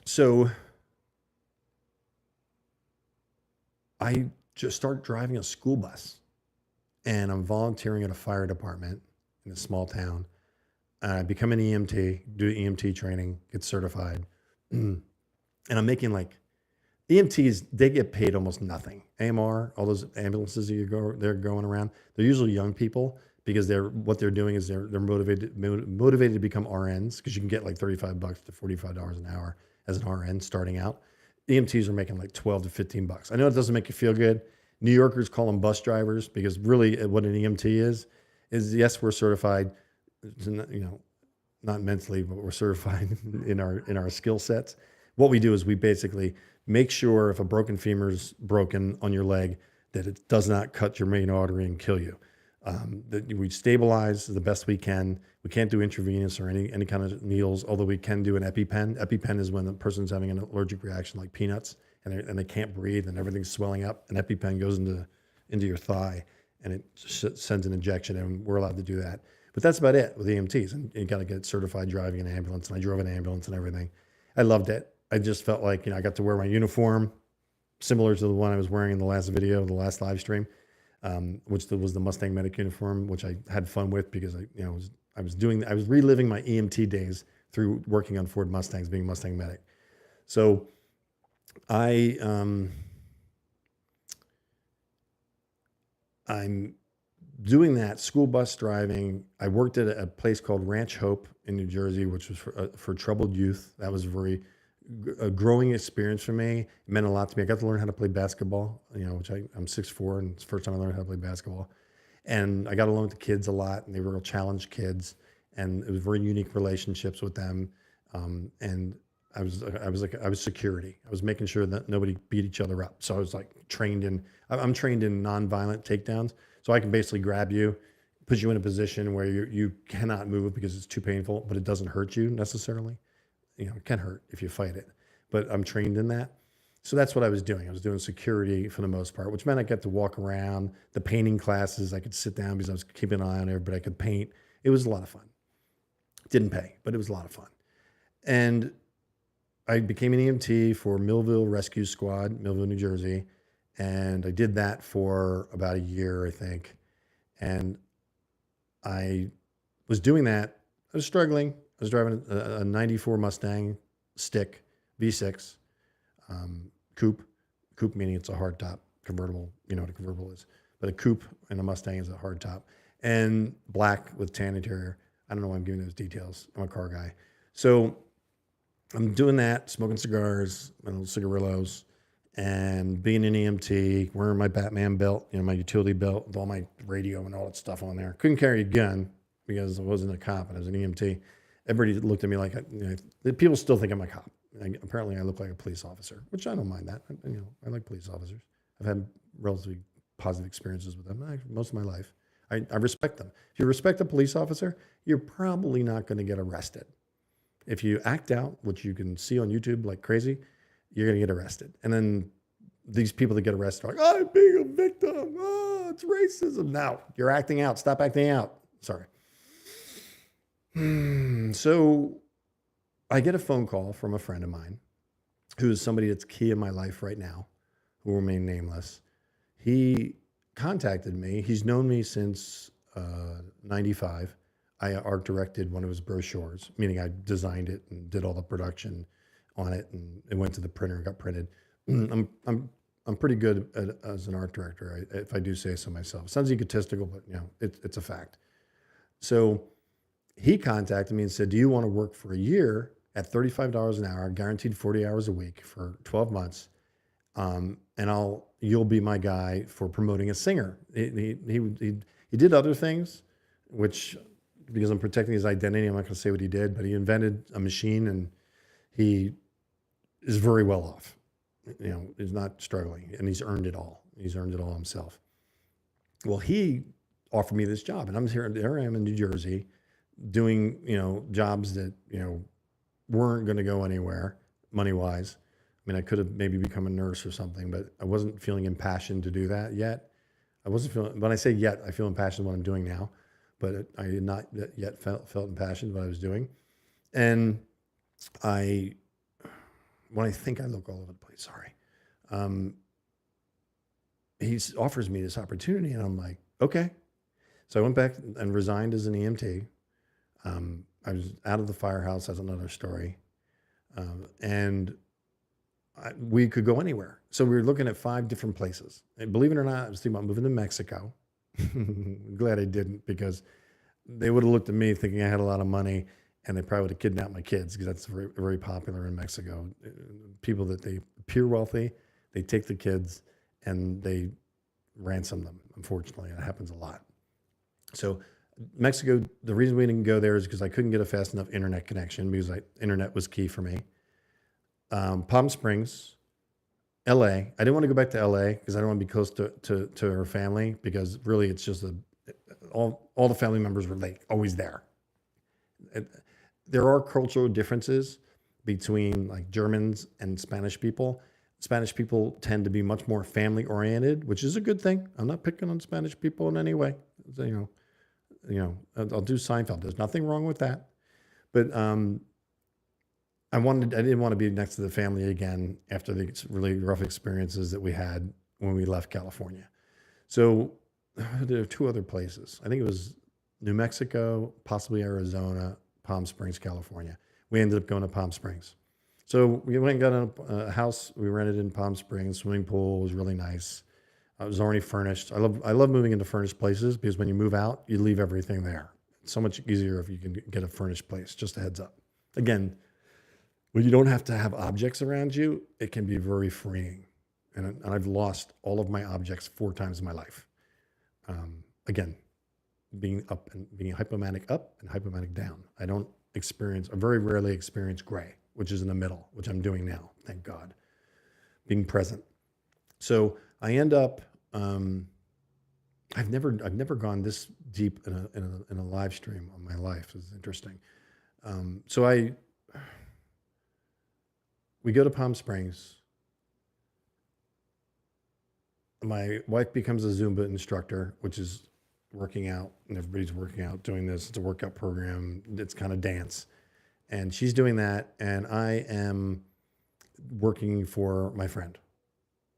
So I just start driving a school bus, and I'm volunteering at a fire department in a small town. I become an EMT, do EMT training, get certified. And I'm making like EMTs, they get paid almost nothing. AMR, all those ambulances that they're going around, they're usually young people because what they're doing is they're motivated to become RNs, because you can get like $35 to $45 an hour as an RN starting out. EMTs are making like 12 to 15 bucks. I know it doesn't make you feel good. New Yorkers call them bus drivers, because really what an EMT is yes, we're certified, not mentally, but we're certified in our skill sets. What we do is we basically make sure if a broken femur's broken on your leg, that it does not cut your main artery and kill you. That we stabilize the best we can. We can't do intravenous or any kind of needles, although we can do an EpiPen. EpiPen is when the person's having an allergic reaction like peanuts, and they can't breathe and everything's swelling up. An EpiPen goes into your thigh, and it sends an injection, and we're allowed to do that. But that's about it with EMTs. And you got to get certified driving an ambulance, and I drove an ambulance and everything. I loved it. I just felt like, I got to wear my uniform, similar to the one I was wearing in the last video, the last live stream, which was the MustangMedic uniform, which I had fun with because I was reliving my EMT days through working on Ford Mustangs, being MustangMedic. So I'm doing that school bus driving. I worked at a place called Ranch Hope in New Jersey, which was for troubled youth. That was a growing experience for me. It meant a lot to me. I got to learn how to play basketball, which I'm 6'4", and it's the first time I learned how to play basketball. And I got along with the kids a lot, and they were real challenged kids, and it was very unique relationships with them. And I was security. I was making sure that nobody beat each other up. So I was like I'm trained in nonviolent takedowns. So I can basically grab you, put you in a position where you cannot move because it's too painful, but it doesn't hurt you necessarily. It can hurt if you fight it, but I'm trained in that. So that's what I was doing. I was doing security for the most part, which meant I got to walk around. The painting classes, I could sit down because I was keeping an eye on everybody. I could paint. It was a lot of fun. Didn't pay, but it was a lot of fun. And I became an EMT for Millville Rescue Squad, Millville, New Jersey. And I did that for about a year, I think. And I was doing that. I was struggling. I was driving a 94 Mustang stick V6 coupe. Coupe meaning it's a hardtop convertible. You know what a convertible is. But a coupe and a Mustang is a hardtop. And black with tan interior. I don't know why I'm giving those details. I'm a car guy. So I'm doing that, smoking cigars, my little cigarillos, and being an EMT, wearing my Batman belt, my utility belt with all my radio and all that stuff on there. Couldn't carry a gun because I wasn't a cop and I was an EMT. Everybody looked at me like, people still think I'm a cop. Apparently I look like a police officer, which I don't mind that. I like police officers. I've had relatively positive experiences with them most of my life. I respect them. If you respect a police officer, you're probably not going to get arrested. If you act out, which you can see on YouTube like crazy, you're going to get arrested. And then these people that get arrested are like, I'm being a victim. Oh, it's racism. No, you're acting out. Stop acting out. Sorry. So I get a phone call from a friend of mine who is somebody that's key in my life right now, who will remain nameless. He contacted me. He's known me since 95. I art directed one of his brochures, meaning I designed it and did all the production on it, and it went to the printer and got printed. I'm pretty good as an art director, if I do say so myself. It sounds egotistical, but it's a fact. So he contacted me and said, "Do you want to work for a year at $35 an hour, guaranteed 40 hours a week for 12 months? And you'll be my guy for promoting a singer." He did other things, which, because I'm protecting his identity, I'm not going to say what he did, but he invented a machine and he is very well off. He's not struggling, and he's earned it all. He's earned it all himself. Well, he offered me this job, and there I am in New Jersey doing, jobs that, weren't going to go anywhere money wise. I mean, I could have maybe become a nurse or something, but I wasn't feeling impassioned to do that yet. When I say yet, I feel impassioned what I'm doing now, but I had not yet felt impassioned what I was doing. And when I think I look all over the place, sorry. He offers me this opportunity, and I'm like, okay. So I went back and resigned as an EMT. I was out of the firehouse. That's another story. And we could go anywhere. So we were looking at 5 different places. And believe it or not, I was thinking about moving to Mexico. I'm glad I didn't, because they would have looked at me thinking I had a lot of money, and they probably would have kidnapped my kids, because that's very, very popular in Mexico. People that they appear wealthy, they take the kids and they ransom them. Unfortunately, it happens a lot. So Mexico, the reason we didn't go there is because I couldn't get a fast enough internet connection, because internet was key for me. Palm Springs, LA. I didn't want to go back to LA because I don't want to be close to her family, because really it's just all the family members were always there. There are cultural differences between like Germans and Spanish people. Spanish people tend to be much more family oriented, which is a good thing. I'm not picking on Spanish people in any way. I'll do Seinfeld. There's nothing wrong with that. But I didn't want to be next to the family again after the really rough experiences that we had when we left California. So there are 2 other places. I think it was New Mexico, possibly Arizona, Palm Springs, California. We ended up going to Palm Springs. So we went and got a house we rented in Palm Springs. Swimming pool was really nice. It was already furnished. I love moving into furnished places, because when you move out, you leave everything there. It's so much easier if you can get a furnished place. Just a heads up. Again, when you don't have to have objects around you, it can be very freeing. And I've lost all of my objects 4 times in my life. Again, being hypomanic up and hypomanic down. I very rarely experience gray, which is in the middle, which I'm doing now, thank God. Being present. So I end up, I've never gone this deep in a live stream on my life. It's interesting. So we go to Palm Springs. My wife becomes a Zumba instructor, which is working out, and everybody's working out doing this. It's a workout program. It's kind of dance. And she's doing that, and I am working for my friend.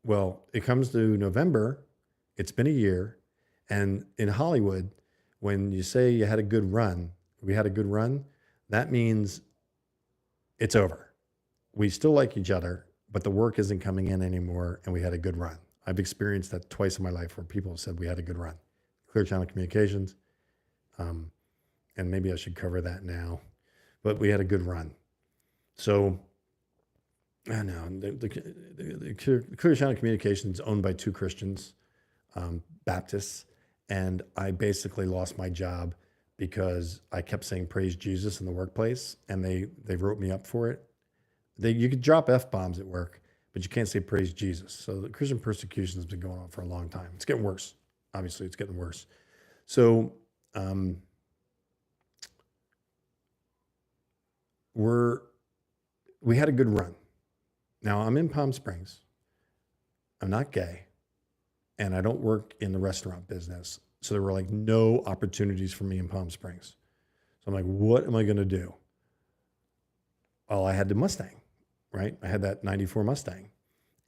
Well, it comes to November. It's been a year. And in Hollywood, when you say you had a good run, we had a good run, that means it's over. We still like each other, but the work isn't coming in anymore, and we had a good run. I've experienced that twice in my life where people have said we had a good run. Clear channel communications. And maybe I should cover that now, but we had a good run. So I know the Clear Channel Communications is owned by 2 Christians, Baptists, and I basically lost my job because I kept saying praise Jesus in the workplace, and they wrote me up for it. You could drop F-bombs at work, but you can't say praise Jesus. So the Christian persecution has been going on for a long time. It's getting worse. Obviously, it's getting worse. So we had a good run. Now I'm in Palm Springs. I'm not gay, and I don't work in the restaurant business. So there were like no opportunities for me in Palm Springs. So I'm like, what am I going to do? Well, I had the Mustang, right? I had that 94 Mustang.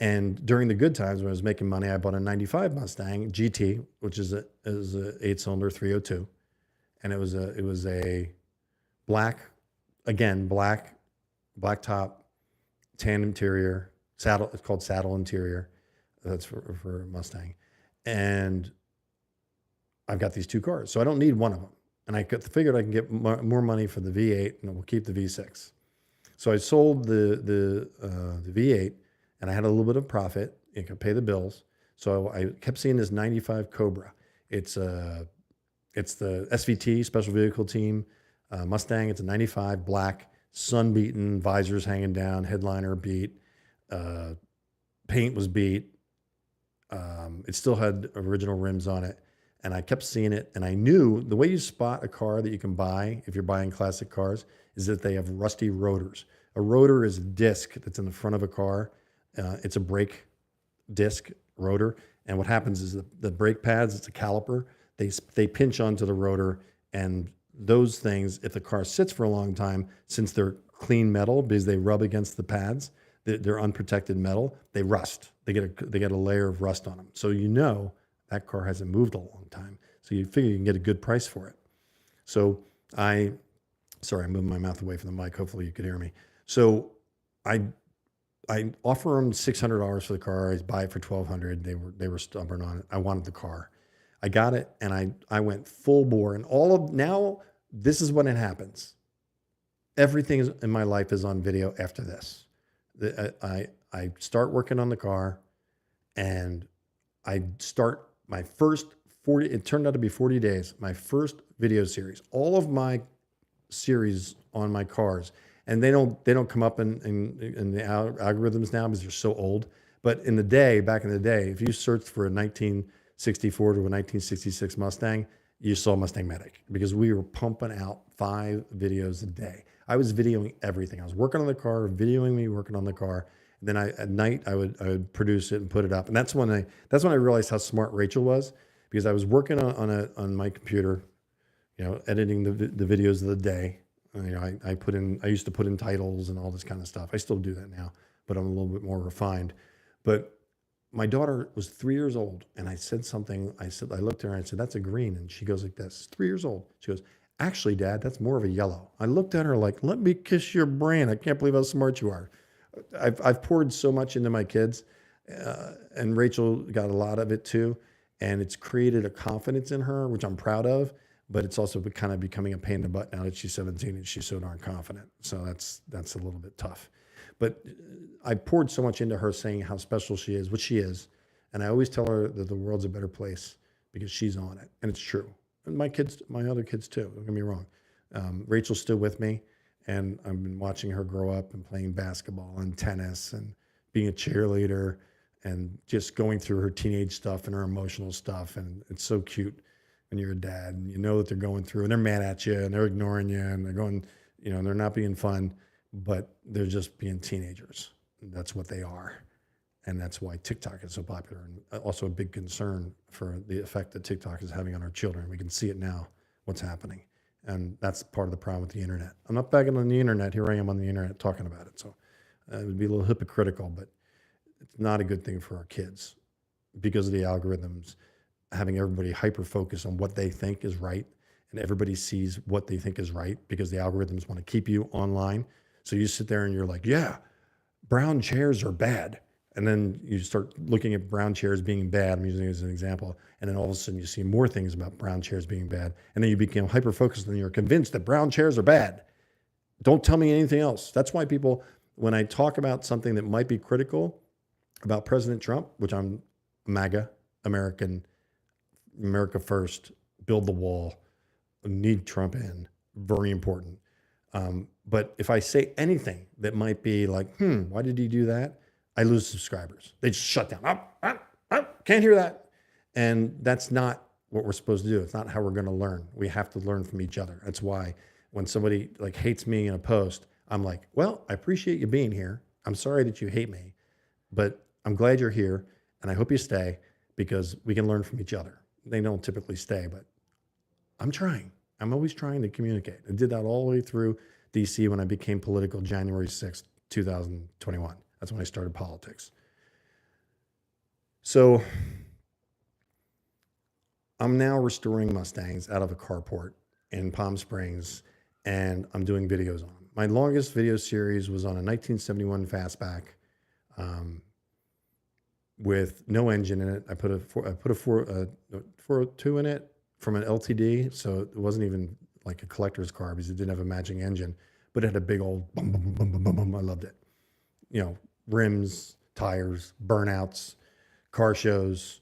And during the good times when I was making money, I bought a 95 Mustang GT, which is a 8-cylinder 302. And it was a black top, tan interior, saddle. It's called Saddle Interior. That's for Mustang. And I've got these two cars, so I don't need one of them. And I figured I can get more money for the V8, and we'll keep the V6. So I sold the V8, and I had a little bit of profit. It could pay the bills. So I kept seeing this 95 Cobra. It's the SVT, Special Vehicle Team Mustang. It's a 95 black, sun beaten, visors hanging down, headliner beat, paint was beat. It still had original rims on it. And I kept seeing it, and I knew the way you spot a car that you can buy if you're buying classic cars is that they have rusty rotors. A rotor is a disc that's in the front of a car. It's a brake disc rotor, and what happens is the brake pads, it's a caliper, they pinch onto the rotor, and those things, if the car sits for a long time, since they're clean metal because they rub against the pads, they're unprotected metal, they rust. They get a layer of rust on them. So you know that car hasn't moved a long time. So you figure you can get a good price for it. So sorry, I'm moving my mouth away from the mic. Hopefully you could hear me. So I offer them $600 for the car. I buy it for $1,200. They were stubborn on it. I wanted the car. I got it, and I went full bore. And now this is when it happens. Everything in my life is on video after this. I start working on the car, and I start my first 40, it turned out to be 40 days, my first video series. All of my series on my cars, and they don't come up in the algorithms now because they're so old. But back in the day, if you searched for a 1964 to a 1966 Mustang, you saw MustangMedic because we were pumping out 5 videos a day. I was videoing everything. I was working on the car, videoing me working on the car. Then at night I would produce it and put it up. And that's when I realized how smart Rachel was, because I was working on my computer, editing the videos of the day. I used to put in titles and all this kind of stuff. I still do that now, but I'm a little bit more refined. But my daughter was 3 years old, and I said something. I looked at her and I said, "That's a green." And she goes like this, 3 years old. She goes, "Actually, Dad, that's more of a yellow." I looked at her like, "Let me kiss your brain. I can't believe how smart you are." I've poured so much into my kids, and Rachel got a lot of it too. And it's created a confidence in her, which I'm proud of, but it's also kind of becoming a pain in the butt now that she's 17 and she's so darn confident. So that's a little bit tough. But I poured so much into her saying how special she is, what she is. And I always tell her that the world's a better place because she's on it. And it's true. And my other kids too, don't get me wrong. Rachel's still with me. And I've been watching her grow up and playing basketball and tennis and being a cheerleader and just going through her teenage stuff and her emotional stuff. And it's so cute when you're a dad and you know that they're going through and they're mad at you and they're ignoring you and they're going, they're not being fun, but they're just being teenagers. That's what they are. And that's why TikTok is so popular, and also a big concern for the effect that TikTok is having on our children. We can see it now, what's happening. And that's part of the problem with the internet. I'm not bagging on the internet. Here I am on the internet talking about it. So it would be a little hypocritical, but it's not a good thing for our kids because of the algorithms, having everybody hyper-focus on what they think is right, and everybody sees what they think is right because the algorithms want to keep you online. So you sit there and you're like, yeah, brown chairs are bad. And then you start looking at brown chairs being bad. I'm using it as an example. And then all of a sudden you see more things about brown chairs being bad. And then you become hyper-focused and you're convinced that brown chairs are bad. Don't tell me anything else. That's why people, when I talk about something that might be critical about President Trump, which I'm MAGA, America first, build the wall, need Trump in, very important. But if I say anything that might be like, why did he do that? I lose subscribers. They just shut down. Can't hear that. And that's not what we're supposed to do. It's not how we're going to learn. We have to learn from each other. That's why when somebody like hates me in a post, I'm like, well, I appreciate you being here. I'm sorry that you hate me, but I'm glad you're here. And I hope you stay because we can learn from each other. They don't typically stay, but I'm trying. I'm always trying to communicate. I did that all the way through DC when I became political January 6th, 2021. That's when I started politics. So I'm now restoring Mustangs out of a carport in Palm Springs, and I'm doing videos on them. My longest video series was on a 1971 Fastback. with no engine in it. I put a 402 in it from an LTD, so it wasn't even like a collector's car because it didn't have a matching engine, but it had a big old bum bum bum bum bum bum. I loved it. You know, rims, tires, burnouts, car shows.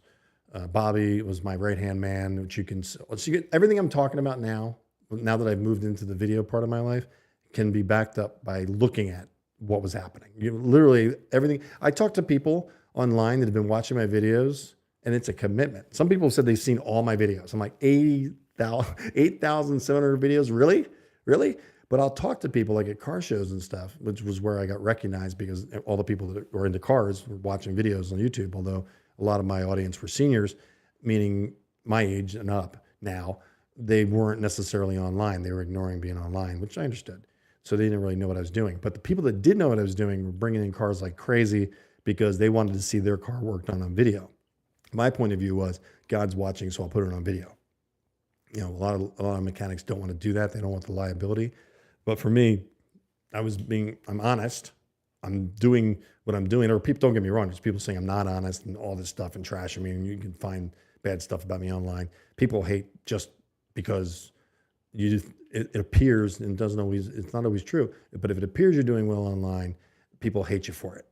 Bobby was my right hand man, which you can. So you get everything I'm talking about now. Now that I've moved into the video part of my life, can be backed up by looking at what was happening. You literally everything. I talk to people online that have been watching my videos, and it's a commitment. Some people said they've seen all my videos. I'm like 8,700 videos. Really? Really? But I'll talk to people like at car shows and stuff, which was where I got recognized because all the people that were into cars were watching videos on YouTube, although a lot of my audience were seniors, meaning my age and up now. They weren't necessarily online. They were ignoring being online, which I understood. So they didn't really know what I was doing. But the people that did know what I was doing were bringing in cars like crazy because they wanted to see their car worked on video. My point of view was God's watching, so I'll put it on video. You know, a lot of mechanics don't want to do that. They don't want the liability. But for me, I'm honest. I'm doing what I'm doing. Or people, don't get me wrong, there's people saying I'm not honest and all this stuff and trashing me, and you can find bad stuff about me online. People hate just because it appears, and it's not always true, but if it appears you're doing well online, people hate you for it.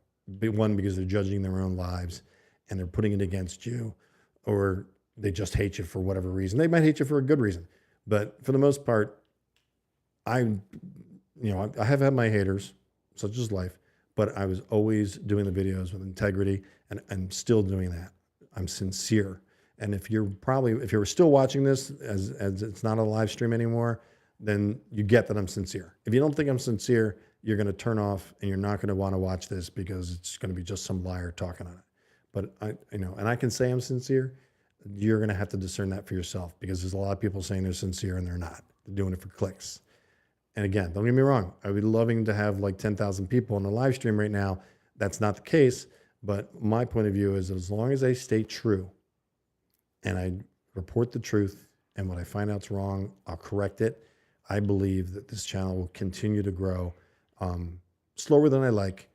One, because they're judging their own lives and they're putting it against you, or they just hate you for whatever reason. They might hate you for a good reason, but for the most part, I have had my haters, such as life, but I was always doing the videos with integrity, and I'm still doing that. I'm sincere. And if you're still watching this as it's not a live stream anymore, then you get that I'm sincere. If you don't think I'm sincere, you're going to turn off and you're not going to want to watch this because it's going to be just some liar talking on it. But and I can say I'm sincere. You're going to have to discern that for yourself, because there's a lot of people saying they're sincere and they're not. They're doing it for clicks. And again, don't get me wrong. I would be loving to have like 10,000 people on the live stream right now. That's not the case. But my point of view is, as long as I stay true and I report the truth, and when I find out's wrong, I'll correct it. I believe that this channel will continue to grow, slower than I like,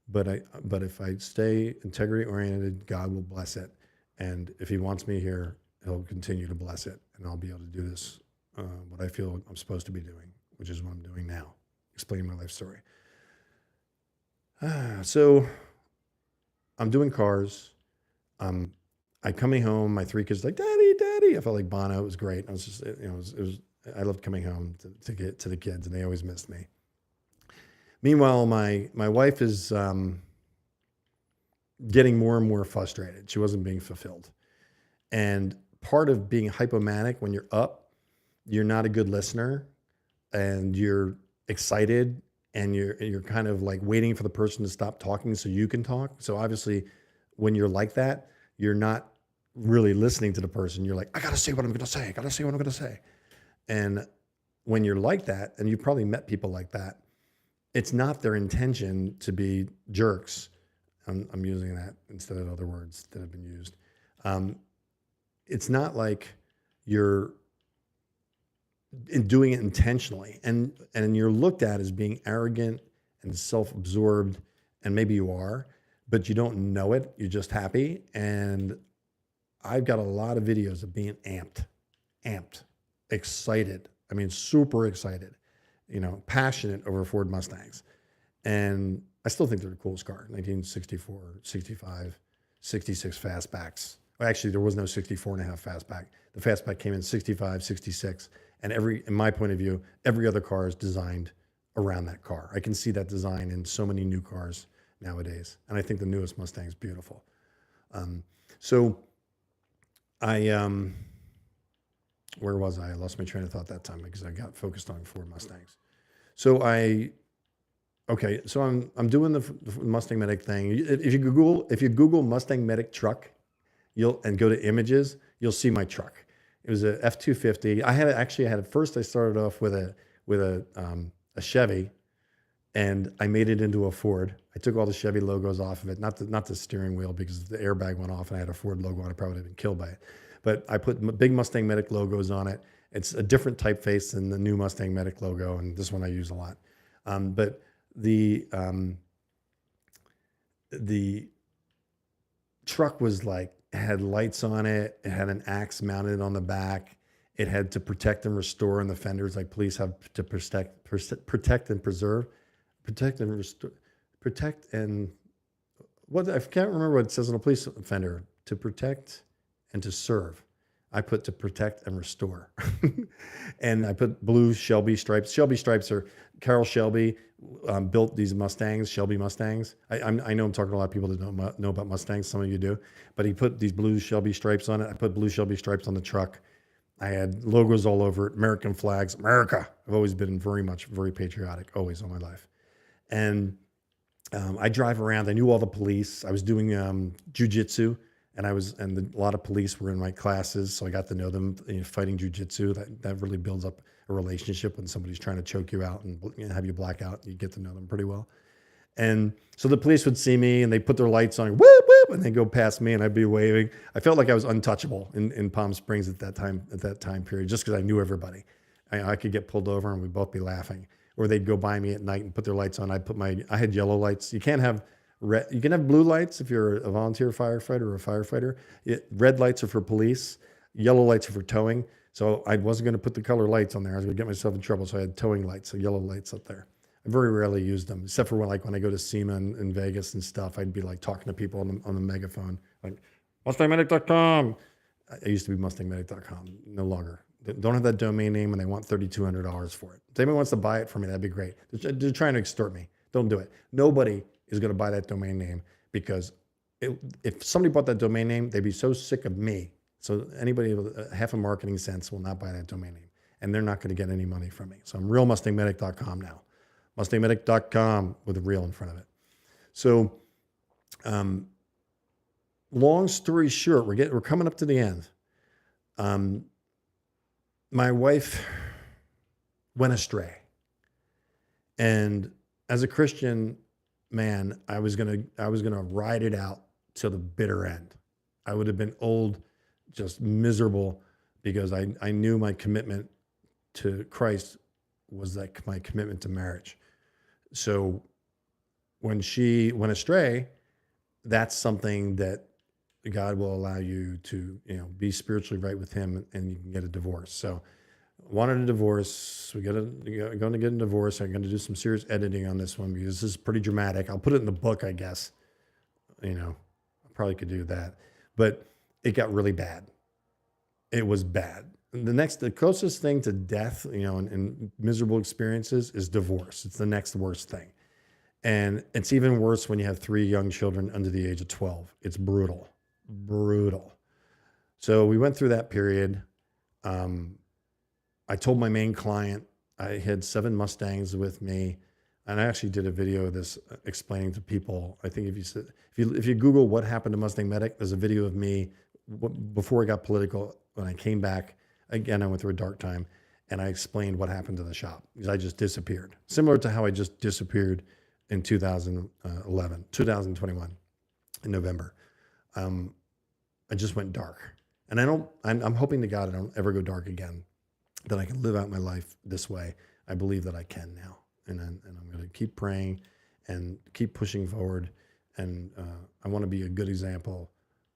but if I stay integrity oriented, God will bless it. And if he wants me here, he'll continue to bless it, and I'll be able to do this, what I feel I'm supposed to be doing, which is what I'm doing now, explaining my life story. So I'm doing cars. I coming home, my three kids like, Daddy, Daddy. I felt like Bono. It was great. I was just, I loved coming home to get to the kids, and they always missed me. Meanwhile, my wife is getting more and more frustrated. She wasn't being fulfilled. And part of being hypomanic, when you're up, you're not a good listener, and you're excited, and you're kind of like waiting for the person to stop talking so you can talk. So obviously, when you're like that, you're not really listening to the person. You're like, I got to say what I'm going to say. I got to say what I'm going to say. And when you're like that, and you've probably met people like that, it's not their intention to be jerks. I'm using that instead of other words that have been used. It's not like you're doing it intentionally, and you're looked at as being arrogant and self-absorbed, and maybe you are, but you don't know it. You're just happy. And I've got a lot of videos of being amped, excited. I mean, super excited, passionate over Ford Mustangs. And I still think they're the coolest car. 1964, 65, 66 fastbacks. Well, actually, there was no 64.5 fastback. The fastback came in 65, 66. And in my point of view, every other car is designed around that car. I can see that design in so many new cars nowadays. And I think the newest Mustang is beautiful. So I, where was I? I lost my train of thought that time because I got focused on Ford Mustangs. So I'm doing the MustangMedic thing. If you Google MustangMedic truck, and go to images, you'll see my truck. It was a F-250. At first I started off with a Chevy, and I made it into a Ford. I took all the Chevy logos off of it, not the steering wheel, because the airbag went off and I had a Ford logo on it. I probably would have been killed by it. But I put big MustangMedic logos on it. It's a different typeface than the new MustangMedic logo, and this one I use a lot. But the truck was like, had lights on it. It had an axe mounted on the back. It had to protect and restore, and the fenders, like police have to protect and preserve, protect and restore, protect and what, I can't remember what it says on a police fender. To protect and to serve. I put to protect and restore. And I put blue Shelby stripes. Shelby stripes are Carroll Shelby built these Mustangs, Shelby Mustangs. I know I'm talking to a lot of people that don't know about Mustangs. Some of you do. But he put these blue Shelby stripes on it. I put blue Shelby stripes on the truck. I had logos all over it, American flags, America. I've always been very patriotic, always all my life. And I drive around. I knew all the police. I was doing jujitsu, and a lot of police were in my classes, so I got to know them. Fighting jujitsu, that really builds up a relationship when somebody's trying to choke you out and have you black out. You get to know them pretty well. And so the police would see me, and they put their lights on, whoop whoop, and they go past me, and I'd be waving. I felt like I was untouchable in Palm Springs at that time period, just because I knew everybody. I could get pulled over, and we'd both be laughing. Or they'd go by me at night and put their lights on. I had yellow lights. You can't have red. You can have blue lights if you're a volunteer firefighter or a firefighter. Red lights are for police. Yellow lights are for towing. So I wasn't going to put the color lights on there. I was going to get myself in trouble. So I had towing lights, so yellow lights up there. I very rarely used them, except for when I go to SEMA in Vegas and stuff. I'd be like talking to people on the megaphone, like MustangMedic.com. I used to be MustangMedic.com. No longer. They don't have that domain name, and they want $3,200 for it. If anybody wants to buy it for me, that'd be great. They're trying to extort me. Don't do it. Nobody is going to buy that domain name, because if somebody bought that domain name, they'd be so sick of me. So anybody with half a marketing sense will not buy that domain name, and they're not going to get any money from me. So I'm realmustangmedic.com now. MustangMedic.com with a real in front of it. So long story short, we're coming up to the end. My wife went astray. And as a Christian man, I was gonna ride it out till the bitter end. I would have been old, just miserable, because I knew my commitment to Christ was like my commitment to marriage. So when she went astray, that's something that God will allow you to, be spiritually right with him, and you can get a divorce. So wanted a divorce. Going to get a divorce. I'm going to do some serious editing on this one, because this is pretty dramatic. I'll put it in the book, I guess. I probably could do that, but it got really bad. It was bad. The closest thing to death, and miserable experiences is divorce. It's the next worst thing. And it's even worse when you have 3 young children under the age of 12. It's brutal. So we went through that period. I told my main client, I had 7 Mustangs with me, and I actually did a video of this explaining to people. I think if you Google what happened to Mustang Medic, there's a video of me before I got political. When I came back, again, I went through a dark time, and I explained what happened to the shop, because I just disappeared. Similar to how I just disappeared in 2021, in November. I just went dark. And I'm hoping to God I don't ever go dark again, that I can live out my life this way. I believe that I can now. And I'm going to keep praying and keep pushing forward. And I want to be a good example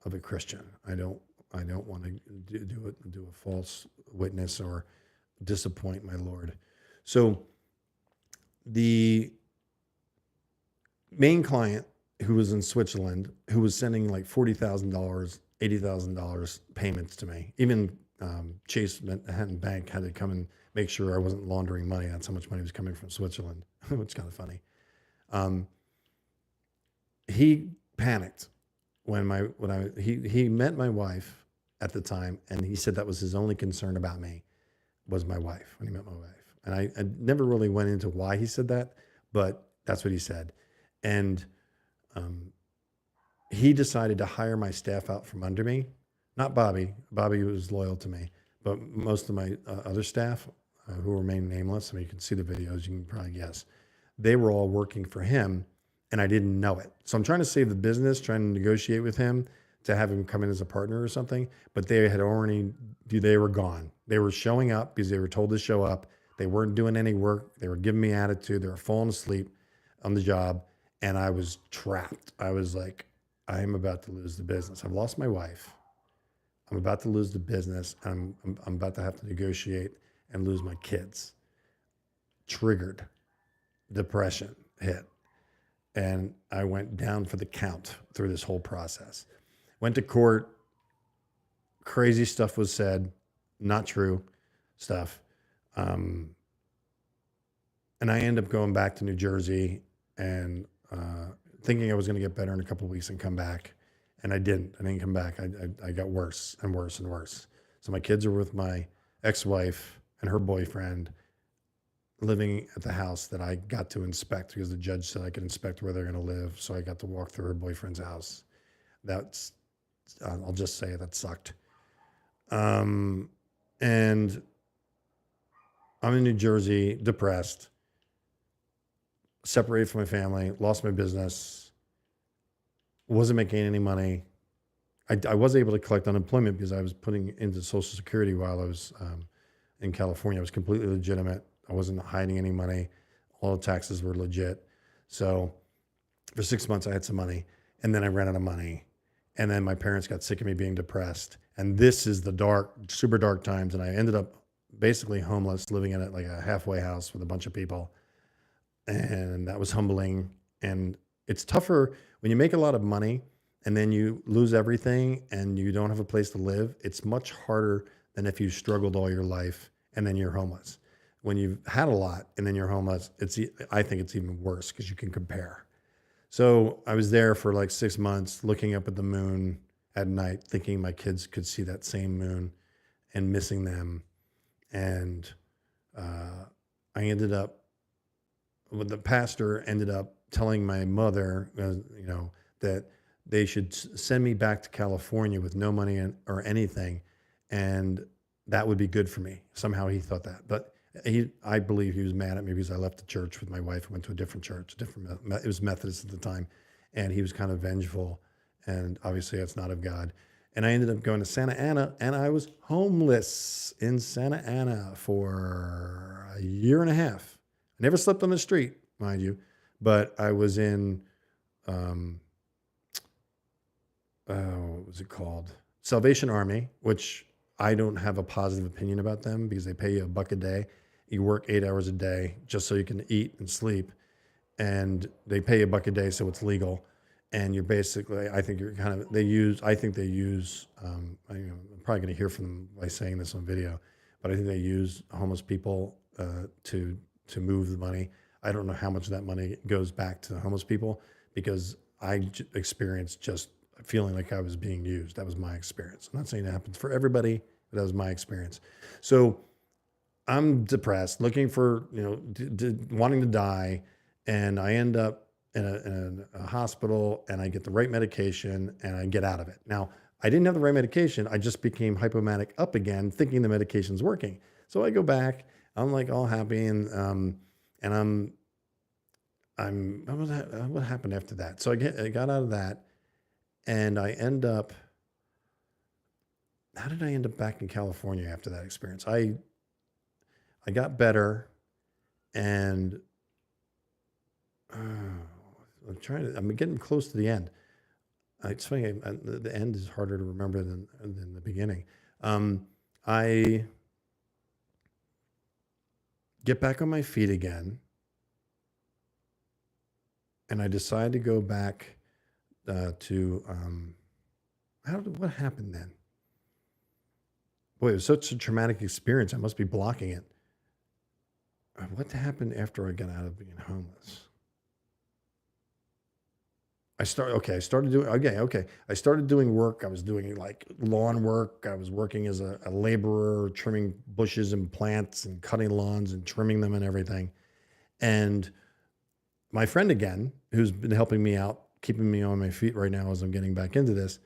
of a Christian. I don't want to do a false witness or disappoint my Lord. So the main client, who was in Switzerland, who was sending like $40,000, $80,000 payments to me. Even Chase Manhattan Bank had to come and make sure I wasn't laundering money. That's how much money was coming from Switzerland, which is kind of funny. He panicked he met my wife at the time, and he said that was his only concern about me, was my wife, when he met my wife. And I never really went into why he said that, but that's what he said. And he decided to hire my staff out from under me. Not Bobby. Bobby was loyal to me, but most of my other staff, who remain nameless, you can see the videos, you can probably guess, they were all working for him, and I didn't know it. So I'm trying to save the business, trying to negotiate with him to have him come in as a partner or something, but they were gone. They were showing up because they were told to show up. They weren't doing any work. They were giving me attitude. They were falling asleep on the job. and I was trapped. I was like, I'm about to lose the business. I've lost my wife. I'm about to lose the business. I'm about to have to negotiate and lose my kids. Triggered. Depression hit. And I went down for the count through this whole process. Went to court. Crazy stuff was said, not true stuff. And I ended up going back to New Jersey and thinking I was going to get better in a couple of weeks and come back. And I didn't. I didn't come back. I got worse and worse and worse. So my kids are with my ex-wife and her boyfriend living at the house that I got to inspect because the judge said I could inspect where they're going to live. So I got to walk through her boyfriend's house. That's, I'll just say that sucked. And I'm in New Jersey, depressed, separated from my family, lost my business, wasn't making any money. I was able to collect unemployment because I was putting into Social Security while I was in California. I was completely legitimate. I wasn't hiding any money. All the taxes were legit. So for 6 months, I had some money. And then I ran out of money. And then my parents got sick of me being depressed. And this is the dark, super dark times. And I ended up basically homeless, living in like a halfway house with a bunch of people. And that was humbling. And it's tougher when you make a lot of money and then you lose everything and you don't have a place to live. It's much harder than if you struggled all your life and then you're homeless. When you've had a lot and then you're homeless, I think it's even worse because you can compare. So I was there for like 6 months, looking up at the moon at night, thinking my kids could see that same moon and missing them. And I ended up, the pastor ended up telling my mother, that they should send me back to California with no money or anything. And that would be good for me. Somehow he thought that. But I believe he was mad at me because I left the church with my wife and went to a different church, it was Methodist at the time. And he was kind of vengeful. And obviously that's not of God. And I ended up going to Santa Ana and I was homeless in Santa Ana for a year and a half. I never slept on the street, mind you, but I was in, what was it called? Salvation Army, which I don't have a positive opinion about them because they pay you $1 a day. You work 8 hours a day just so you can eat and sleep. And they pay you $1 a day, so it's legal. And you're basically, I think I'm probably going to hear from them by saying this on video, but I think they use homeless people to move the money. I don't know how much of that money goes back to homeless people because I experienced just feeling like I was being used. That was my experience. I'm not saying it happens for everybody, but that was my experience. So I'm depressed, looking for, wanting to die. And I end up in a hospital and I get the right medication and I get out of it. Now, I didn't have the right medication. I just became hypomanic up again, thinking the medication's working. So I go back, I'm like all happy and what happened after that? So I got out of that. And I end up, how did I end up back in California after that experience? I got better and I'm getting close to the end. It's funny, the end is harder to remember than the beginning. I get back on my feet again and I decide to go back what happened then? Boy, it was such a traumatic experience. I must be blocking it. What happened after I got out of being homeless? I started doing work. I was doing like lawn work. I was working as a laborer, trimming bushes and plants and cutting lawns and trimming them and everything. And my friend again, who's been helping me out, keeping me on my feet right now as I'm getting back into this,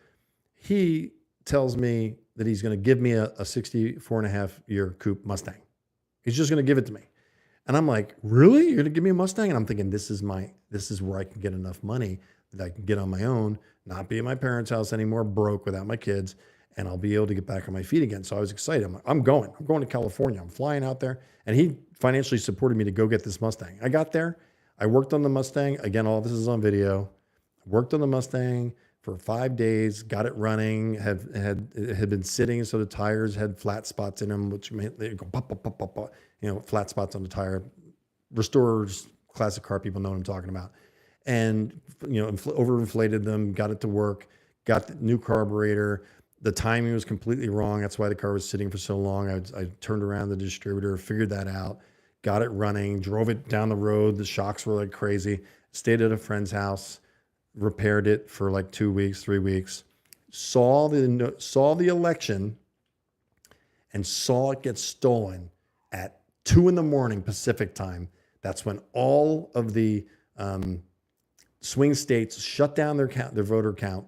he tells me that he's going to give me a 64 and a half year coupe Mustang. He's just going to give it to me. And I'm like, really? You're going to give me a Mustang? And I'm thinking, this is where I can get enough money that I can get on my own, not be at my parents' house anymore, broke without my kids, and I'll be able to get back on my feet again. So I was excited. I'm going to California. I'm flying out there. And he financially supported me to go get this Mustang. I got there. I worked on the Mustang. Again, all this is on video. Worked on the Mustang for 5 days, got it running, it had been sitting, so the tires had flat spots in them, which made they go pop, pop, pop, pop, pop, flat spots on the tire. Restorers, classic car people know what I'm talking about. And, overinflated them, got it to work, got the new carburetor. The timing was completely wrong. That's why the car was sitting for so long. I turned around the distributor, figured that out, got it running, drove it down the road. The shocks were like crazy. Stayed at a friend's house, repaired it for like 2 weeks, 3 weeks, saw the election and saw it get stolen at 2 a.m. Pacific time. That's when all of the swing states shut down their voter count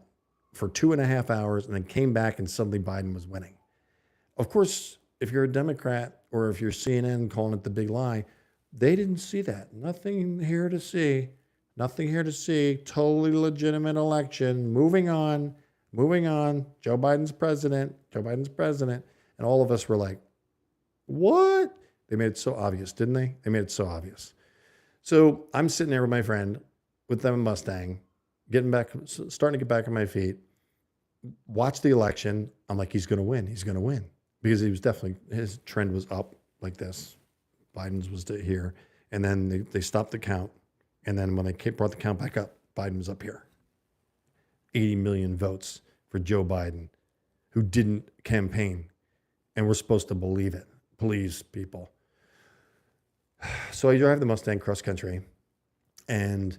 for 2.5 hours and then came back and suddenly Biden was winning. Of course, if you're a Democrat or if you're CNN calling it the big lie, they didn't see that. Nothing here to see. Nothing here to see. Totally legitimate election. Moving on. Joe Biden's president. And all of us were like, what? They made it so obvious, didn't they? They made it so obvious. So I'm sitting there with my friend with them Mustang, starting to get back on my feet. Watch the election. I'm like, he's going to win. He's going to win. Because his trend was up like this. Biden's was here. And then they stopped the count. And then when they brought the count back up, Biden was up here. 80 million votes for Joe Biden, who didn't campaign. And we're supposed to believe it. Please, people. So I drive the Mustang cross country and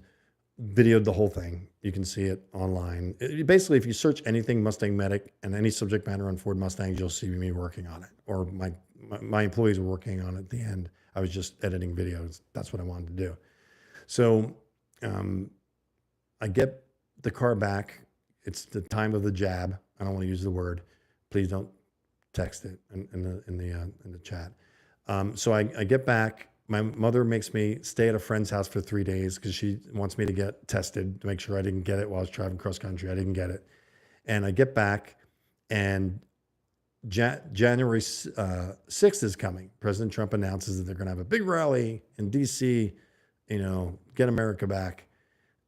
videoed the whole thing. You can see it online. Basically, if you search anything MustangMedic and any subject matter on Ford Mustangs, you'll see me working on it. Or my employees were working on it at the end. I was just editing videos. That's what I wanted to do. So I get the car back. It's the time of the jab. I don't want to use the word. Please don't text it in the chat. So I get back. My mother makes me stay at a friend's house for 3 days because she wants me to get tested to make sure I didn't get it while I was driving cross country. I didn't get it. And I get back and January 6th is coming. President Trump announces that they're going to have a big rally in DC, get America back.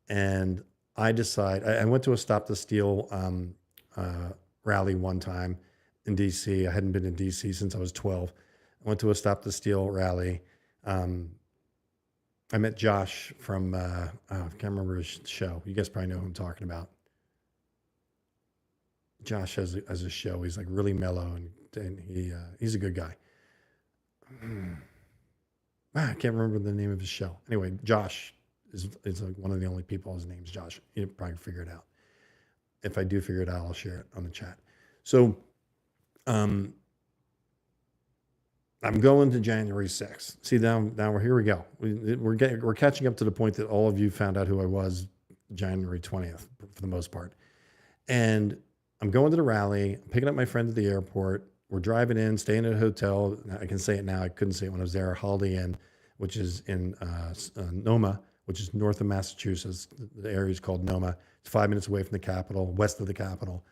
And I decide, I went to a Stop the Steal rally one time in DC. I hadn't been in DC since I was 12. I went to a Stop the Steal rally. I met Josh from, I can't remember his show. You guys probably know who I'm talking about. Josh has a show. He's like really mellow and he's a good guy. I can't remember the name of his show. Anyway, Josh is like one of the only people. His name's Josh. You probably figure it out. If I do figure it out, I'll share it on the chat. So, I'm going to January 6th. See, now here we go. We're catching up to the point that all of you found out who I was January 20th for the most part. And I'm going to the rally, picking up my friend at the airport. We're driving in, staying at a hotel. I can say it now. I couldn't say it when I was there. Holiday Inn, which is in Noma, which is north of Massachusetts. The area is called Noma. It's 5 minutes away from the capital, west of the capital.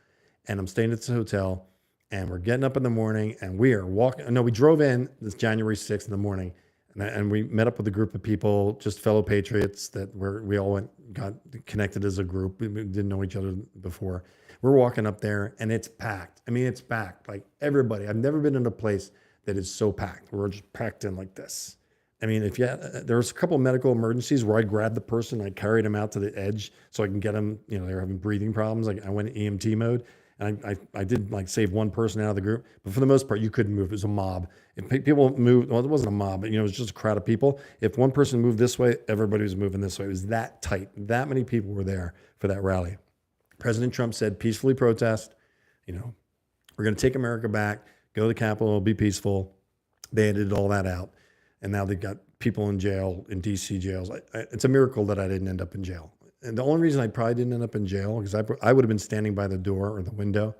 And I'm staying at this hotel. And we're getting up in the morning and we are walking. No, we drove in this January 6th in the morning and we met up with a group of people, just fellow patriots we all got connected as a group. We didn't know each other before. We're walking up there and it's packed. I mean, it's packed like everybody. I've never been in a place that is so packed. We're just packed in like this. I mean, there was a couple of medical emergencies where I grabbed the person, I carried him out to the edge so I can get them, they were having breathing problems. Like I went EMT mode. And I did like save one person out of the group, but for the most part, you couldn't move. It was a mob. If people moved, well, it wasn't a mob, but it was just a crowd of people. If one person moved this way, everybody was moving this way. It was that tight. That many people were there for that rally. President Trump said, peacefully protest. We're going to take America back, go to the Capitol, be peaceful. They edited all that out. And now they've got people in jail, in DC jails. It's a miracle that I didn't end up in jail. And the only reason I probably didn't end up in jail is I would have been standing by the door or the window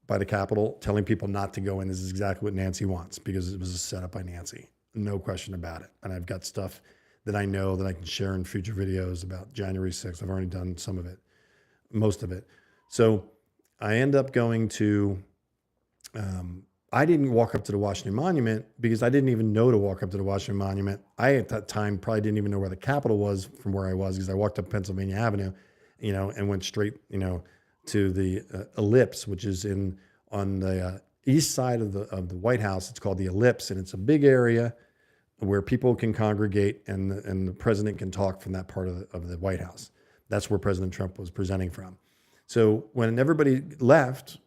by the Capitol telling people not to go in. This is exactly what Nancy wants because it was a setup by Nancy. No question about it. And I've got stuff that I know that I can share in future videos about January 6th. I've already done some of it, most of it. So I end up going to, I didn't walk up to the Washington Monument because I didn't even know to walk up to the Washington Monument. I, at that time, probably didn't even know where the Capitol was from where I was, because I walked up Pennsylvania Avenue, and went straight, to the Ellipse, which is on the east side of the White House. It's called the Ellipse, and it's a big area where people can congregate, and the president can talk from that part of the White House. That's where President Trump was presenting from. So when everybody left,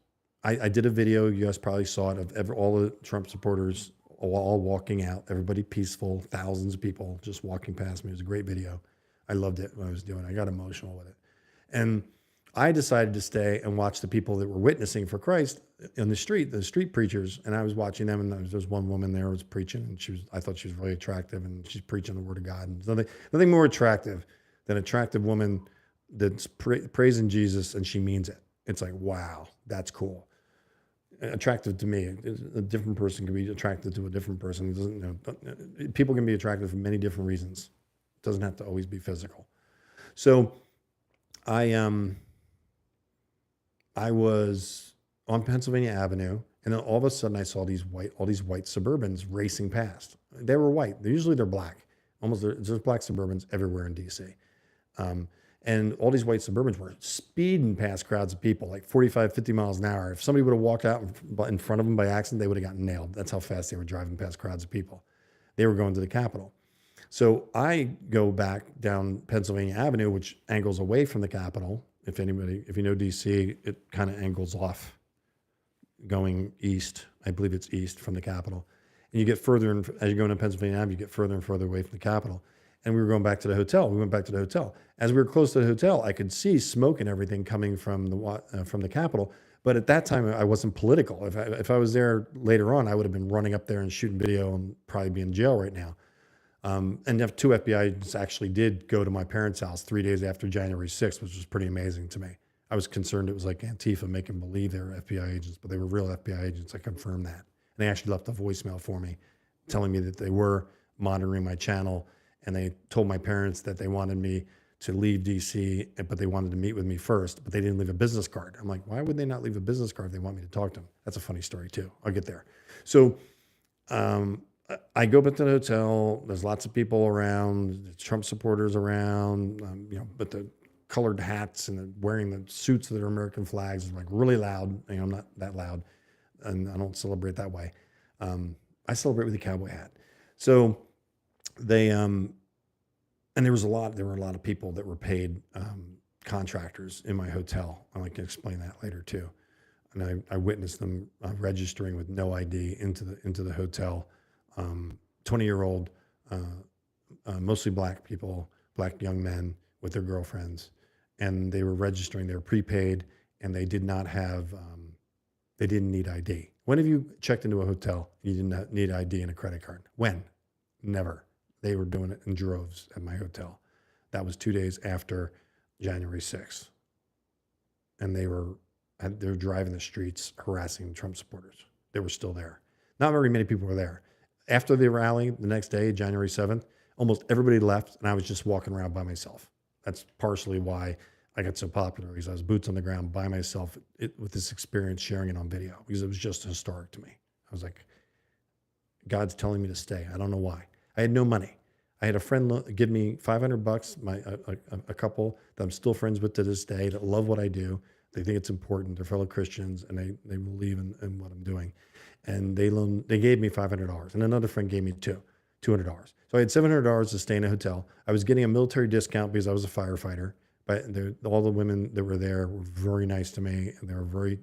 I did a video, you guys probably saw it, of all the Trump supporters all walking out, everybody peaceful, thousands of people just walking past me. It was a great video. I loved it when I was doing it. I got emotional with it. And I decided to stay and watch the people that were witnessing for Christ in the street preachers. And I was watching them, and there was one woman there who was preaching, and I thought she was really attractive, and she's preaching the word of God. And nothing more attractive than an attractive woman that's praising Jesus, and she means it. It's like, wow, that's cool. Attractive to me. A different person can be attracted to a different person. It doesn't, people can be attracted for many different reasons. It doesn't have to always be physical. So I was on Pennsylvania Avenue, and then all of a sudden I saw all these white Suburbans racing past. They were white. They're black. There's black Suburbans everywhere in DC. And all these white Suburbans were speeding past crowds of people, like 45, 50 miles an hour. If somebody would have walked out in front of them by accident, they would have gotten nailed. That's how fast they were driving past crowds of people. They were going to the Capitol. So I go back down Pennsylvania Avenue, which angles away from the Capitol. If you know DC, it kind of angles off going east. I believe it's east from the Capitol. And you get further, as you go into Pennsylvania Avenue, you get further and further away from the Capitol. And we were going back to the hotel. We went back to the hotel. As we were close to the hotel, I could see smoke and everything coming from the Capitol. But at that time, I wasn't political. If I was there later on, I would have been running up there and shooting video and probably be in jail right now. And 2 FBI agents actually did go to my parents' house 3 days after January 6th, which was pretty amazing to me. I was concerned it was like Antifa making believe they were FBI agents, but they were real FBI agents. I confirmed that. And they actually left a voicemail for me telling me that they were monitoring my channel. And they told my parents that they wanted me to leave DC, but they wanted to meet with me first, but they didn't leave a business card. I'm like, why would they not leave a business card if they want me to talk to them? That's a funny story too. I'll get there. So I go back to the hotel. There's lots of people around, Trump supporters around, but the colored hats and wearing the suits that are American flags is like really loud. I'm not that loud, and I don't celebrate that way. I celebrate with a cowboy hat. So they and there were a lot of people that were paid contractors in my hotel. I like to explain that later too. And I witnessed them registering with no ID into the hotel. 20-year-old, mostly black people, black young men with their girlfriends, and they were registering. They were prepaid, and they did not have. They didn't need ID. When have you checked into a hotel? You did not need ID and a credit card. When? Never. They were doing it in droves at my hotel. That was 2 days after January 6th. And they were driving the streets harassing Trump supporters. They were still there. Not very many people were there. After the rally the next day, January 7th, almost everybody left, and I was just walking around by myself. That's partially why I got so popular, because I was boots on the ground by myself with this experience, sharing it on video, because it was just historic to me. I was like, God's telling me to stay. I don't know why. I had no money. I had a friend give me $500, a couple that I'm still friends with to this day that love what I do. They think it's important. They're fellow Christians, and they believe in what I'm doing. And they gave me $500, and another friend gave me $200. So I had $700 to stay in a hotel. I was getting a military discount because I was a firefighter. But all the women that were there were very nice to me, and they were very.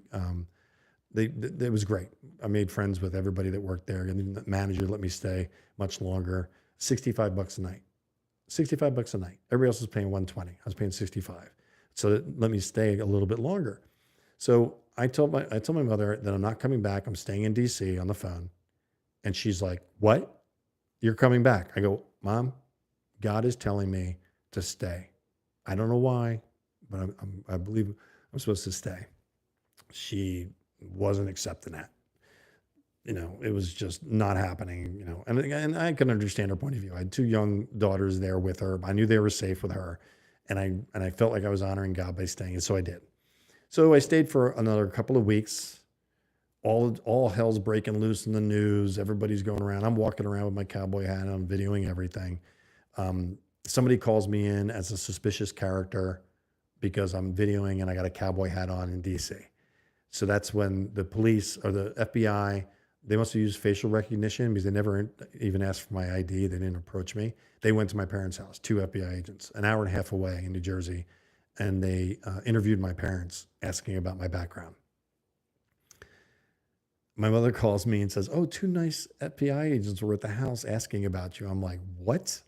It was great. I made friends with everybody that worked there, and the manager let me stay much longer. $65 a night. $65 a night. Everybody else was paying $120. I was paying $65. So it let me stay a little bit longer. So I told my mother that I'm not coming back. I'm staying in DC on the phone. And she's like, "What? You're coming back?" I go, "Mom, God is telling me to stay. I don't know why, but I believe I'm supposed to stay." She wasn't accepting that. It was just not happening, and I can understand her point of view. I had 2 young daughters there with her. I knew they were safe with her, and I felt like I was honoring God by staying, and so I did. So I stayed for another couple of weeks. all hell's breaking loose in the news. Everybody's going around. I'm walking around with my cowboy hat on, videoing everything. Somebody calls me in as a suspicious character because I'm videoing and I got a cowboy hat on in DC. So that's when the police or the FBI, they must have used facial recognition because they never even asked for my ID. They didn't approach me. They went to my parents' house, 2 FBI agents, an hour and a half away in New Jersey, and they interviewed my parents asking about my background. My mother calls me and says, "Oh, 2 nice FBI agents were at the house asking about you." I'm like, "What?"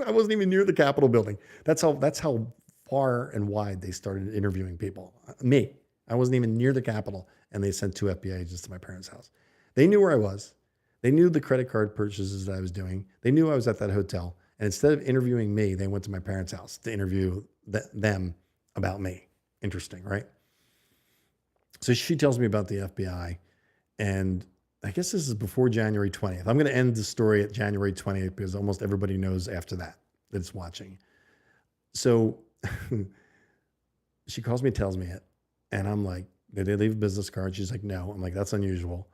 I wasn't even near the Capitol building. That's how far and wide they started interviewing people. Me, I wasn't even near the Capitol, and they sent 2 FBI agents to my parents' house. They knew where I was. They knew the credit card purchases that I was doing. They knew I was at that hotel. And instead of interviewing me, they went to my parents' house to interview them about me. Interesting, right? So she tells me about the FBI. And I guess this is before January 20th. I'm going to end the story at January 20th because almost everybody knows after that that's watching. So she calls me, tells me it. And I'm like, did they leave a business card? She's like, no. I'm like, that's unusual.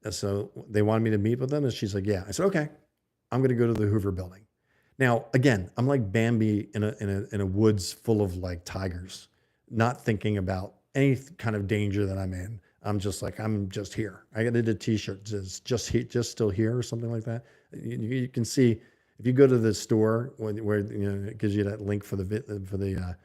And so they wanted me to meet with them. And she's like, yeah. I said, okay, I'm going to go to the Hoover building. Now, again, I'm like Bambi in a woods full of like tigers, not thinking about any kind of danger that I'm in. I'm just like, I'm just here. I did a t-shirt that says just still here or something like that. You can see if you go to the store where it gives you that link for the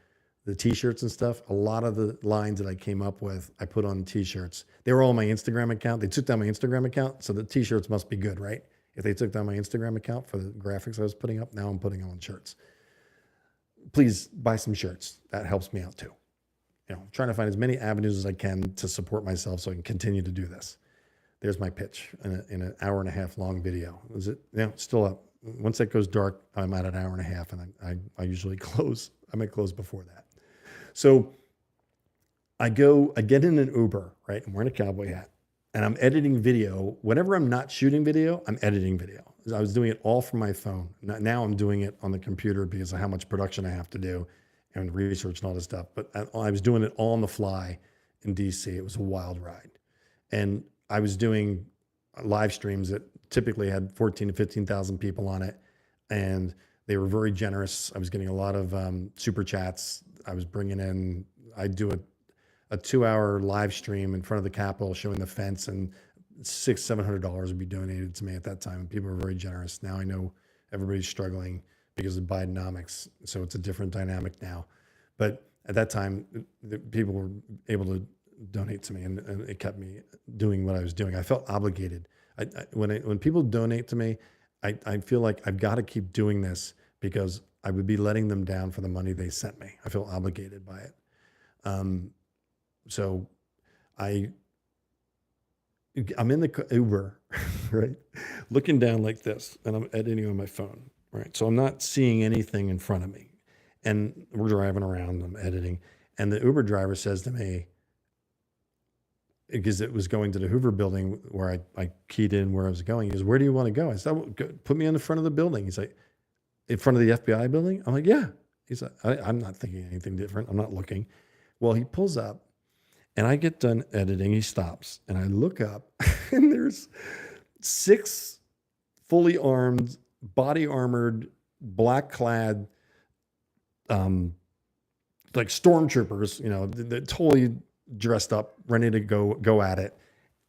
t-shirts and stuff. A lot of the lines that I came up with, I put on t-shirts. They were all on my Instagram account. They took down my Instagram account. So the t-shirts must be good, right? If they took down my Instagram account for the graphics I was putting up, now I'm putting on shirts. Please buy some shirts. That helps me out too. I'm trying to find as many avenues as I can to support myself so I can continue to do this. There's my pitch in an hour and a half long video. Is it? Yeah, still up. Once it goes dark, I'm at an hour and a half, and I usually close. I might close before that. So I get in an Uber, right? I'm wearing a cowboy hat, and I'm editing video. Whenever I'm not shooting video, I'm editing video. I was doing it all from my phone. Now I'm doing it on the computer because of how much production I have to do and research and all this stuff. But I was doing it all on the fly in DC. It was a wild ride. And I was doing live streams that typically had 14 to 15,000 people on it. And they were very generous. I was getting a lot of super chats. I was bringing in, I'd do a 2-hour live stream in front of the Capitol showing the fence, and $600-700 would be donated to me at that time. And people were very generous. Now I know everybody's struggling because of Bidenomics. So it's a different dynamic now. But at that time, the people were able to donate to me, and it kept me doing what I was doing. I felt obligated. When people donate to me, I feel like I've got to keep doing this because I would be letting them down for the money they sent me. I feel obligated by it. So I'm in the Uber, right? Looking down like this, and I'm editing on my phone. Right. So I'm not seeing anything in front of me, and we're driving around, I'm editing. And the Uber driver says to me, because it was going to the Hoover building where I keyed in where I was going. He goes, "Where do you want to go?" I said, well, "Put me in the front of the building." He's like, "In front of the FBI building?" I'm like, "Yeah." He's like, I'm not thinking anything different. I'm not looking. Well, he pulls up and I get done editing. He stops and I look up and there's 6 fully armed, body armored, black clad, like stormtroopers, they're totally dressed up, ready to go at it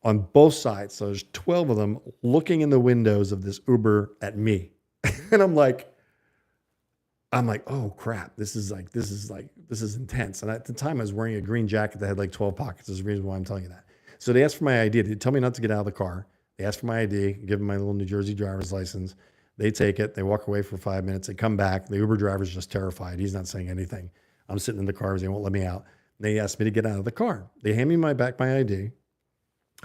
on both sides. So there's 12 of them looking in the windows of this Uber at me. And I'm like, oh crap, this is intense. And at the time I was wearing a green jacket that had like 12 pockets. There's a reason why I'm telling you that. So they asked for my ID. They tell me not to get out of the car. They ask for my ID, give them my little New Jersey driver's license. They take it. They walk away for 5 minutes. They come back. The Uber driver's just terrified. He's not saying anything. I'm sitting in the car. They won't let me out. They asked me to get out of the car. They hand me my ID.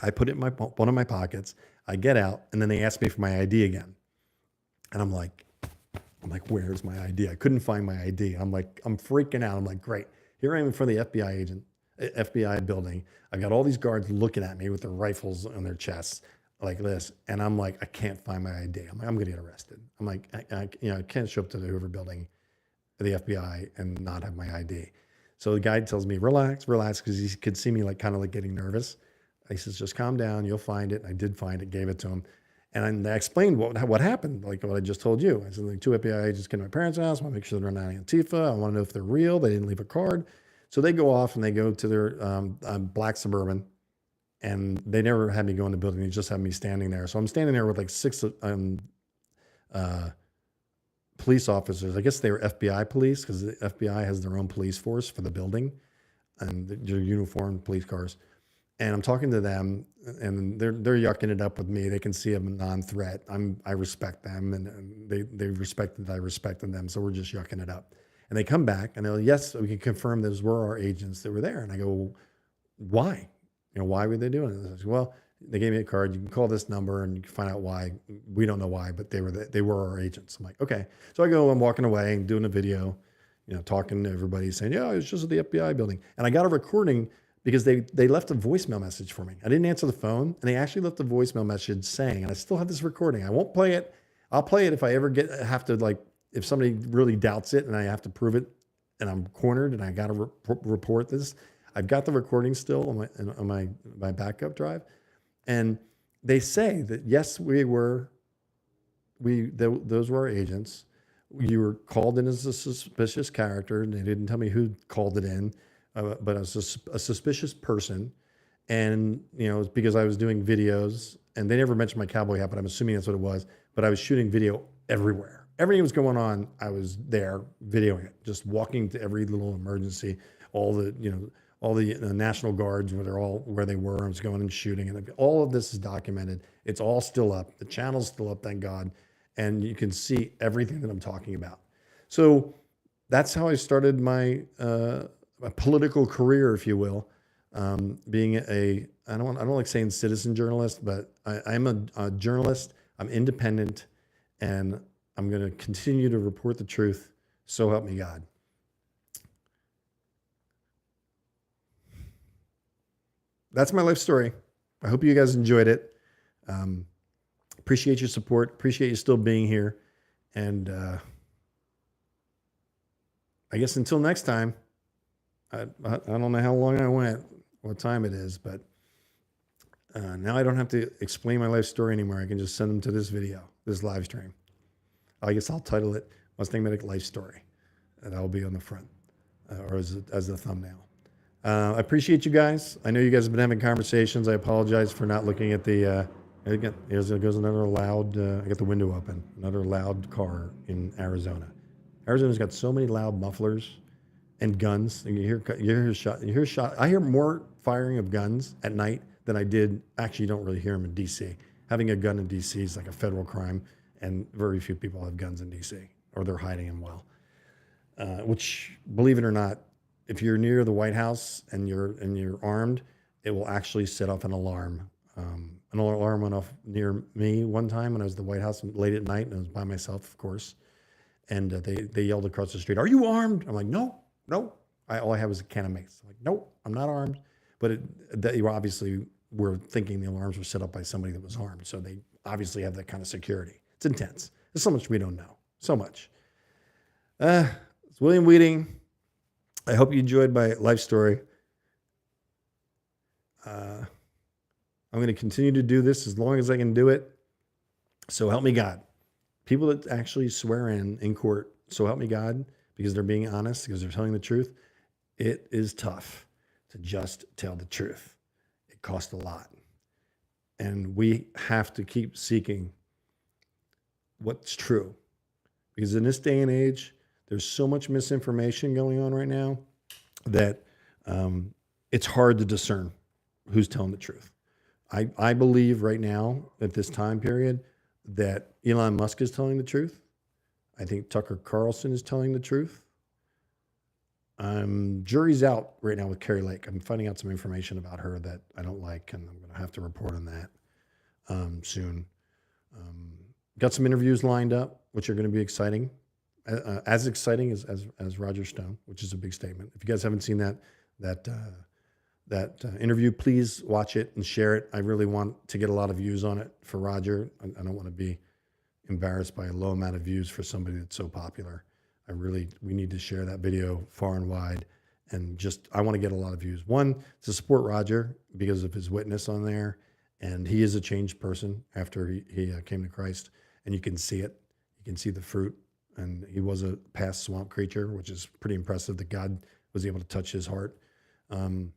I put it in one of my pockets. I get out, and then they ask me for my ID again. And I'm like, where's my ID? I couldn't find my ID. I'm freaking out. I'm like, great. Here I am in front of the FBI building. I've got all these guards looking at me with their rifles on their chests like this. And I'm like, I can't find my ID. I'm going to get arrested. I'm like, I can't show up to the Hoover building, the FBI, and not have my ID. So the guy tells me, relax, because he could see me kind of getting nervous. He says, just calm down. You'll find it. And I did find it, gave it to him. And I explained what happened, like what I just told you. I said, like, 2 FBI agents came to my parents' house. I want to make sure they're not Antifa. I want to know if they're real. They didn't leave a card. So they go off and they go to their black Suburban, and they never had me go in the building. They just had me standing there. So I'm standing there with like 6 police officers. I guess they were FBI police, because the FBI has their own police force for the building, and they're uniformed police cars. And I'm talking to them, and they're yucking it up with me. They can see I'm a non-threat. I respect them, and they respected I respected them. So we're just yucking it up. And they come back and they're like, yes, we can confirm those were our agents that were there. And I go, why? Why were they doing it? I said, well, they gave me a card. You can call this number and you can find out why. We don't know why, but they were our agents. I'm like, okay. So I go, I'm walking away and doing a video, talking to everybody, saying, yeah, it was just at the FBI building. And I got a recording because they left a voicemail message for me. I didn't answer the phone, and they actually left a voicemail message saying, and I still have this recording. I won't play it. I'll play it if I ever have to, like, if somebody really doubts it and I have to prove it and I'm cornered and I got to report this. I've got the recording still on my backup drive. And they say that, yes, those were our agents. You were called in as a suspicious character, and they didn't tell me who called it in, but as a suspicious person. And, it's because I was doing videos, and they never mentioned my cowboy hat, but I'm assuming that's what it was. But I was shooting video everywhere. Everything was going on. I was there videoing it, just walking to every little emergency, all the National Guards where they were. I was going and shooting, and all of this is documented. It's all still up. The channel's still up, thank God. And you can see everything that I'm talking about. So that's how I started my political career, if you will, being I don't like saying citizen journalist, but I'm a journalist. I'm independent, and I'm going to continue to report the truth. So help me God. That's my life story. I hope you guys enjoyed it. Appreciate your support. Appreciate you still being here. And I guess until next time, I don't know how long I went, what time it is, but now I don't have to explain my life story anymore. I can just send them to this video, this live stream. I guess I'll title it MustangMedic Life Story. And that'll be on the front or as a thumbnail. I appreciate you guys. I know you guys have been having conversations. I apologize for not looking at the, again, there goes another loud, I got the window open, another loud car in Arizona. Arizona's got so many loud mufflers and guns. And you hear shot. I hear more firing of guns at night than I did. Actually, you don't really hear them in DC. Having a gun in DC is like a federal crime, and very few people have guns in DC, or they're hiding them well. Which, believe it or not, if you're near the White House and you're armed, it will actually set off an alarm. An alarm went off near me one time when I was at the White House late at night, and I was by myself, of course. And they yelled across the street, "Are you armed?" I'm like, "No. All I have is a can of mace." I'm like, "No, I'm not armed." But they obviously were thinking the alarms were set up by somebody that was armed, so they obviously have that kind of security. It's intense. There's so much we don't know. So much. It's William Wieting. I hope you enjoyed my life story. I'm going to continue to do this as long as I can do it. So help me God. People that actually swear in court, so help me God, because they're being honest, because they're telling the truth. It is tough to just tell the truth. It costs a lot. And we have to keep seeking what's true. Because in this day and age, there's so much misinformation going on right now that it's hard to discern who's telling the truth. I believe right now, at this time period, that Elon Musk is telling the truth. I think Tucker Carlson is telling the truth. Jury's out right now with Carrie Lake. I'm finding out some information about her that I don't like, and I'm going to have to report on that soon. Got some interviews lined up, which are going to be exciting. As exciting as Roger Stone, which is a big statement. If you guys haven't seen that interview, please watch it and share it. I really want to get a lot of views on it for Roger. I don't want to be embarrassed by a low amount of views for somebody that's so popular. We need to share that video far and wide and just I want to get a lot of views. One, to support Roger because of his witness on there, and he is a changed person after he came to Christ, and you can see it. You can see the fruit, and he was a past swamp creature, which is pretty impressive that God was able to touch his heart. And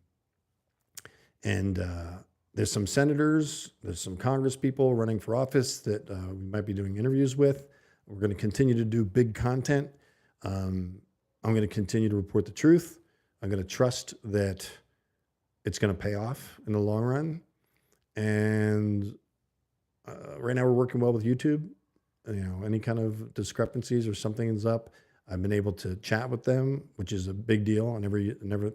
there's some senators, there's some Congress people running for office that we might be doing interviews with. We're going to continue to do big content. I'm going to continue to report the truth. I'm going to trust that it's going to pay off in the long run. And right now we're working well with YouTube. Any kind of discrepancies or something's up, I've been able to chat with them, which is a big deal. I never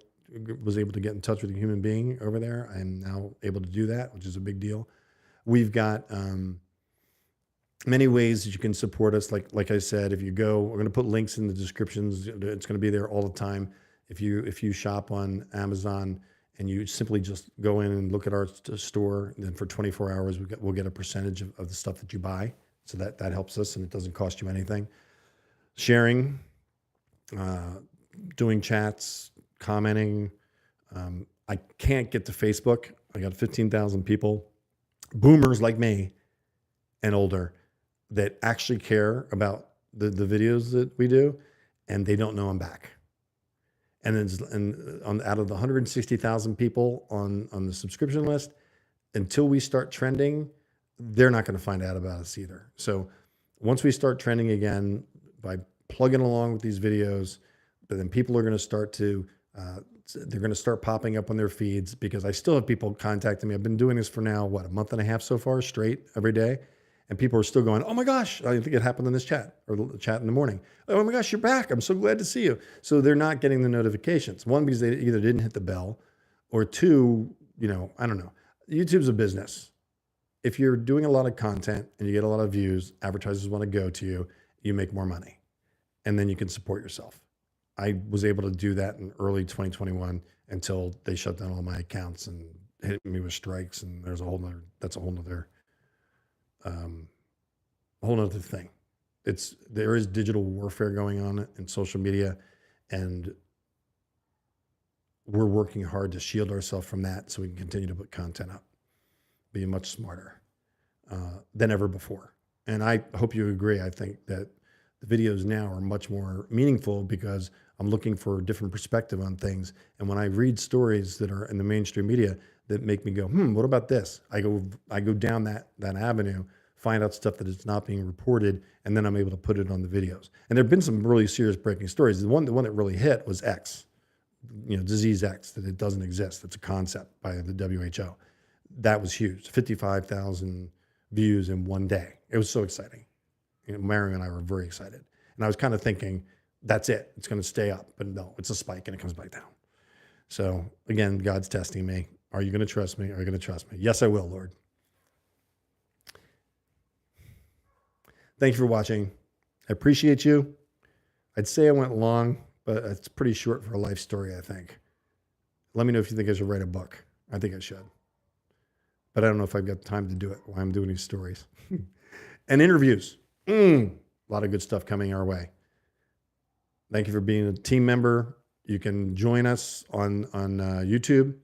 was able to get in touch with a human being over there. I am now able to do that, which is a big deal. We've got many ways that you can support us. Like I said, if you go, we're going to put links in the descriptions. It's going to be there all the time. If you shop on Amazon and you simply just go in and look at our store, then for 24 hours we'll get a percentage of the stuff that you buy. So that helps us, and it doesn't cost you anything. Sharing, doing chats, commenting. I can't get to Facebook. I got 15,000 people, boomers like me and older, that actually care about the videos that we do, and they don't know I'm back. And then out of the 160,000 people on the subscription list, until we start trending, they're not going to find out about us either. So once we start trending again by plugging along with these videos, but then people are going to start to, they're going to start popping up on their feeds, because I still have people contacting me. I've been doing this for now, a month and a half so far, straight every day. And people are still going, oh my gosh, I think it happened in this chat or the chat in the morning. Oh my gosh, you're back. I'm so glad to see you. So they're not getting the notifications. One, because they either didn't hit the bell, or two, I don't know. YouTube's a business. If you're doing a lot of content and you get a lot of views, advertisers want to go to you, you make more money, and then you can support yourself. I was able to do that in early 2021 until they shut down all my accounts and hit me with strikes. And that's a whole nother thing. There is digital warfare going on in social media, and we're working hard to shield ourselves from that so we can continue to put content up, be much smarter than ever before. And I hope you agree. I think that the videos now are much more meaningful because I'm looking for a different perspective on things. And when I read stories that are in the mainstream media that make me go, what about this? I go down that avenue, find out stuff that is not being reported, and then I'm able to put it on the videos. And there've been some really serious breaking stories. The one that really hit was X, disease X, that it doesn't exist. It's a concept by the WHO. That was huge. 55,000 views in one day. It was so exciting. Mario and I were very excited. And I was kind of thinking, that's it. It's going to stay up. But no, it's a spike and it comes back down. So again, God's testing me. Are you going to trust me? Are you going to trust me? Yes, I will, Lord. Thank you for watching. I appreciate you. I'd say I went long, but it's pretty short for a life story, I think. Let me know if you think I should write a book. I think I should. But I don't know if I've got time to do it while I'm doing these stories. And interviews. A lot of good stuff coming our way. Thank you for being a team member. You can join us on YouTube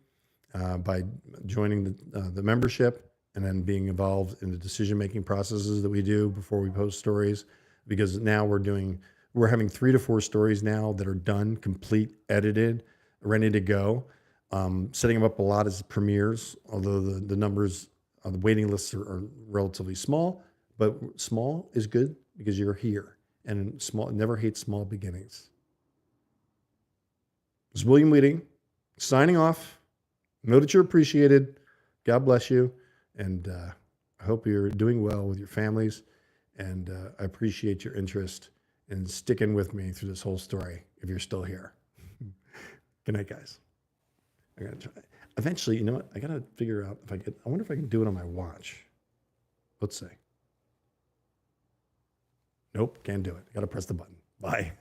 by joining the membership, and then being involved in the decision-making processes that we do before we post stories. Because now we're having 3 to 4 stories now that are done, complete, edited, ready to go. Setting them up a lot as premieres, although the numbers on the waiting lists are relatively small, but small is good because you're here, and never hate small beginnings. This is William Wieting signing off. Know that you're appreciated. God bless you. And I hope you're doing well with your families. And I appreciate your interest in sticking with me through this whole story if you're still here. Good night, guys. I gotta try. Eventually, you know what? I gotta figure out I wonder if I can do it on my watch. Let's see. Nope, can't do it. Gotta press the button. Bye.